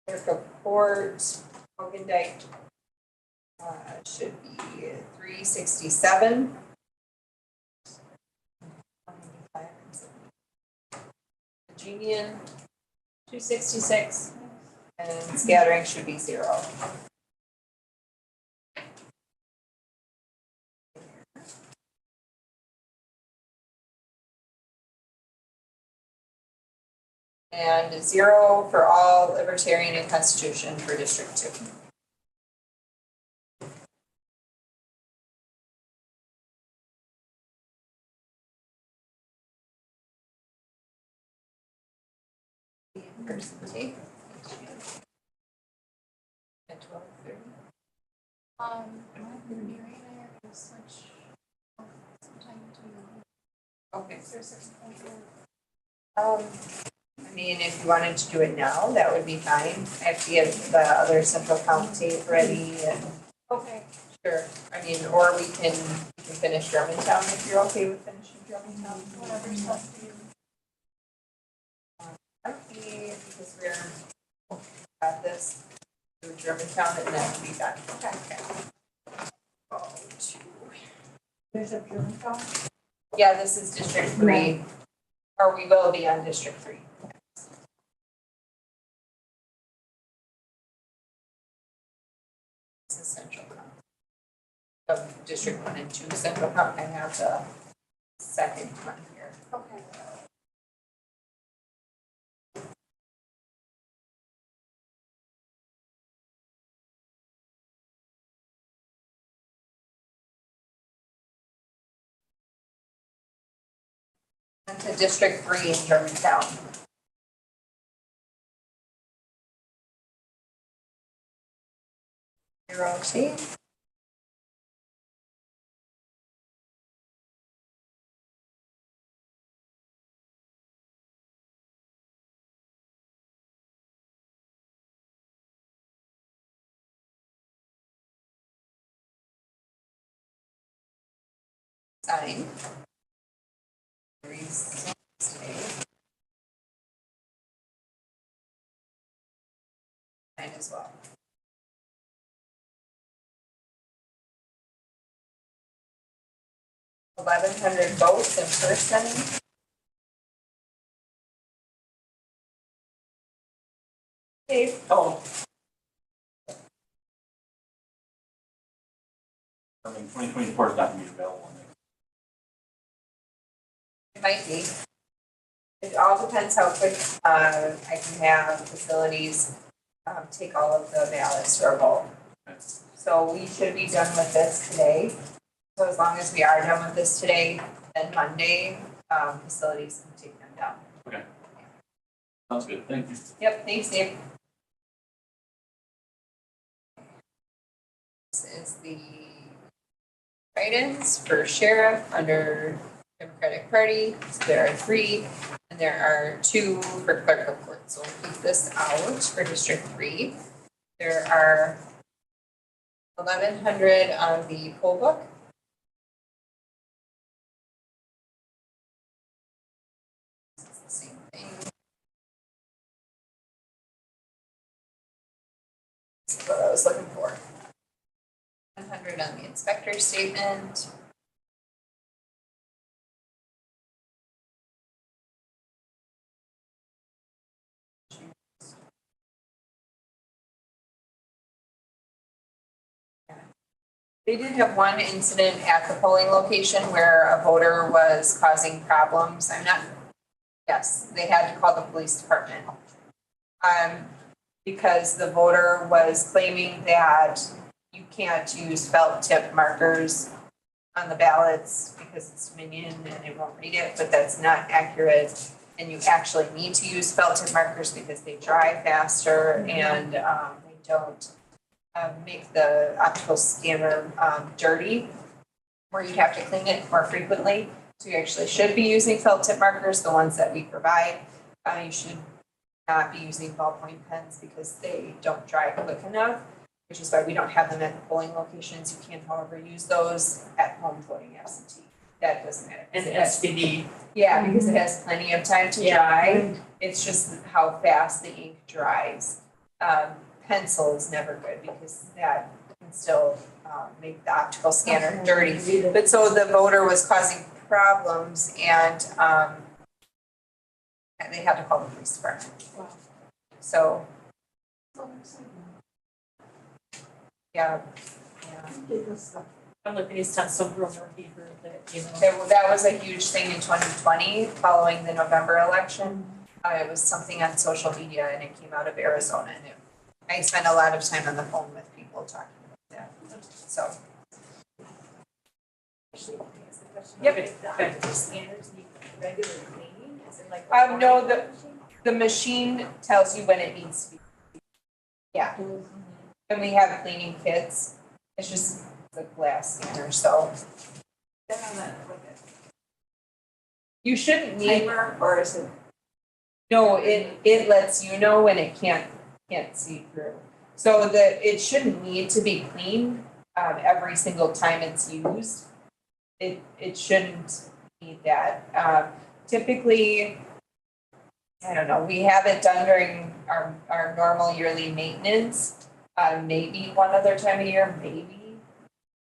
Clerk of court, Hogendijk, should be 367. 195. Virginian, 266. and scattering should be 0. And 0 for all Libertarian and Constitution for District 2. Percentage. At 12:30. Mary and I are gonna switch sometime tomorrow. Okay. Is there a certain point where Um, I mean, if you wanted to do it now, that would be fine. I have to get the other central count tape ready and, Okay. sure. I mean, or we can finish Germantown if you're okay with finishing Germantown. Whatever's best for you. I don't think, because we're at this, do Germantown and then we'll be done. Okay. Oh, two. There's a Germantown. Yeah, this is District 3, or we will be on District 3. This is central count. Of District 1 and 2 central count, I have the second one here. Okay. And to District 3 in Germantown. Rotate. Sign. Reset. Sign as well. $1,100 votes in person. Dave? Oh, I mean, 2024 is not going to be available. It might be. It all depends how quick I can have facilities take all of the ballots for a vote. So we should be done with this today. So as long as we are done with this today, then Monday, facilities can take them down. Sounds good, thank you. Yep, thanks, Dave. This is the write-ins for sheriff under Democratic Party. So there are 3, and there are 2 for clerk of court. So we'll keep this out for District 3. There are 1,100 on the poll book. It's the same thing. This is what I was looking for. 100 on the inspector statement. They did have one incident at the polling location where a voter was causing problems. Yes, they had to call the police department. Because the voter was claiming that you can't use felt tip markers on the ballots because it's Dominion and it won't read it, but that's not accurate. And you actually need to use felt tip markers because they dry faster and they don't make the optical scanner dirty, where you have to clean it more frequently. So you actually should be using felt tip markers, the ones that we provide. You should not be using ballpoint pens because they don't dry quick enough, which is why we don't have them at the polling locations. You can, however, use those at home voting absentee. That doesn't matter. And SPD. Yeah, because it has plenty of time to dry. It's just how fast the ink dries. Pencil is never good because that can still make the optical scanner dirty. But so the voter was causing problems and they had to call the police department. So, yeah. Probably based on some rumor he heard that, you know. That was a huge thing in 2020 following the November election. It was something on social media and it came out of Arizona. And I spent a lot of time on the phone with people talking about that. So. Yep. Okay. The scanners need regular cleaning, is it like? No, the machine tells you when it needs to be. Yeah. And we have cleaning kits. It's just the glass scanner, so. You shouldn't need. Timer, or is it? No, it lets you know when it can't see through. So it shouldn't need to be cleaned, every single time it's used. It shouldn't need that. Typically, I don't know, we have it done during our normal yearly maintenance. Maybe one other time a year, maybe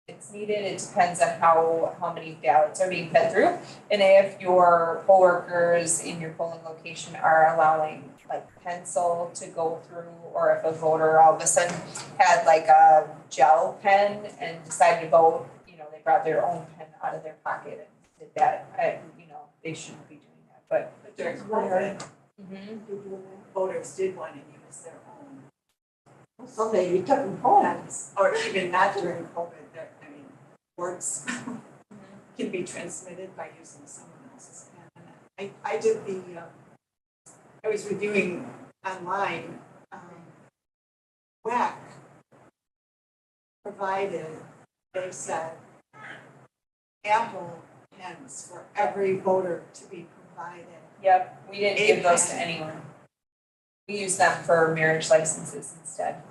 it's needed. It depends on how many ballots are being fed through. And if your poll workers in your polling location are allowing like pencil to go through, or if a voter all of a sudden had like a gel pen and decided to vote, they brought their own pen out of their pocket and did that, they shouldn't be doing that, but. But during COVID, Mhm. voters did want to use their own Someday you took them home. pens, or even not during COVID, words can be transmitted by using someone else's pen. And I did I was reviewing online, WAC provided, they said, ample pens for every voter to be provided. Yep, we didn't give those to anyone. We use them for marriage licenses instead,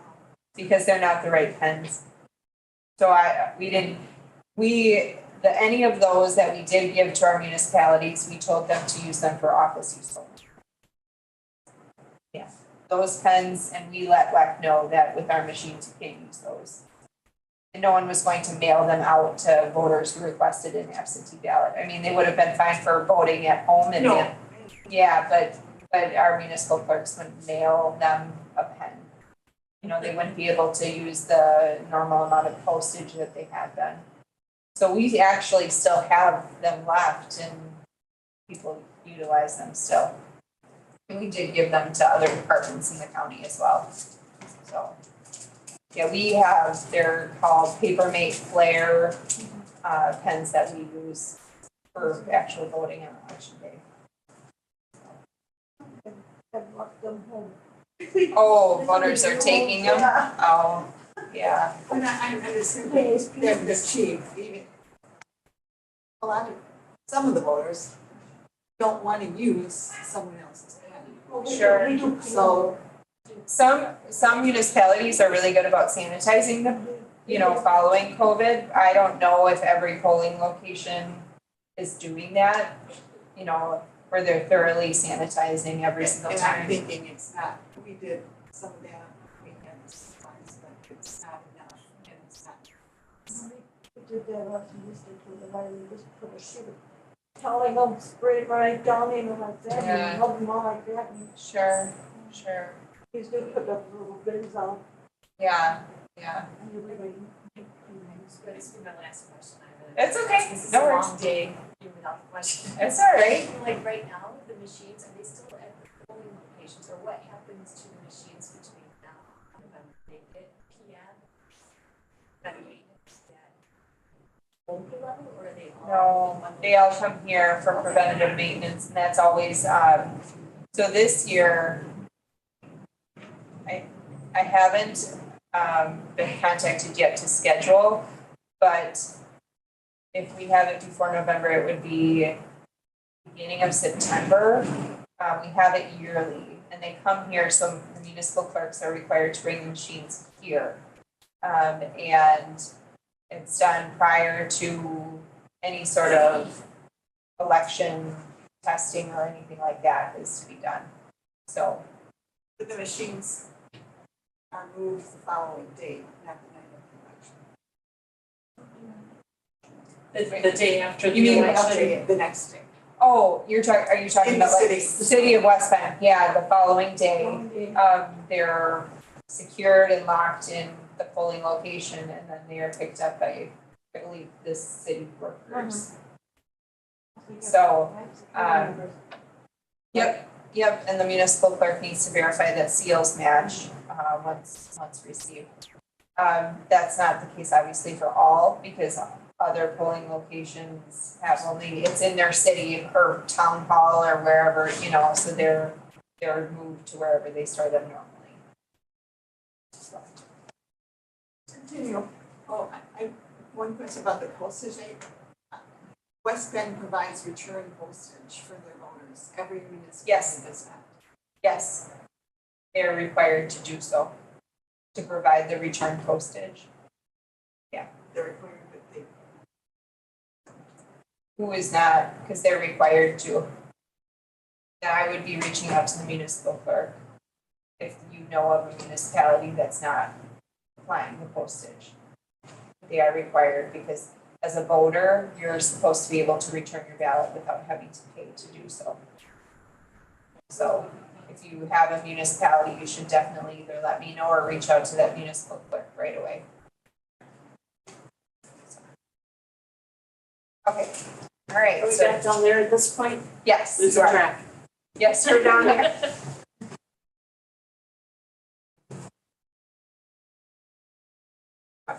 because they're not the right pens. So any of those that we did give to our municipalities, we told them to use them for office use only. Yeah, those pens, and we let WEC know that with our machines, you can't use those. And no one was going to mail them out to voters who requested an absentee ballot. I mean, they would have been fine for voting at home and. No. Yeah, but our municipal clerks wouldn't mail them a pen. They wouldn't be able to use the normal amount of postage that they had been. So we actually still have them left and people utilize them still. And we did give them to other departments in the county as well. So, yeah, they're called Papermate Flare pens that we use for actual voting on election day. I've left them home. Oh, voters are taking them? Yeah. Oh, yeah. And I'm assuming they're cheap, even. Some of the voters don't want to use someone else's pen. Sure. So, Some municipalities are really good about sanitizing them, following COVID. I don't know if every polling location is doing that, where they're thoroughly sanitizing every single and I'm time. thinking it's not, we did some of that, we had supplies, but it's not enough, and it's not. We did that last Tuesday for the night, we just put a sheet of towel them, spray it right down in them like that, Yeah. and rub them all like that, and Sure. he's gonna put up little bins on Yeah. everybody. That's my last question. It's okay. This is No a worries. long day, without question. It's all right. Like right now, the machines, are they still at the polling locations, or what happens to the machines between now and November? They get PM? Local level, or are they all? No, they all come here for preventative maintenance, and that's always, so this year, I haven't, been contacted yet to schedule, but if we have it before November, it would be beginning of September. We have it yearly, and they come here, so the municipal clerks are required to bring the machines here. And it's done prior to any sort of election testing or anything like that is to be done. So, But the machines are moved the following day, not the night of the election. The day after the You mean election. The next day. oh, are you talking In the about like city. the city of West Bend? Yeah, the following day, they're secured and locked in the polling location, and then they are picked up by, I believe, the city workers. So, Yep, and the municipal clerk needs to verify that seals match, once received. That's not the case obviously for all, because other polling locations have only, it's in their city or town hall or wherever, so they're moved to wherever they store them normally. So, Continue. Oh, one question about the postage. West Bend provides return postage for their voters. Every municipality Yes. does that. Yes. They are required to do so, to provide the return postage. They're required, but they, Who is not, because they're required to. Then I would be reaching out to the municipal clerk if you know of a municipality that's not applying the postage. They are required because as a voter, you're supposed to be able to return your ballot without having to pay to do so. So if you have a municipality, you should definitely either let me know or reach out to that municipal clerk right away. Okay, all right, Are we so back down there at this point? yes, Losing you are. track. Yes, we're down there.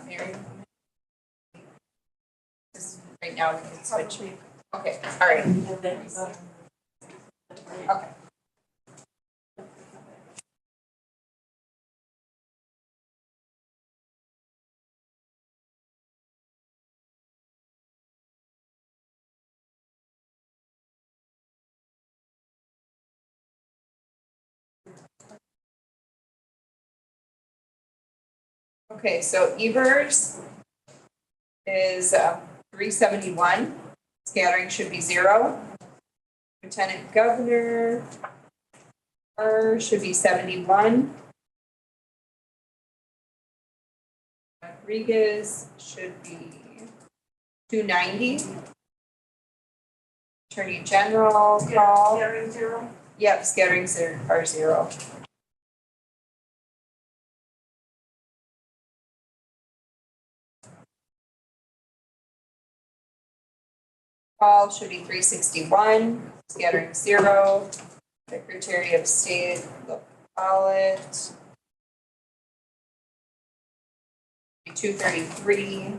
Mary? Right now, we can switch. Okay, all right, okay. Okay, so Evers is 371, scattering should be 0. Lieutenant Governor should be 71. Rodriguez should be 290. Attorney General call. Scattering 0? Yep, scatterings are 0. Call should be 361, scattering 0. Secretary of State, look, call it. 233.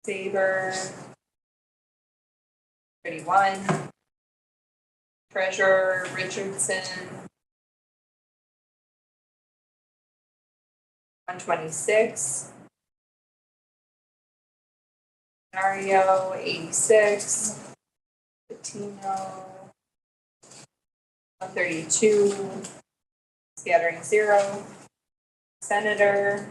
Saber. 31. Treasurer Richardson. 126. Mario, 86. Patino. 132. Scattering 0. Senator.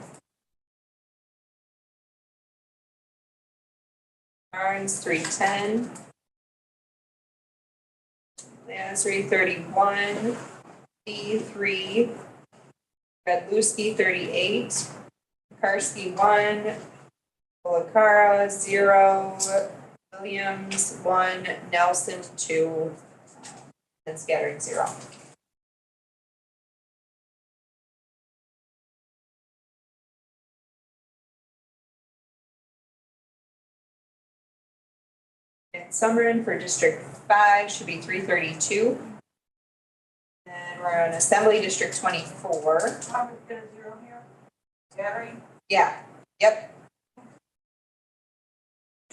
Barnes, 310. Lansry, 31. B3. Redlewski, 38. Karski, 1. Olacara, 0. Williams, 1. Nelson, 2. And scattering 0. And Summerin for District 5 should be 332. And we're on Assembly District 24. How we get a 0 here? Scattering? Yeah, yep,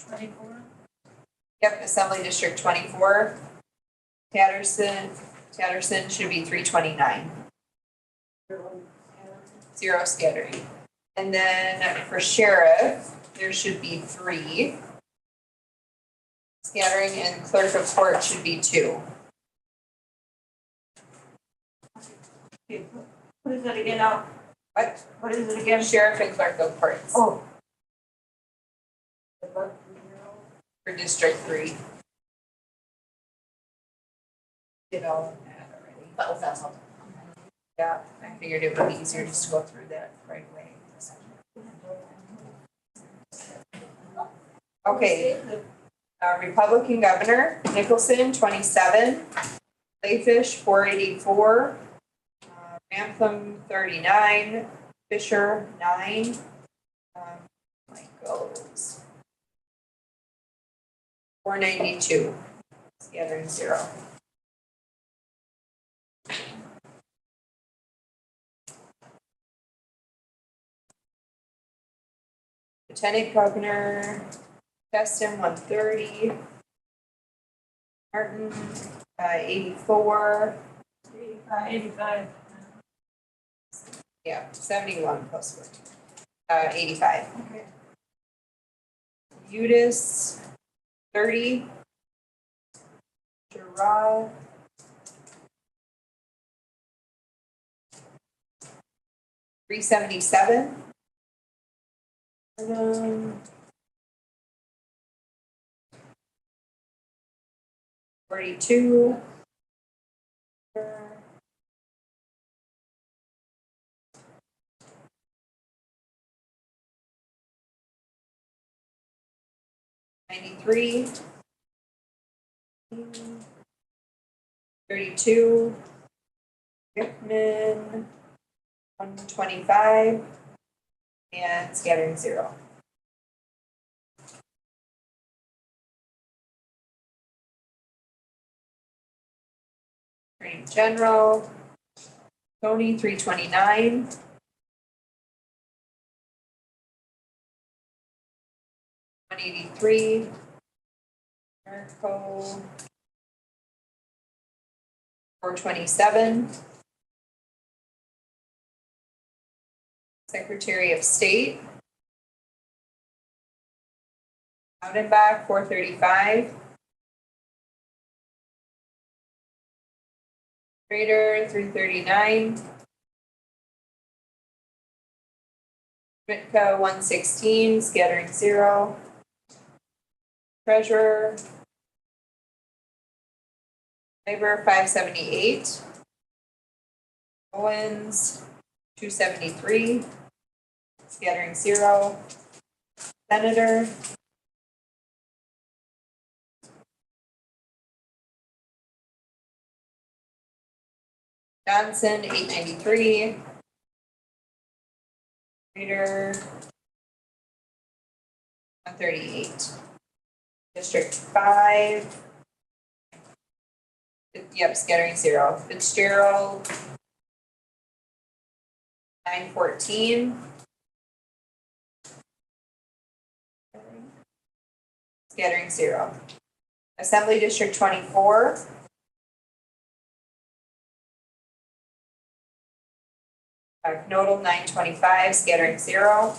24? yep, Assembly District 24. Tatterson should be 329. 0 scattering. And then for Sheriff, there should be 3. Scattering, and Clerk of Court should be 2. Okay, what is it again now? What? What is it again? Sheriff and Clerk of Courts Oh. for District 3. Did all of that already. That was that something. Yeah, I figured it would be easier just to go through that right away. Okay, Republican Governor, Nicholson, 27. Layfish, 484. Rantham, 39. Fisher, 9. Michaels, 492. Scattering 0. Lieutenant Governor, Justin, 130. Martin, 84. 85. Yeah, 71 plus 14. 85. Okay. Udis, 30. Gerard, 377. 42. 93. 32. Rickman. 125. And scattering 0. Attorney General. Tony, 329. 183. Mirko. 427. Secretary of State. Oudenbach, 435. Trader, 339. Mitka, 116, scattering 0. Treasurer. Labor, 578. Owens, 273, scattering 0. Senator. Johnson, 893. Reader, 138. District 5. Yep, scattering 0. Fitzgerald, 914. Scattering 0. Assembly District 24. Nodal, 925, scattering 0.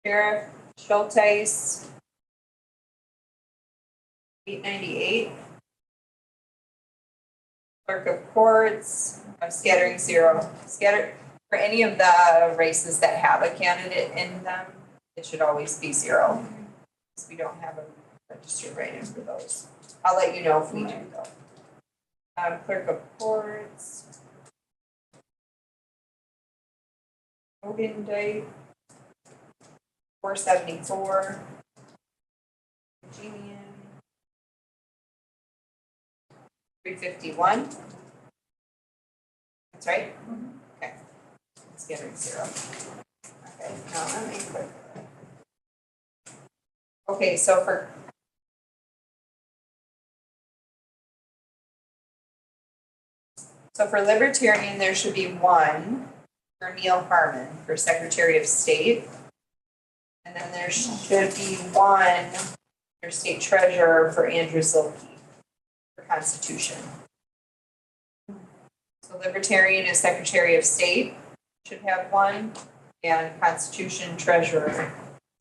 Sheriff Schulteis, 898. Clerk of Courts, scattering 0. For any of the races that have a candidate in them, it should always be 0. Because we don't have a registered write-in for those. I'll let you know if we do though. Clerk of Courts. Hogan Day. 474. Virginian. 351. That's right? Okay. Let's get rid of 0. Okay, now let me click. Okay, so for Libertarian, there should be 1 for Neil Harmon for Secretary of State. And then there should be 1 for State Treasurer for Andrew Zilke for Constitution. So Libertarian is Secretary of State, should have 1, and Constitution Treasurer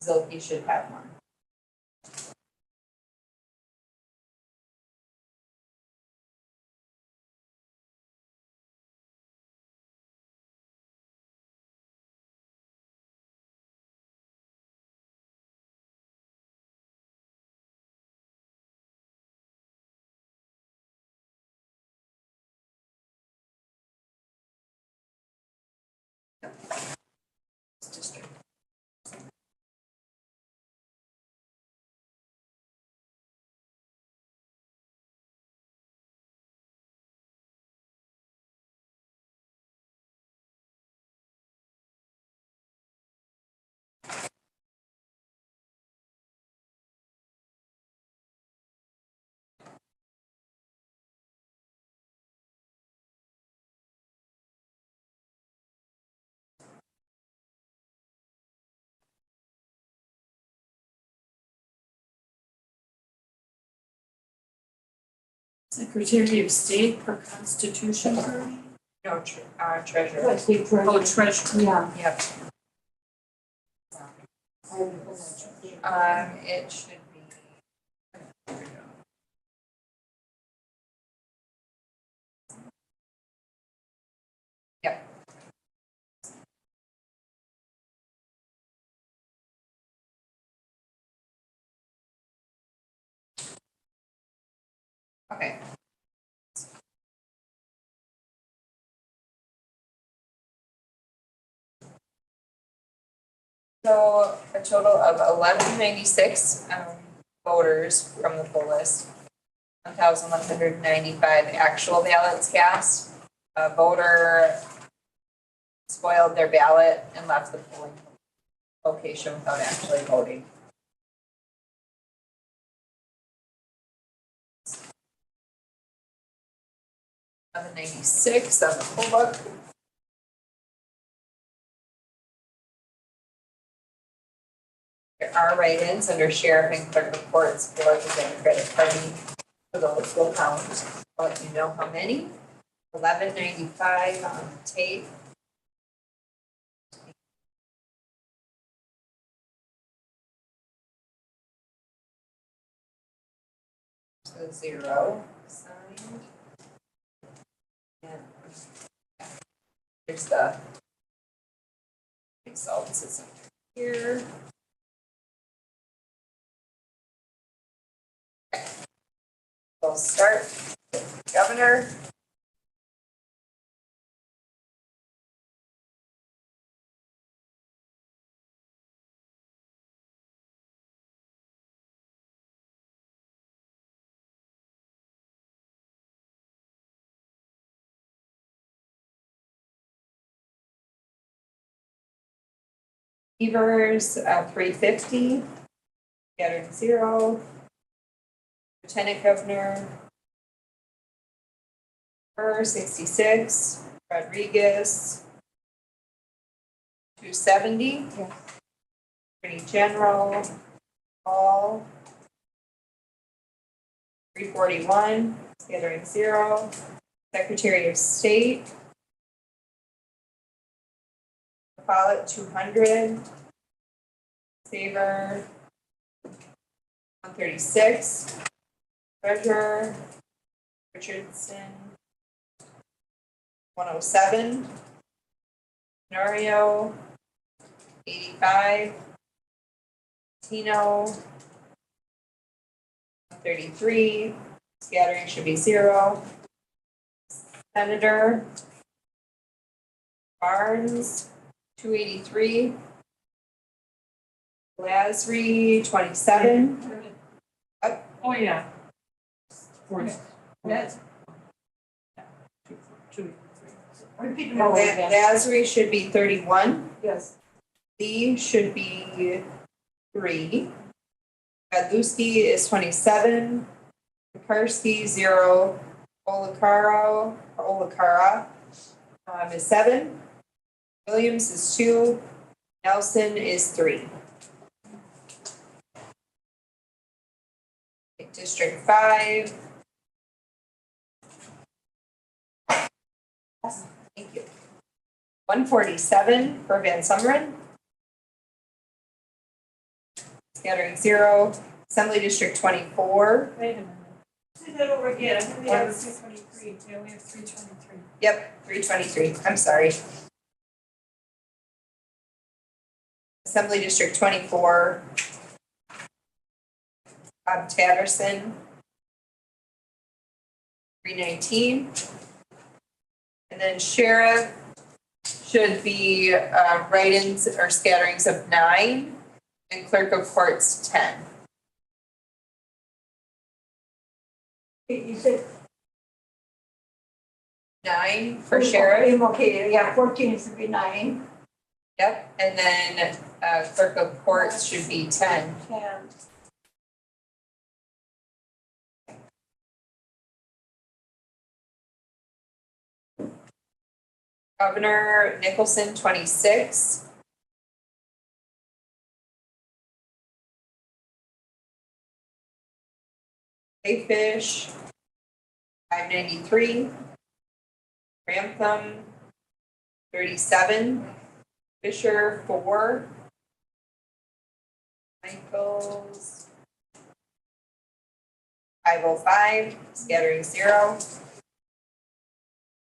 Zilke should have 1. District. Secretary of State for Constitution Party? No, Treasurer. Oh, Treasurer. Yeah. Yep. It should be. So a total of 1196 voters from the poll list. 1,195 actual ballots cast. A voter spoiled their ballot and left the polling location without actually voting. $11.96 on the poll book. There are write-ins under sheriff and clerk of courts for the Democratic Party. For those will count. I'll let you know how many. 1195 on the tape. So 0 signed. And here's the results. It's under here. We'll start with governor. Evers, 350. Scattered 0. Lieutenant Governor, 66. Rodriguez, 270. Attorney General, Paul, 341. Scattering 0. Secretary of State, Follett, 200. Saver, 136. Treasurer, Richardson, 107. Norio, 85. Tino, 33. Scattering should be 0. Senator Barnes, 283. Lasry, 27. Oh, yeah. Yes. Two. Repeat them all again. Lasry should be 31. Yes. Lee should be 3. Gadlowski is 27. Pekarsky, 0. Olakara is 7. Williams is 2. Nelson is 3. District 5. Thank you. 147 for Van Sumeren. Scattering 0. Assembly District 24. Wait a minute. Say that over again. I think we have 323. Yeah, we have 323. Yep, 323. I'm sorry. Assembly District 24. Bob Tatterson. 319. And then sheriff should be write-ins or scatterings of 9 and clerk of courts 10. You said 9 for sheriff. Okay, yeah, 14 should be 9. Yep, and then clerk of courts should be 10. 10. Governor Nicholson, 26. Fish, 593. Grantham, 37. Fisher, 4. Michaels, 505. Scattering 0.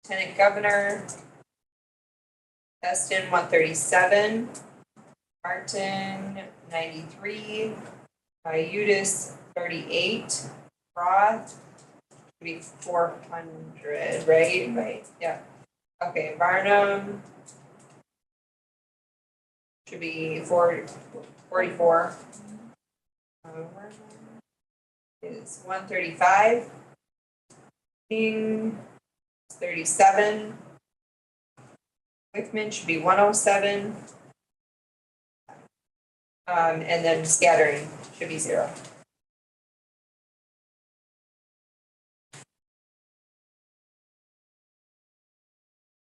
Lieutenant Governor, Destin, 137. Martin, 93. Iudis, 38. Roth, should be 400, right? Right, yeah. Okay, Varnum, should be 44. Is 135. King, 37. Wickman should be 107. And then scattering should be 0.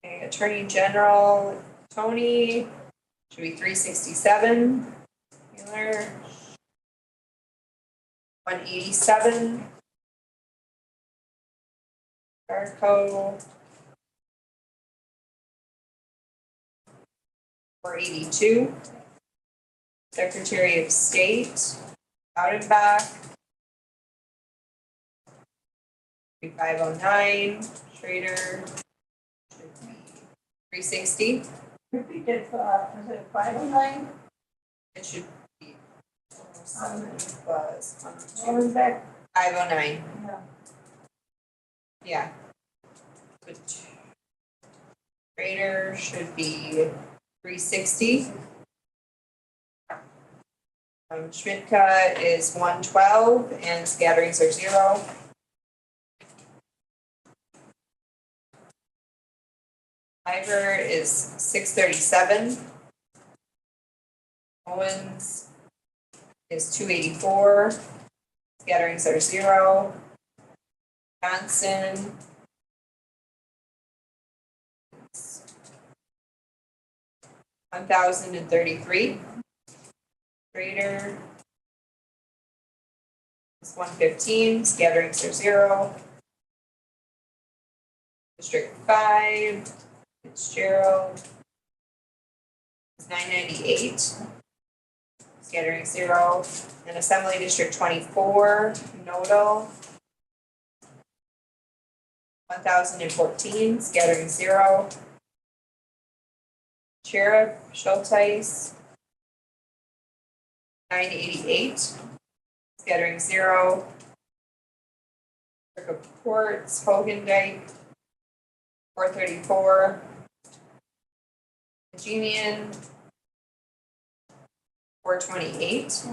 Okay, Attorney General Tony should be 367. Taylor, 187. Garco, 482. Secretary of State, Audenbach, 509. Schrader, should be 360. Repeat it, is it 509? It should be 7 plus 102. What was that? 509. Yeah. Yeah. Good. Grader should be 360. Schmidtka is 112 and scatterings are 0. Ivor is 637. Owens is 284. Scatterings are 0. Johnson. 1,033. Grader is 115. Scatterings are 0. District 5. Fitzgerald is 998. Scattering 0. And Assembly District 24. Nodal 1,014. Scattering 0. Sheriff Schulteis 988. Scattering 0. Clerk of Courts Hogendijk 434. Virginian 428.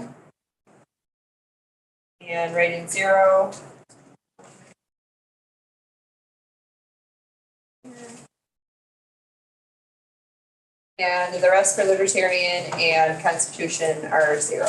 And write-in 0. And the rest for Libertarian and Constitution are 0.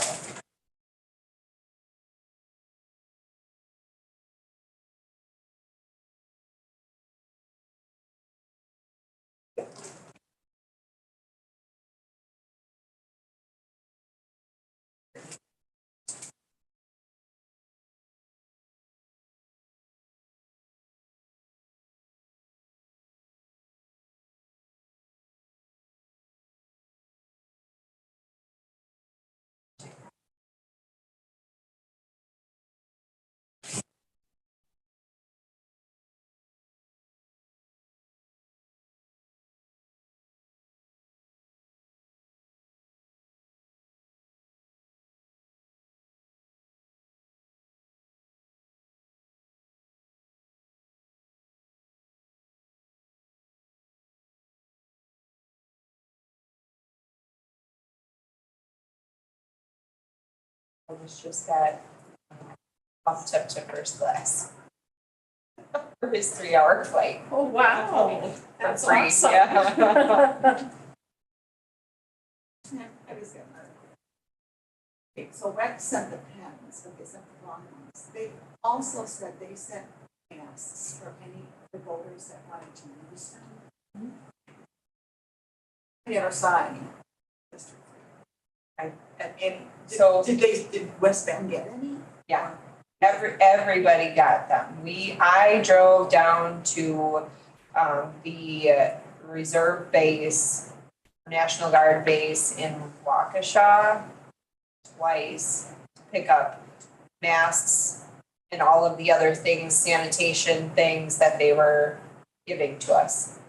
It's just got bumped up to first class for his 3-hour flight. Oh, wow. For That's free, awesome. yeah. I was gonna. Okay, so WEC sent the pens, but they sent the wrong ones. They also said they sent masks for any of the voters that wanted to use them. Never saw any. District three. And So- did West Bend get any? Yeah. Everybody got them. I drove down to the reserve base, National Guard base in Waukesha twice to pick up masks and all of the other things, sanitation things that they were giving to us.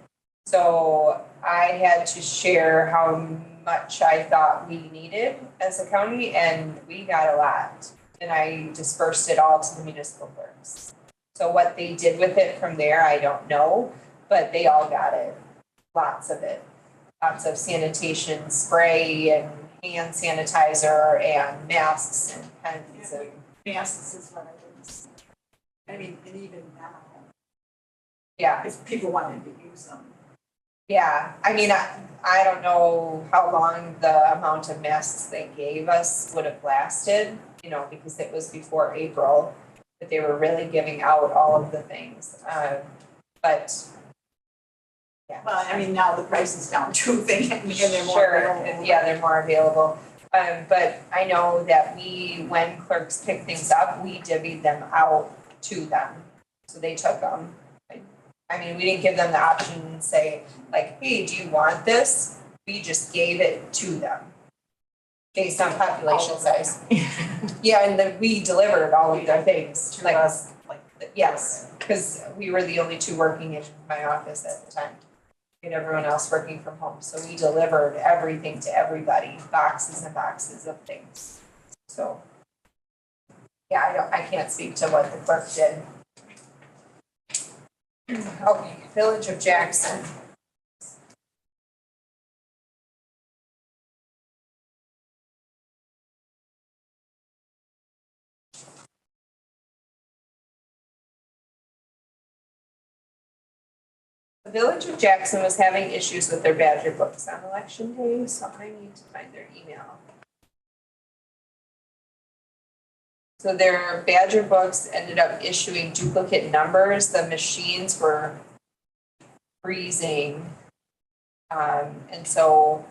So I had to share how much I thought we needed as a county, and we got a lot. And I dispersed it all to the municipal clerks. So what they did with it from there, I don't know, but they all got it, lots of it. lots of sanitation spray and hand sanitizer and masks and pens and, Masks is what I didn't see. I mean, and even now, yeah. if people wanted to use them. Yeah, I mean, I don't know how long the amount of masks they gave us would have lasted, you know, because it was before April, but they were really giving out all of the things. But yeah. Well, I mean, now the price is down too, and they're more Sure, available. yeah, they're more available. But I know that when clerks pick things up, we divvied them out to them. So they took them. I mean, we didn't give them the option and say, like, hey, do you want this? We just gave it to them based on population size. Yeah, and then we delivered all of their things, To like, us, like. yes, because we were the only two working in my office at the time. And everyone else working from home, so we delivered everything to everybody, boxes and boxes of things. So, yeah, I can't speak to what the clerk did. Okay, Village of Jackson. The Village of Jackson was having issues with their Badger books on election day, so I need to find their email. So their Badger books ended up issuing duplicate numbers. The machines were freezing. And so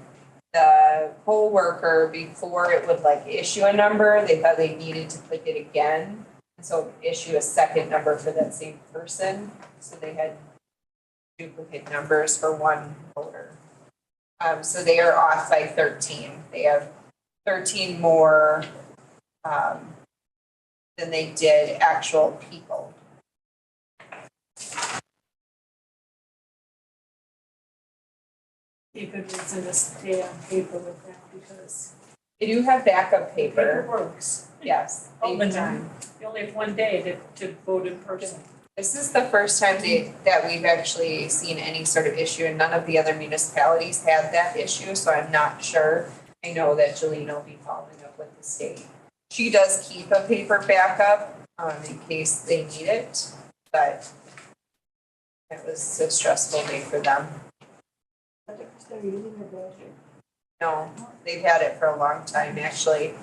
the poll worker, before it would like issue a number, they thought they needed to click it again. And so issue a second number for that same person. So they had duplicate numbers for one voter. So they are off by 13. They have 13 more than they did actual people. You could reason to stay on paper with that because They do have backup paper paper, works. yes. All they the do. time. You only have one day to vote in person. This is the first time that we've actually seen any sort of issue, and none of the other municipalities had that issue, so I'm not sure. I know that Jolene will be following up with the state. She does keep a paper backup, in case they need it, but it was a stressful day for them. They're using a Badger. No, they've had it for a long time, actually.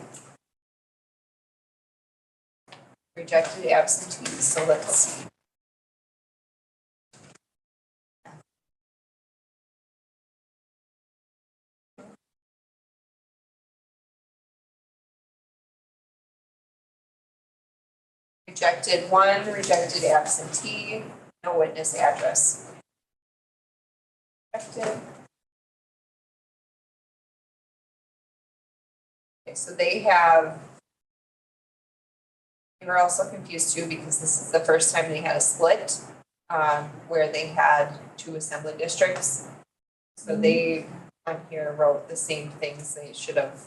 Rejected absentees, so let's see. Rejected one, rejected absentee, no witness address. Rejected. Okay, so they were also confused too because this is the first time they had a split, where they had two assembly districts. So they, on here, wrote the same things they should have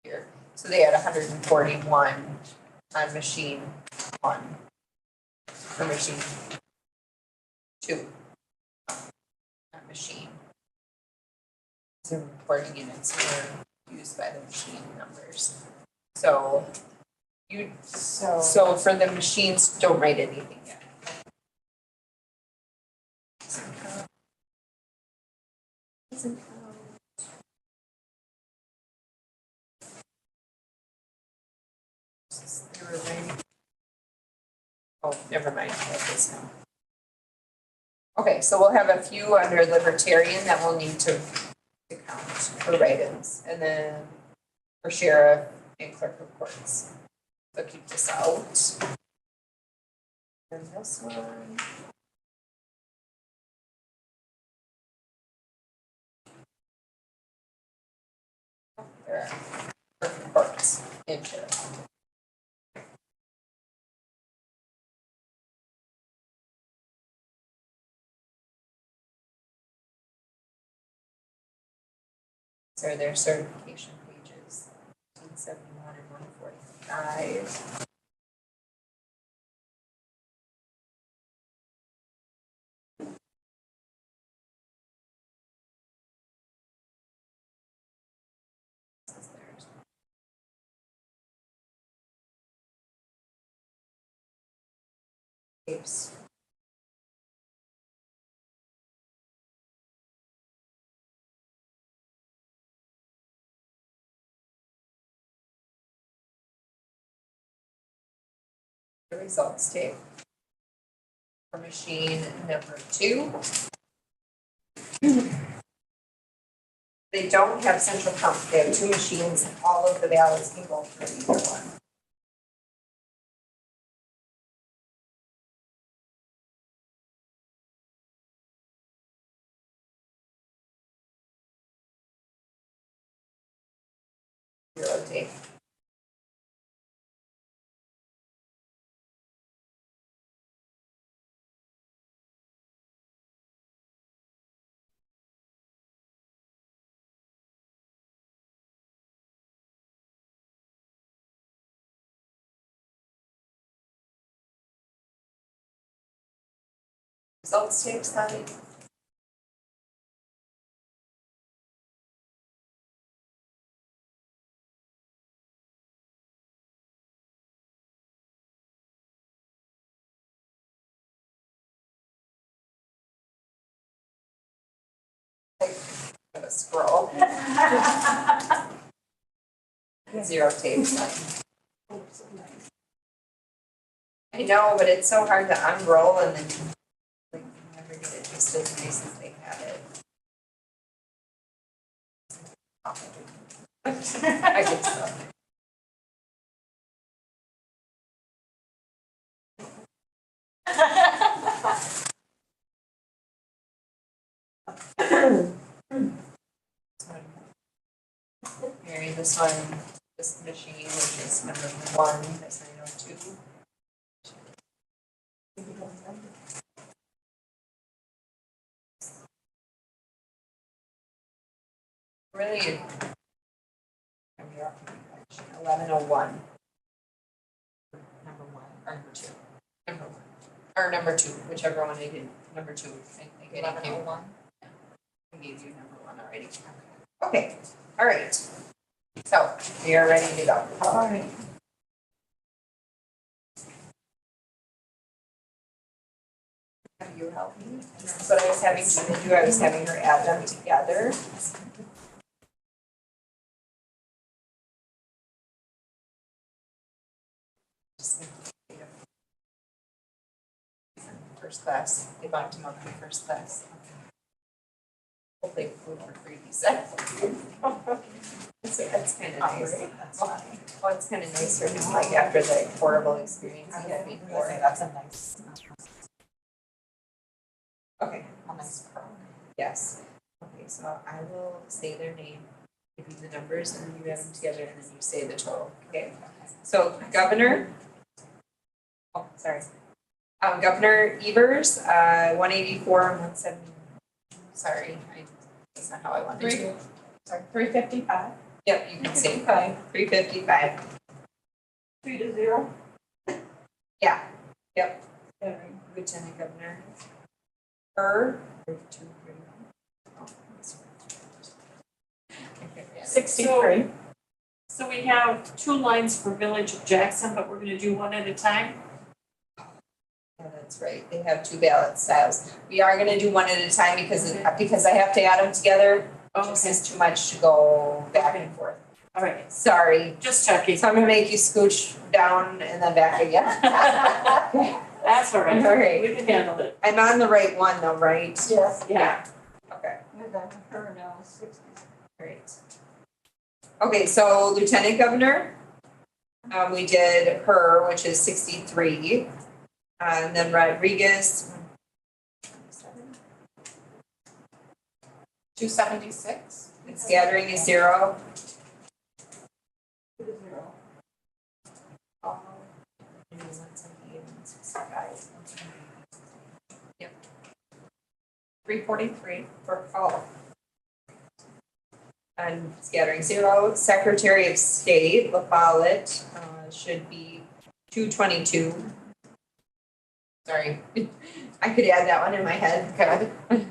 here. So they had 141 on machine one, or machine two, not machine. So recording units were used by the machine numbers. So so for the machines, don't write anything yet. They were writing. Oh, never mind, that is now. Okay, so we'll have a few under libertarian that we'll need to count for write-ins, and then for sheriff and clerk of courts. So keep this out. And this one. There, clerk of courts and sheriff. These are their certification pages, 171 and 145. tapes. The results tape. For machine number 2. They don't have central count, they have 2 machines, and all of the ballots can go through either one. Zero tape. Results tape, Scotty? Gotta scroll. Zero tape, Scotty. I know, but it's so hard to unroll and then like you never get it just as nice as they have it. I get stuff. Mary, this one, this machine, which is number 1, that's 902. Really, 1101. Number 1, or number 2. Number 1, or number 2, whichever one I did, number 2, I think I did. 1101? I gave you number 1 already. Okay, all right. So, we are ready to go. All right. Have you helped me? That's what I was having to do, I was having her add them together. First class, they bumped him up to first class. Hopefully food for free, he said. So that's kind of nice. Well, it's kind of nice for him, like after the horrible experience he had before. That's a nice. Okay, A nice perk. yes. Okay, so I will say their name, give you the numbers, and then you add them together, and then you say the total, okay? So Governor, oh, sorry. Governor Evers, 184, 170, sorry, that's not how I wanted to. Sorry, 355. Yep, you can say 355. 3 to 0. Yeah, yep. Lieutenant Governor. Her. 63. So we have 2 lines for Village of Jackson, but we're gonna do one at a time? Yeah, that's right. They have 2 ballot styles. We are gonna do one at a time because I have to add them together. This is too much to go back and forth. All right, Sorry. just checking. So I'm gonna make you scooch down and then back again. That's all right. All right. We can handle it. I'm on the right one though, right? Yes. Yeah. Okay, You're done with her now, 60. great. Okay, so Lieutenant Governor, we did her, which is 63. And then Rodriguez. 276. Its gathering is 0. 2 to 0. 343 for all. And scattering 0. Secretary of State, La Follette, should be 222. Sorry, I could add that one in my head, good.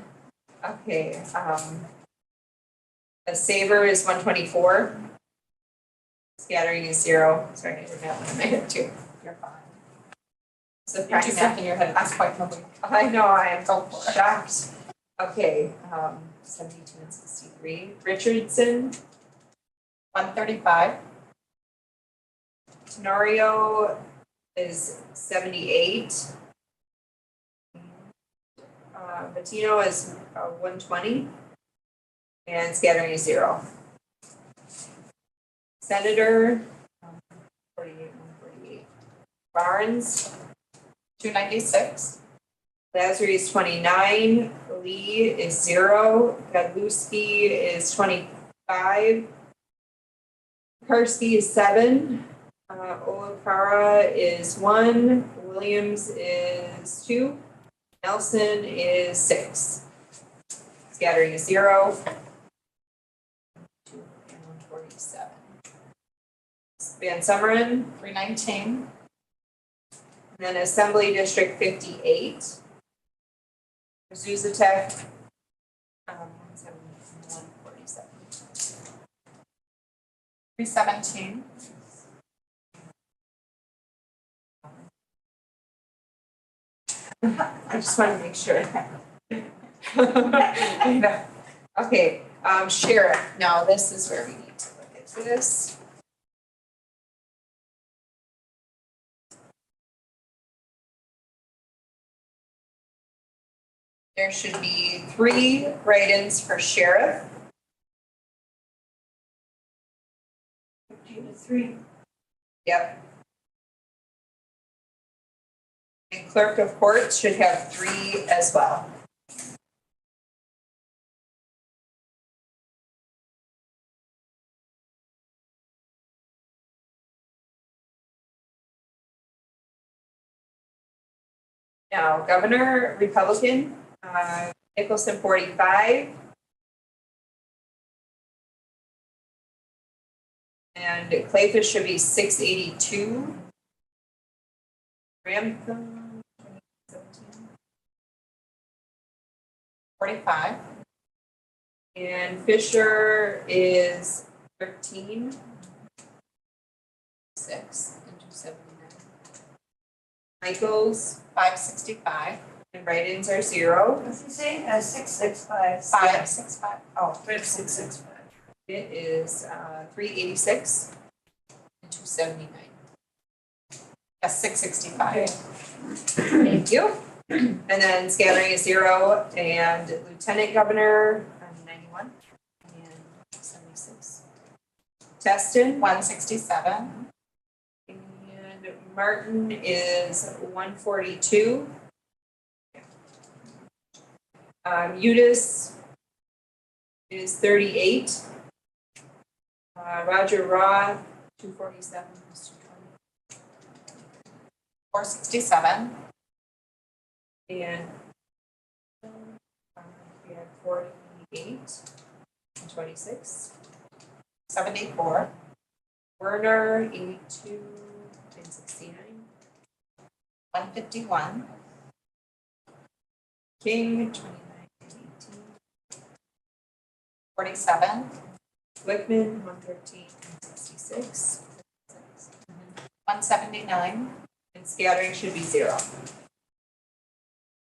Okay, a saver is 124. Scattering is 0. Sorry, I didn't have one in my head too. You're fine. So You're just shaking your head, that's quite lovely. I know, I am Go for it. shocked. Okay, 72 and 63. Richardson, 135, Tenorio is 78. Bettino is 120. And scattering is 0. Senator, 48, 148. Barnes, 296, Lazary is 29. Lee is 0. Godlewski is 25. Karski is 7. Olakara is 1. Williams is 2. Nelson is 6. Scattering is 0. 2 and 147. Van Summeren, 319, and then Assembly District 58. Zuzatech, 147. 317, I just want to make sure. Okay, Sheriff, now this is where we need to look at this. There should be 3 write-ins for sheriff. 15 to 3. Yep. And clerk of courts should have 3 as well. Now, governor, Republican, Nicholson 45. And Clayfish should be 682. Grantham, 17. 45, And Fisher is 13. 6 and 279. Michaels 565, and write-ins are 0. What's he say? 665. 565, oh, 665. It is 386 and 279. yes, 665. Thank you. And then scattering is 0 and lieutenant governor 91 and 76. Teston 167, and Martin is 142. Udis is 38. Roger Raw 247 is 220. 467, And we have 48 and 26. 74, Werner 82 and 69. 151, King 29 and 18. 47, Wickman 113 and 66. 179, And scattering should be 0.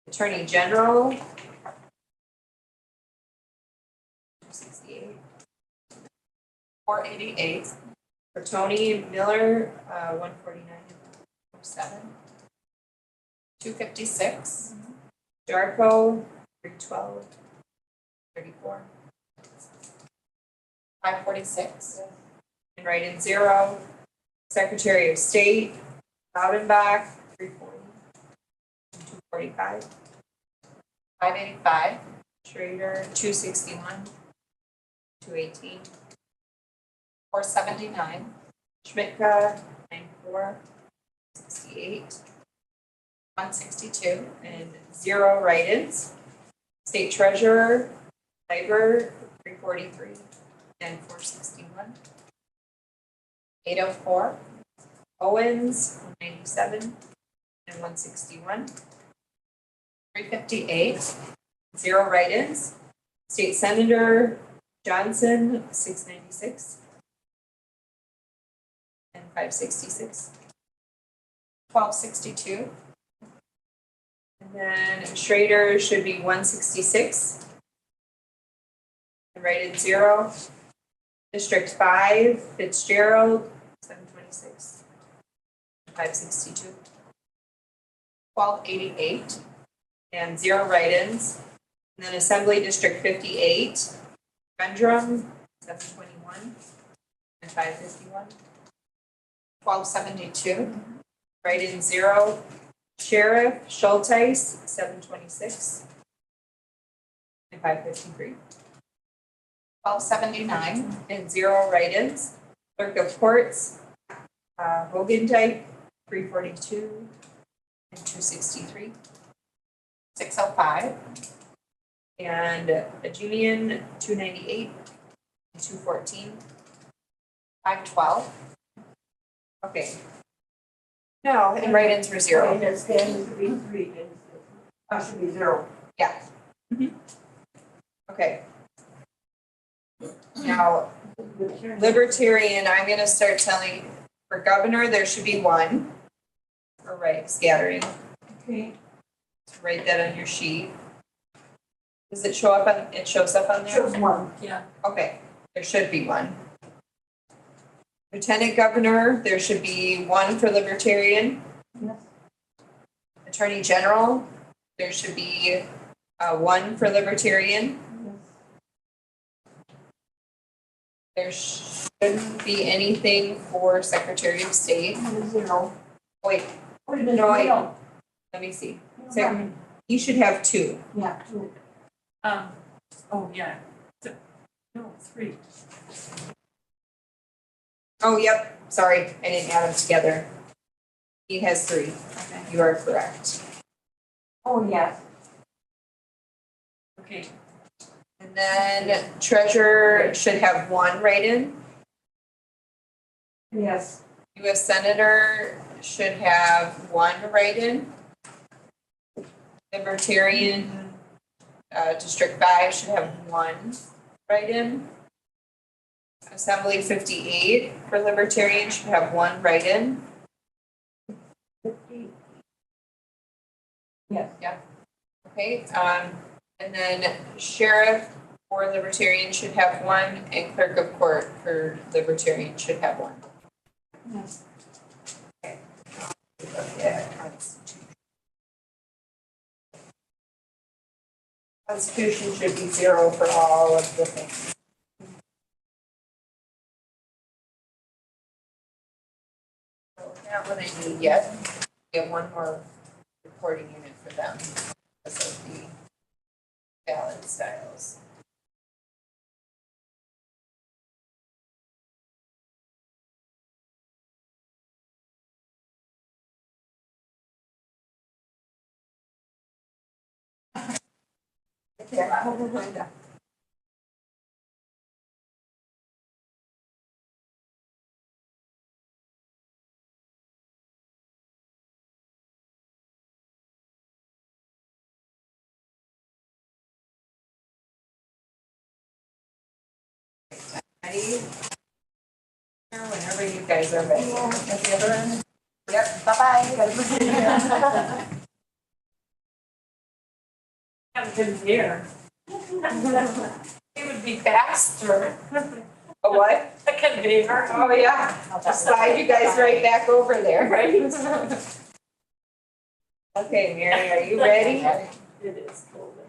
Attorney General 68. 488, For Tony Miller 149 and 7. 256, Jarko 312 34. 546, And write-in 0. Secretary of State Loudenbach 340 and 245. 585, Schrader 261 218. 479, Schmitka 94 68. 162, And 0 write-ins. State Treasurer Leiber 343 and 461. 804, Owens 197 and 161. 358, 0 write-ins. State Senator Johnson 696 and 566. 1262, And then Schrader should be 166. And rated 0. District 5, Fitzgerald, 726. 562. 1288. And 0 write-ins. And then Assembly District 58, Vendrum, 721. And 551. 1272. Write-in 0. Sheriff Schulteis, 726. And 553. 1279. And 0 write-ins. Clerk of Courts, Hogan type, 342. And 263. 605. And Julian, 298. And 214. 512. Okay. No, and write-ins were 0. And it stands to be 3, and should be 0. Yeah. Okay. Now, Libertarian, I'm gonna start telling, for governor, there should be 1. For right, scattering. Okay. So write that on your sheet. Does it show up on, it shows up on there? Shows 1. Yeah. Okay, there should be 1. Lieutenant governor, there should be 1 for Libertarian. Yes. Attorney general, there should be 1 for Libertarian. There shouldn't be anything for Secretary of State. 0. Wait, Wait a minute, No, I- no. let me see. You should have 2. Yeah, 2. Oh, yeah. No, 3. Oh, yep, sorry, I didn't add them together. He has 3. Okay. You are correct. Oh, yes. Okay. And then treasurer should have 1 write-in. Yes. U.S. Senator should have 1 write-in. Libertarian, District 5 should have 1 write-in. Assembly 58 for Libertarian should have 1 write-in. 50. Yes. Okay, and then sheriff for Libertarian should have 1, and clerk of court for Libertarian should have 1. Yes. Constitution should be 0 for all of the things. So not what I need yet. Get 1 more recording unit for them because of the ballot styles. Ready? Whenever you guys are ready. At the other end? Yep, bye-bye. Have been here. It would be faster. A what? A conveyor. Oh, yeah. Just slide you guys right back over there. Right? Okay, Mary, are you ready? It is cold in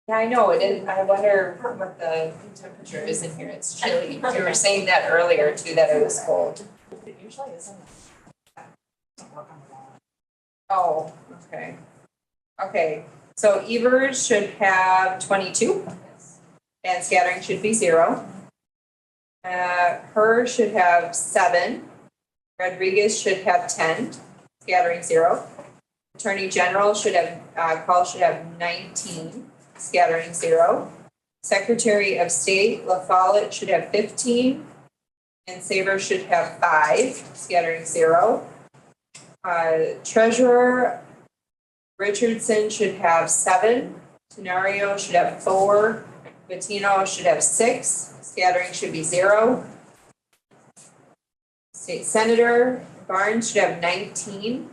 Yeah, I know, it is, I wonder what the temperature is in here, it's chilly. You were saying that earlier too, that it was cold. It usually isn't. Oh, okay. Okay, so Evers should have 22, and scattering should be 0. Her should have 7. Rodriguez should have 10, scattering 0. Attorney General should have, Call should have 19, scattering 0. Secretary of State LaFollette should have 15, and Saber should have 5, scattering 0. Treasurer Richardson should have 7, Tenario should have 4, Bettino should have 6, scattering should be 0. State Senator Barnes should have 19,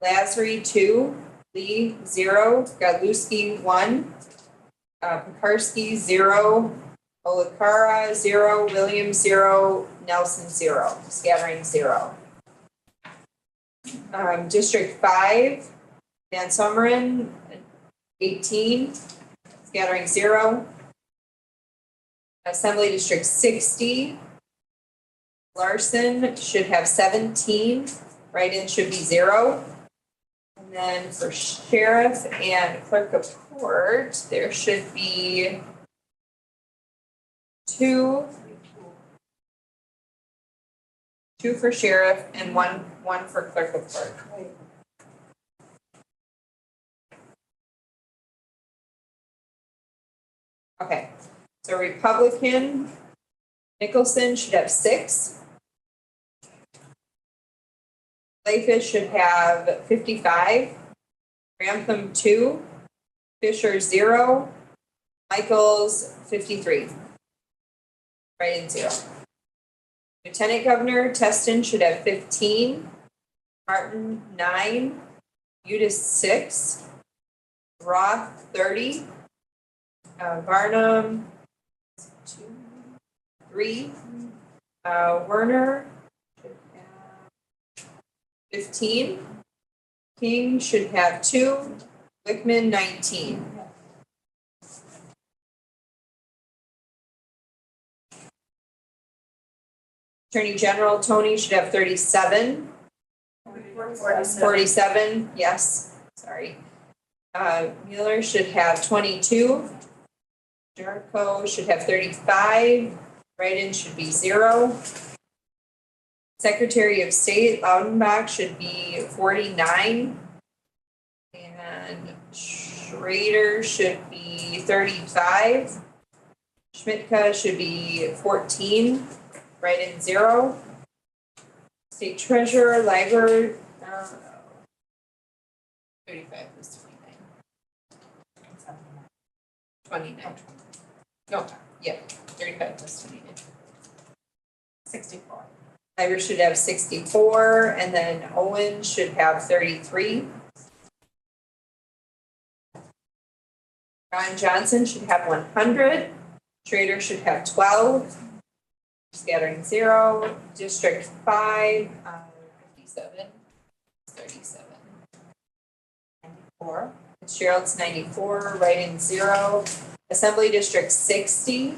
Lazary 2, Lee, 0. Godlewski, 1. Pekarsky, 0. Olakara, 0. Williams, 0. Nelson, 0. Scattering, 0. District 5, Van Summeren, 18. Scattering, 0. Assembly District 60, Larson should have 17. Write-in should be 0. And then for sheriff and clerk of court, there should be 2. 2 for sheriff and one for clerk of court. Okay, so Republican, Nicholson should have 6. Layfish should have 55. Grantham, 2. Fisher, 0. Michaels, 53. Write-in, 0. Lieutenant Governor, Teston should have 15. Martin, 9. Udis, 6. Roth, 30. Barnum, 2, 3. Werner should have 15. King should have 2. Wickman, 19. Attorney General Tony should have 37. 47, yes, sorry. Mueller should have 22. Jericho should have 35. Write-in should be 0. Secretary of State Laudenbach should be 49. And Schrader should be 35. Schmidtka should be 14. Write-in, 0. State Treasurer, Library, 35 plus 29. 29. No, yeah, 35 plus 29. 64. Library should have 64, and then Owen should have 33. Ron Johnson should have 100. Schrader should have 12. Scattering, 0. District 5, 57. 37. 94. Fitzgerald's 94, write-in, 0. Assembly District 60.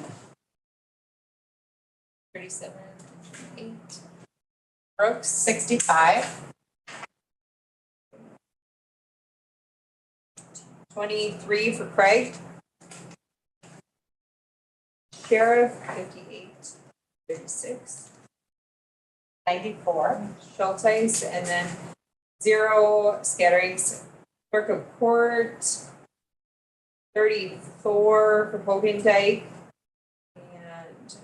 37, 8. Brooks, 65. 23 for Craig. Sheriff, 58, 36. 94. Schulteis, and then 0 scatterings. Clerk of Court, 34 for Hogendijk, and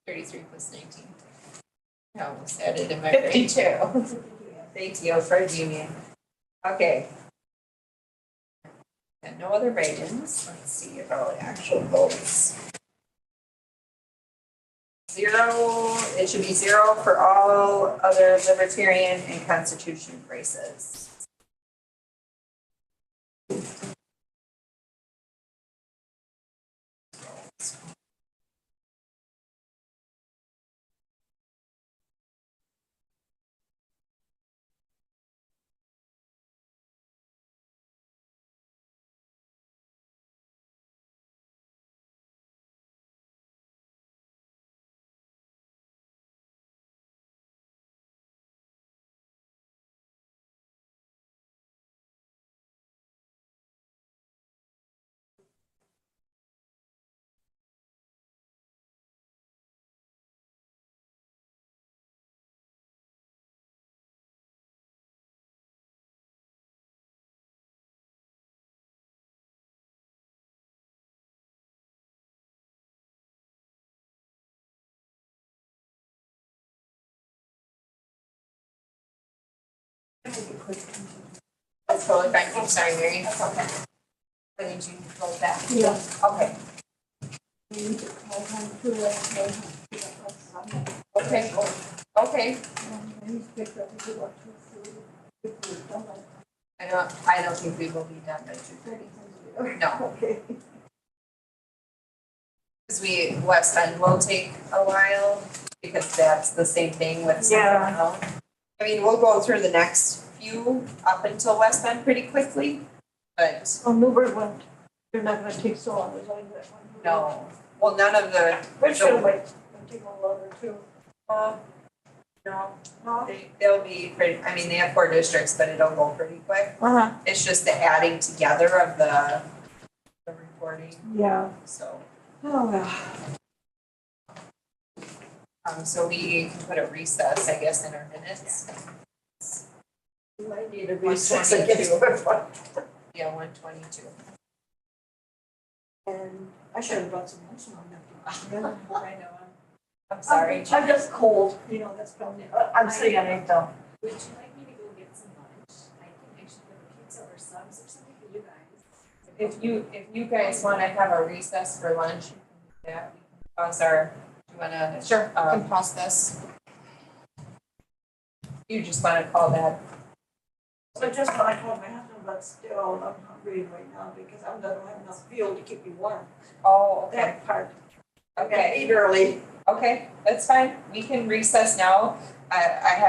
33 plus 19. I almost added in my brain. 52. Thank you for Union. Okay. And no other write-ins. Let's see about actual votes. 0, it should be 0 for all other Libertarian and Constitution races. That's totally fine. I'm sorry, Mary. That's okay. But did you vote that? Yeah. Okay. Okay. Okay, I don't think we will be done by 2:30. No, Okay. because West Bend will take a while, because that's the same thing with something Yeah. else. I mean, we'll go through the next few up until West Bend pretty quickly, but On Newburgh one, they're not gonna take so long as I that one. no. Well, none of the, Richfield might take a little longer too. no, they'll be pretty, I mean, they have 4 districts, but it'll go pretty quick. Uh-huh. It's just the adding together of the reporting, Yeah. so. Oh, well. So we can put a recess, I guess, in our minutes. You might need a recess against which one. Yeah, 122. And I should have brought some lunch on that. I know, I'm sorry. I'm just cold, you know, that's probably, I'm saying I ain't though. Would you like me to go get some lunch? I can actually put a pizza or subs or something for you guys. If you guys wanna have a recess for lunch, yeah, we can pause our, do you wanna? Sure, I can pause this. You just wanna call that, I just thought I told my husband, but still, I'm hungry right now because I don't have enough fuel to keep me warm. oh, okay, That part. I okay, eat early. okay, that's fine, we can recess now. I have